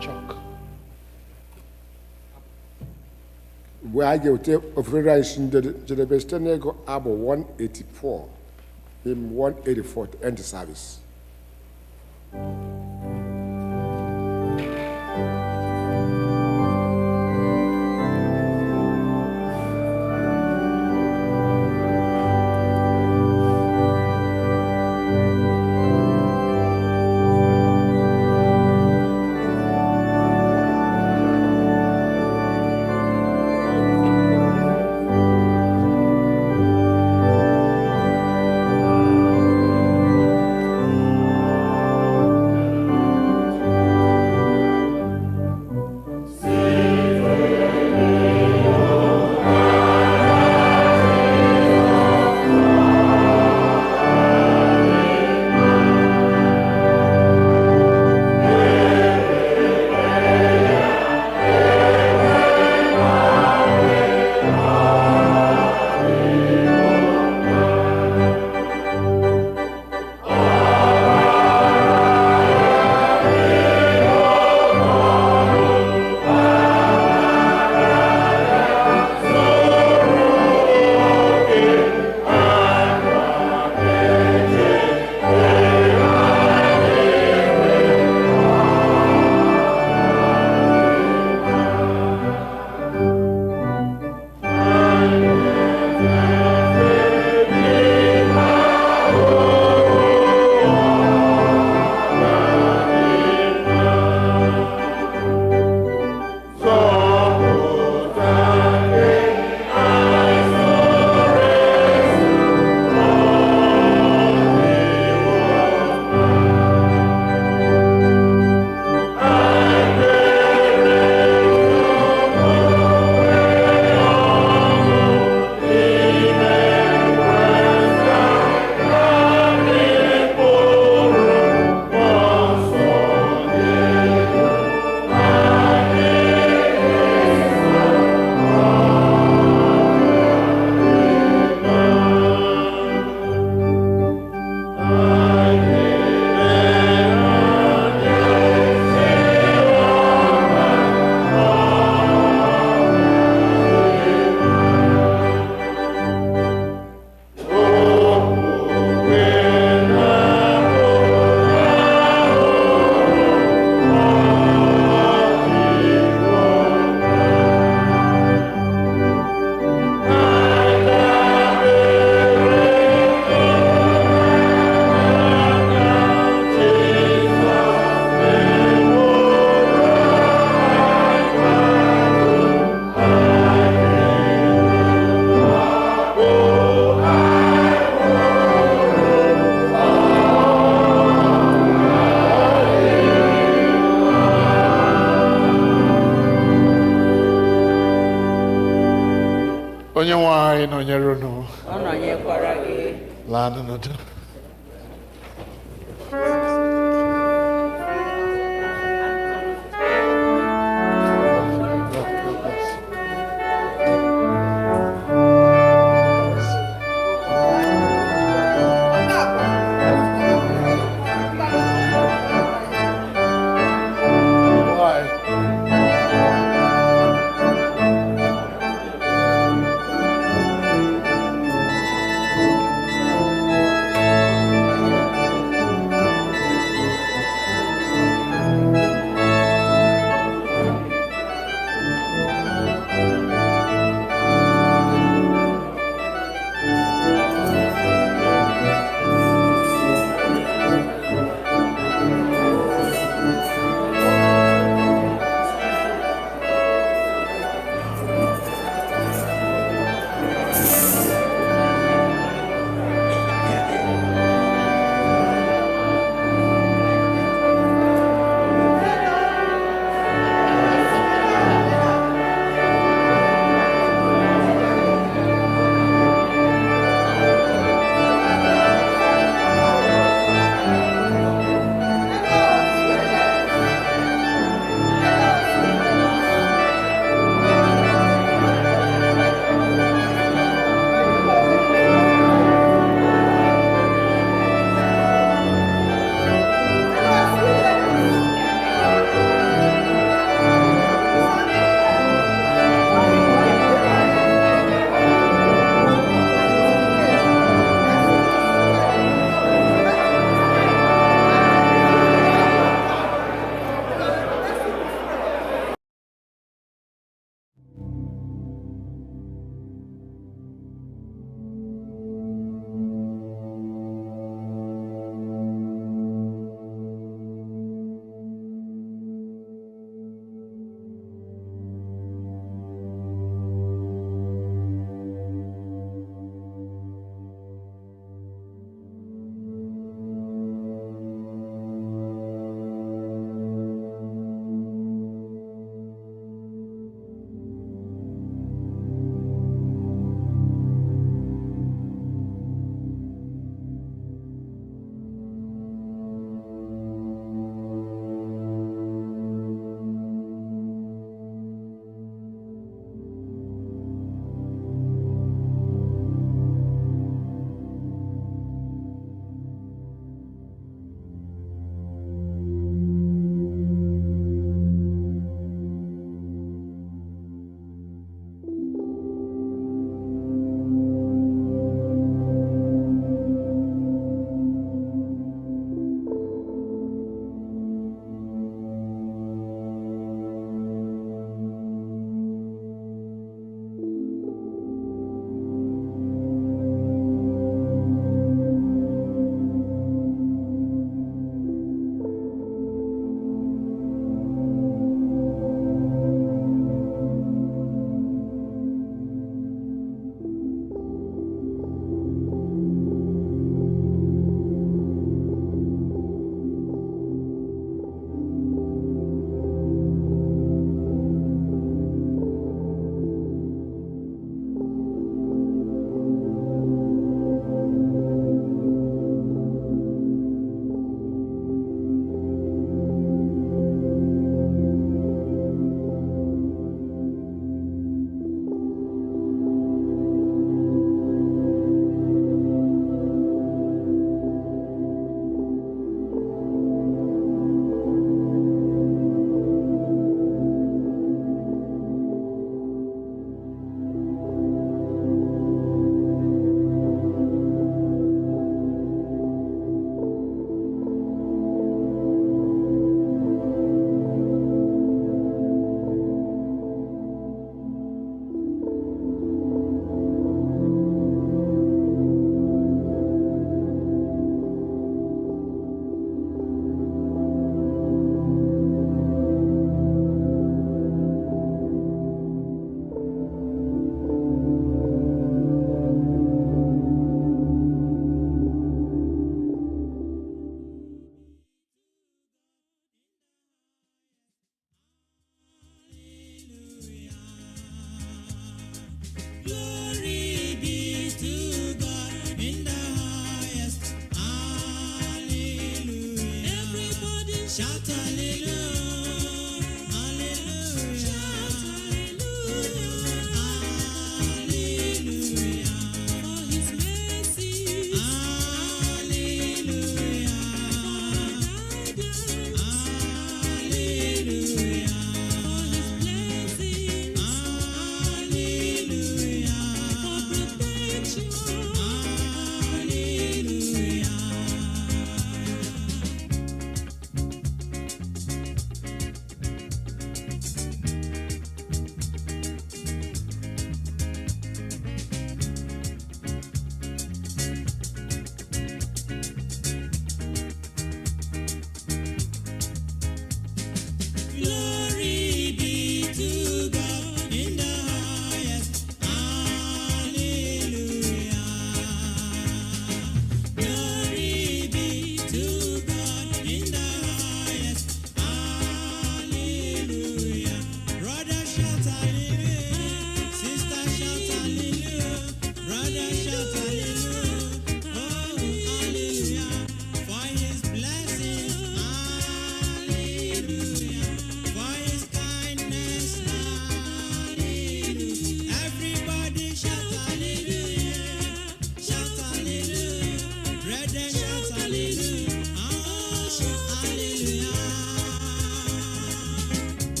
Chuck. Mgbe anyị ga-eweta ofere anyị si njedebe site n'ego abụ 184, hymn 184 to end the service. onye nwe anyị nọnyere unu. Ọ nọnyekwara gị. Laa n'udo.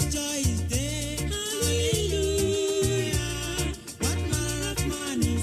Joy is there, hallelujah. What manner of man is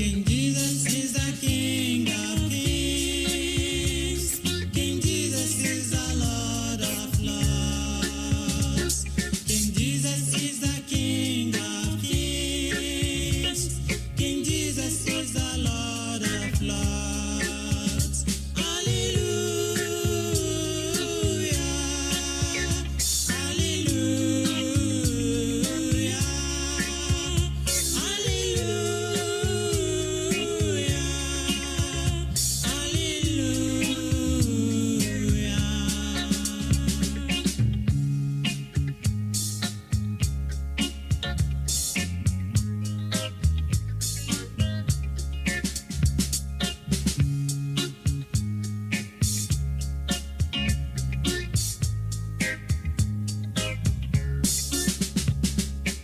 King Jesus is the King of Kings. King Jesus is the Lord of Lords. King Jesus is the King of Kings. King Jesus is the Lord of Lords. Hallelujah. Hallelujah.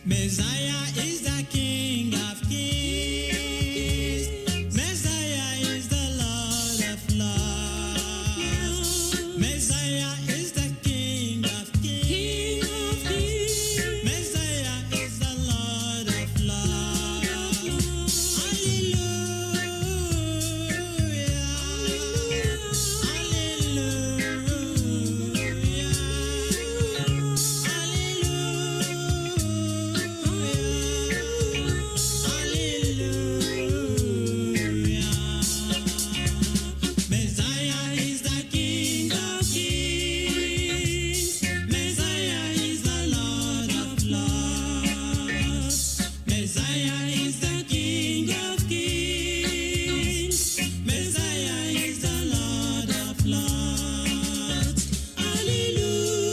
Messiah is the King of Kings. Messiah is the Lord of Lords. Messiah is the King of Kings. Messiah is the Lord of Lords. Hallelujah. Messiah is the King of Kings. Messiah is the Lord of Lords. Messiah is the King of Kings. Messiah is the Lord of Lords. Hallelujah.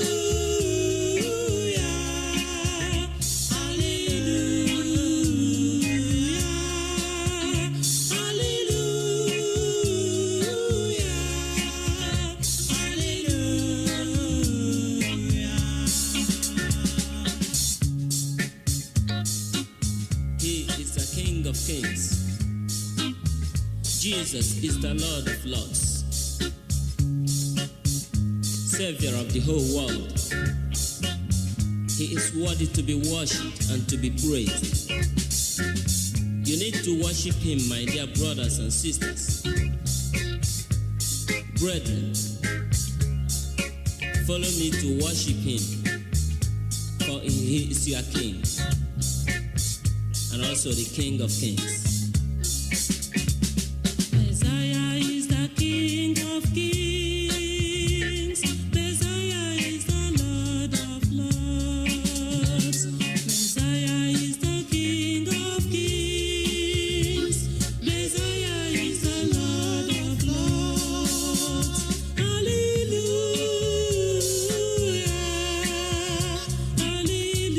He is the King of Kings. Jesus is the Lord of Lords, Savior of the whole world. He is worthy to be worshipped and to be praised. You need to worship Him, my dear brothers and sisters. Brethren, follow me to worship Him, for He is your King and also the King of Kings. Messiah is the King of Kings. Messiah is the Lord of Lords. Messiah is the King of Kings. Messiah is the Lord of Lords. Hallelujah. Hallelujah.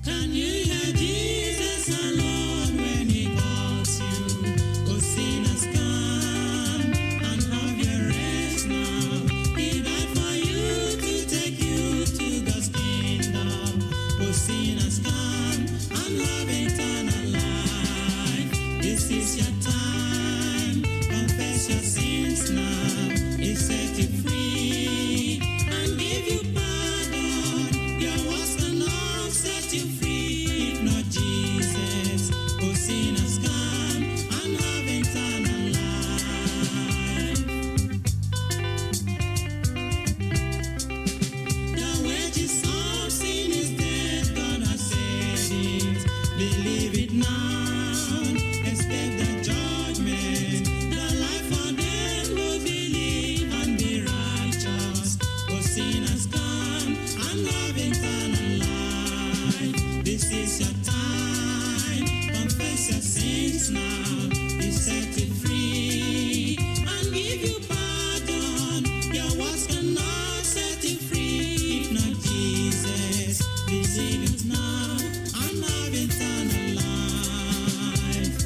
Can you hear Jesus alone when he calls you? Oh, sinners, come and have your rest now. He died for you to take you to God's kingdom. Oh, sinners, come and have eternal life. This is your time. Confess your sins now. He set you free and give you pardon. Your words cannot set you free. If not Jesus, oh sinners, come and have eternal life. The wages of sin is death, God has said it. Believe it now. sins now. He set you free and give you pardon. Your works cannot set you free if not Jesus. Receive it now and have eternal life.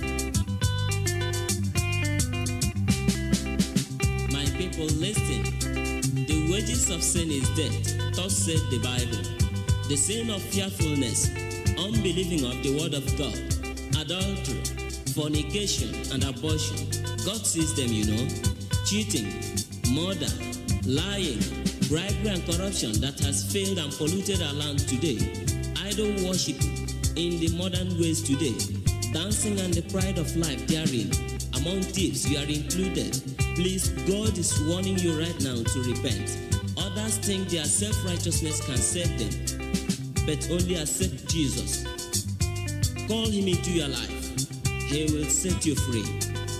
My people, listen. The wages of sin is death, thus said the Bible. The sin of fearfulness, unbelieving of the word of God, adultery, fornication, and abortion. God sees them, you know. Cheating, murder, lying, bribery, and corruption that has failed and polluted our land today. Idol worship in the modern ways today. Dancing and the pride of life therein. Among thieves, you are included. Please, God is warning you right now to repent. Others think their self-righteousness can save them, but only accept Jesus. Call him into your life. He will set you free,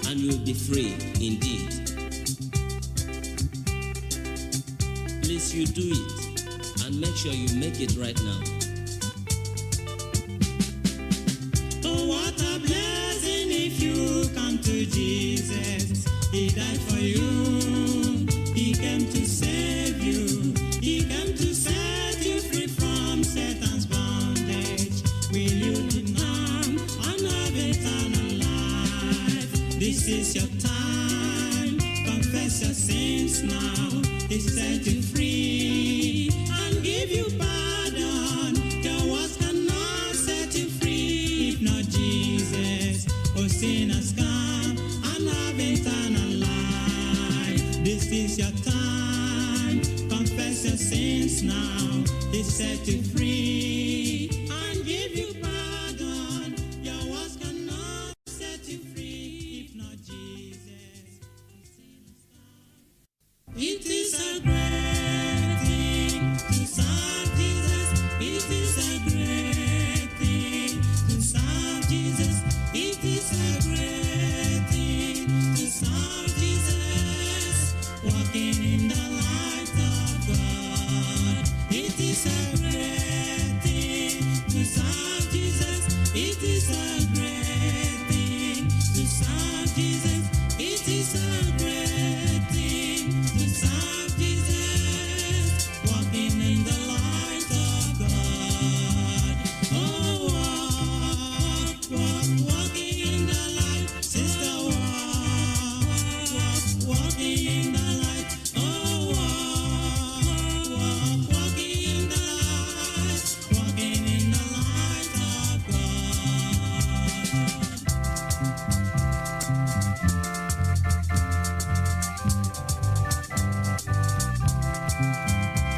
and you will be free indeed. Please, you do it, and make sure you make it right now. Oh, what a blessing if you come to Jesus. He died for you. He came to save you. He came to set you free from Satan's bondage. Will you deny and have eternal life? This is your time. Confess your sins now. He set you free and give you pardon. Your words cannot set you free if not Jesus. Oh, sinners, come and have eternal life. This is your time. Confess your sins now. He set you free and give you pardon. Your words cannot set you free if not Jesus. It is a great thing to serve Jesus. It is a great thing to serve Jesus. It is a great thing to serve Jesus. Walking in the light of God. It is a great thing to serve Jesus. It is a great thing to serve Jesus. It is a great thing to serve Jesus. Walking in the light of God. Oh, walking in the light, sister, walking in the light. Oh, walking in the light, walking in the light of God.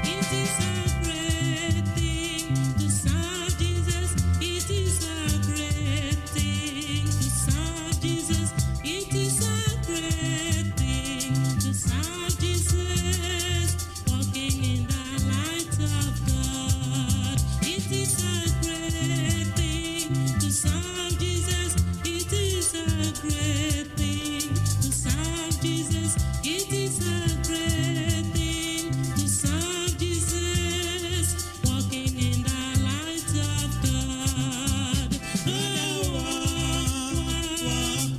It is a great thing to serve Jesus. It is a great thing to serve Jesus. It is a great thing to serve Jesus. Walking in the light of God. It is a great thing to serve Jesus. It is a great thing to serve Jesus. It is a great thing to serve Jesus. Walking in the light of God. Oh,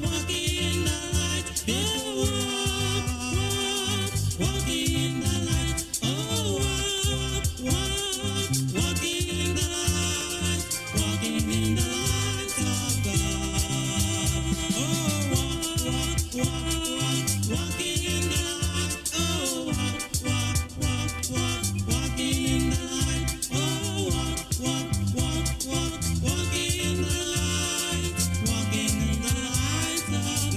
walking in the light. Oh, walking in the light. Oh, walking in the light. Walking in the light of God. Oh, walking in the light. Oh, walking in the light. Oh, walking in the light. Walking in the light of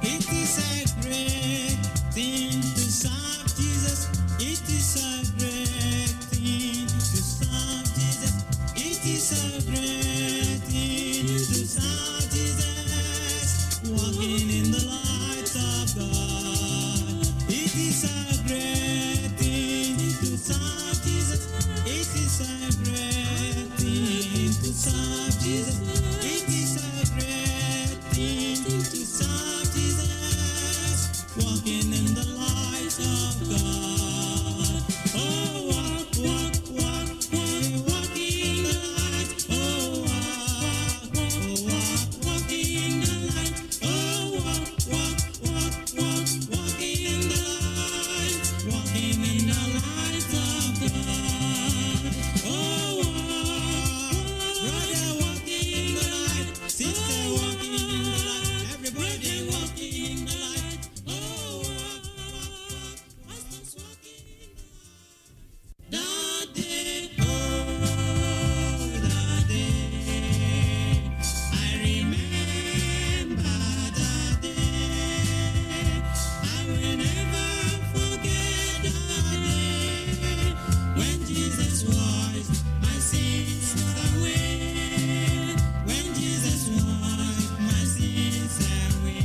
It is a great thing to serve Jesus. It is a great thing to serve Jesus. It is a great thing to serve Jesus. Walking in the light of God. It is a great thing to serve Jesus. It is a great thing to serve Jesus. It is a great thing to serve Jesus. Walking in the light of God. Oh, walk, walk, walk, walk, walk in the light. Oh, walk, walk in the light. Oh, walk, walk, walk, walk, walk in the light. Walking in the light of God. Oh, walk, brother, walking in the light. Sister, walking in the light. Everybody walking in the light. Oh, walk, pastors walking in the light. That day, oh, that day, I remember that day. I will never forget that day when Jesus washed my sins away. When Jesus washed my sins away.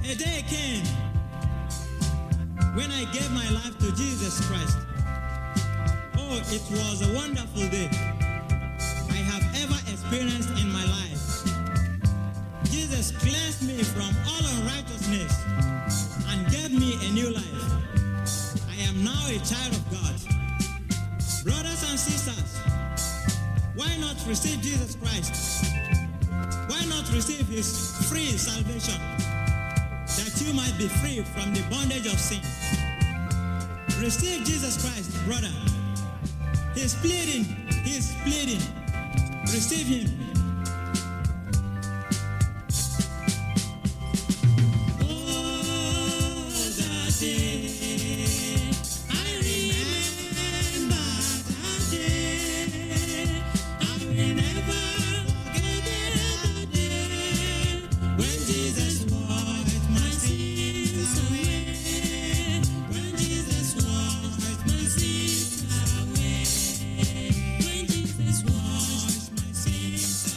A day came when I gave my life to Jesus Christ. Oh, it was a wonderful day I have ever experienced in my life. Jesus cleansed me from all unrighteousness and gave me a new life. I am now a child of God. Brothers and sisters, why not receive Jesus Christ? Why not receive his free salvation, that you might be free from the bondage of sin? Receive Jesus Christ, brother. He's pleading. Receive him. Oh, that day, I remember that day. I will never forget that day when Jesus washed my sins away. When Jesus washed my sins away. When Jesus washed my sins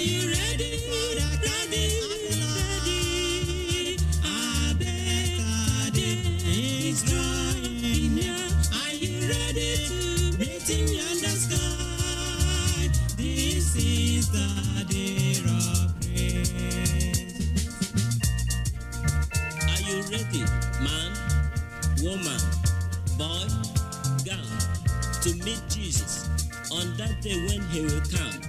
you ready for the coming of the Lord? A better day is drawing near. Are you ready to meet him in the sky? This is the day of praise. Are you ready, man, woman, boy, girl, to meet Jesus on that day when he will come?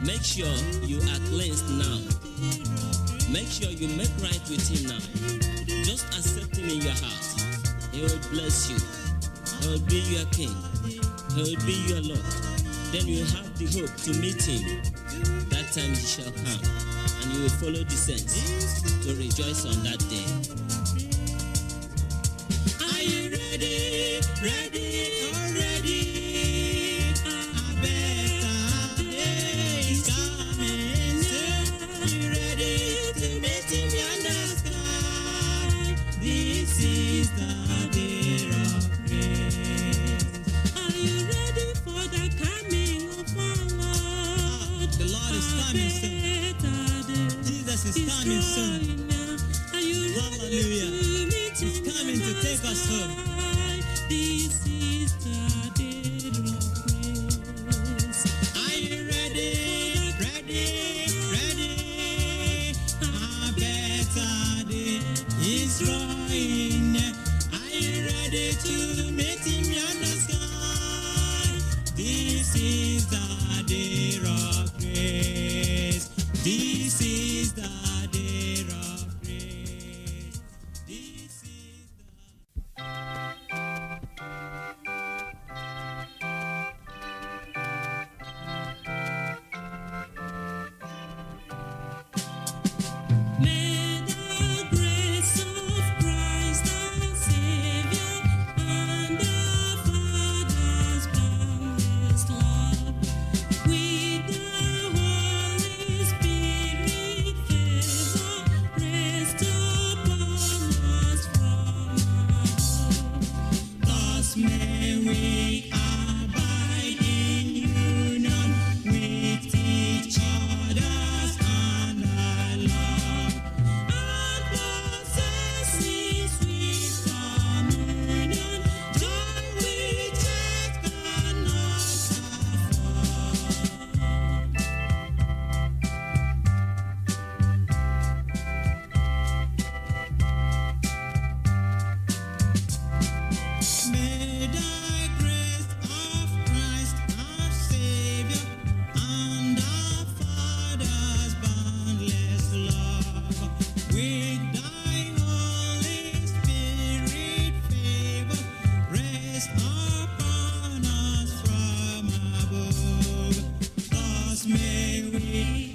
Make sure you are cleansed now. Make sure you make right with him now. Just accept him in your heart. He will bless you. He will be your king. He will be your Lord. Then you have the hope to meet him. That time he shall come, and you will follow the saints to rejoice on that day. Are you ready? Ready? Already? A better day is coming soon. Are you ready to meet him in the sky? This is the day of praise. Are you ready for the coming of our Lord? The Lord is coming soon. Jesus is coming soon. Hallelujah. He's coming to take us home. This is the day of praise. Are you ready? Ready? Ready? A better day is drawing. Are you ready to meet him in the sky? This is the day of praise. This is the day of praise. This is May the grace of Christ our Savior and the Father's boundless love with the Holy Spirit favor rest upon us from above. Thus may we abide in union with each other and our love, and possessing sweet communion, joy which earth cannot afford. May the grace of Christ our Savior and our Father's boundless love with thy Holy Spirit favor rest upon us from above. Thus may we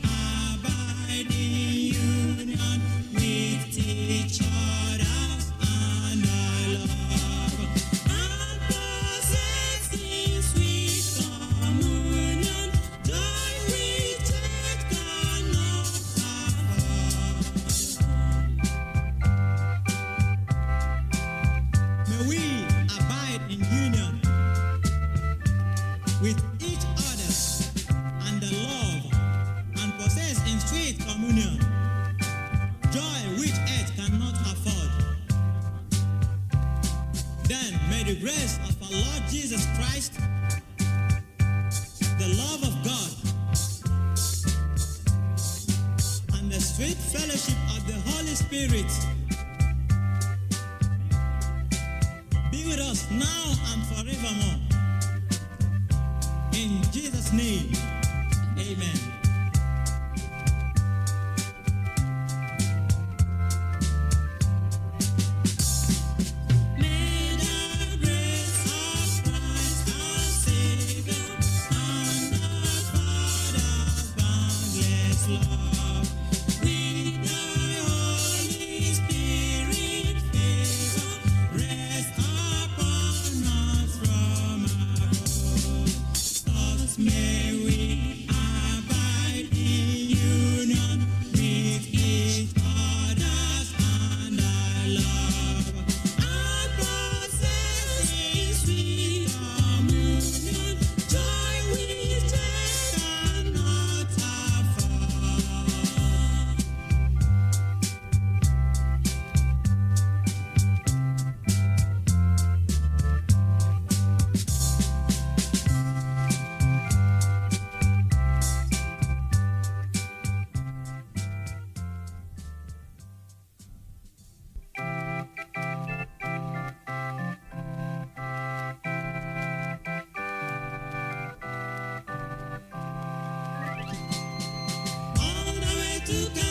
abide in union with each other and our love, and possessing sweet communion, joy which earth cannot afford. May we abide in union with each other and the love, and possess in sweet communion, joy which earth cannot afford. Then may the grace of our Lord Jesus Christ, the love of God, and the sweet fellowship of the Holy Spirit be with us now and forevermore. In Jesus' name, amen. May the grace of Christ our Savior and our Father's boundless love with thy Holy Spirit favor rest upon us from to come.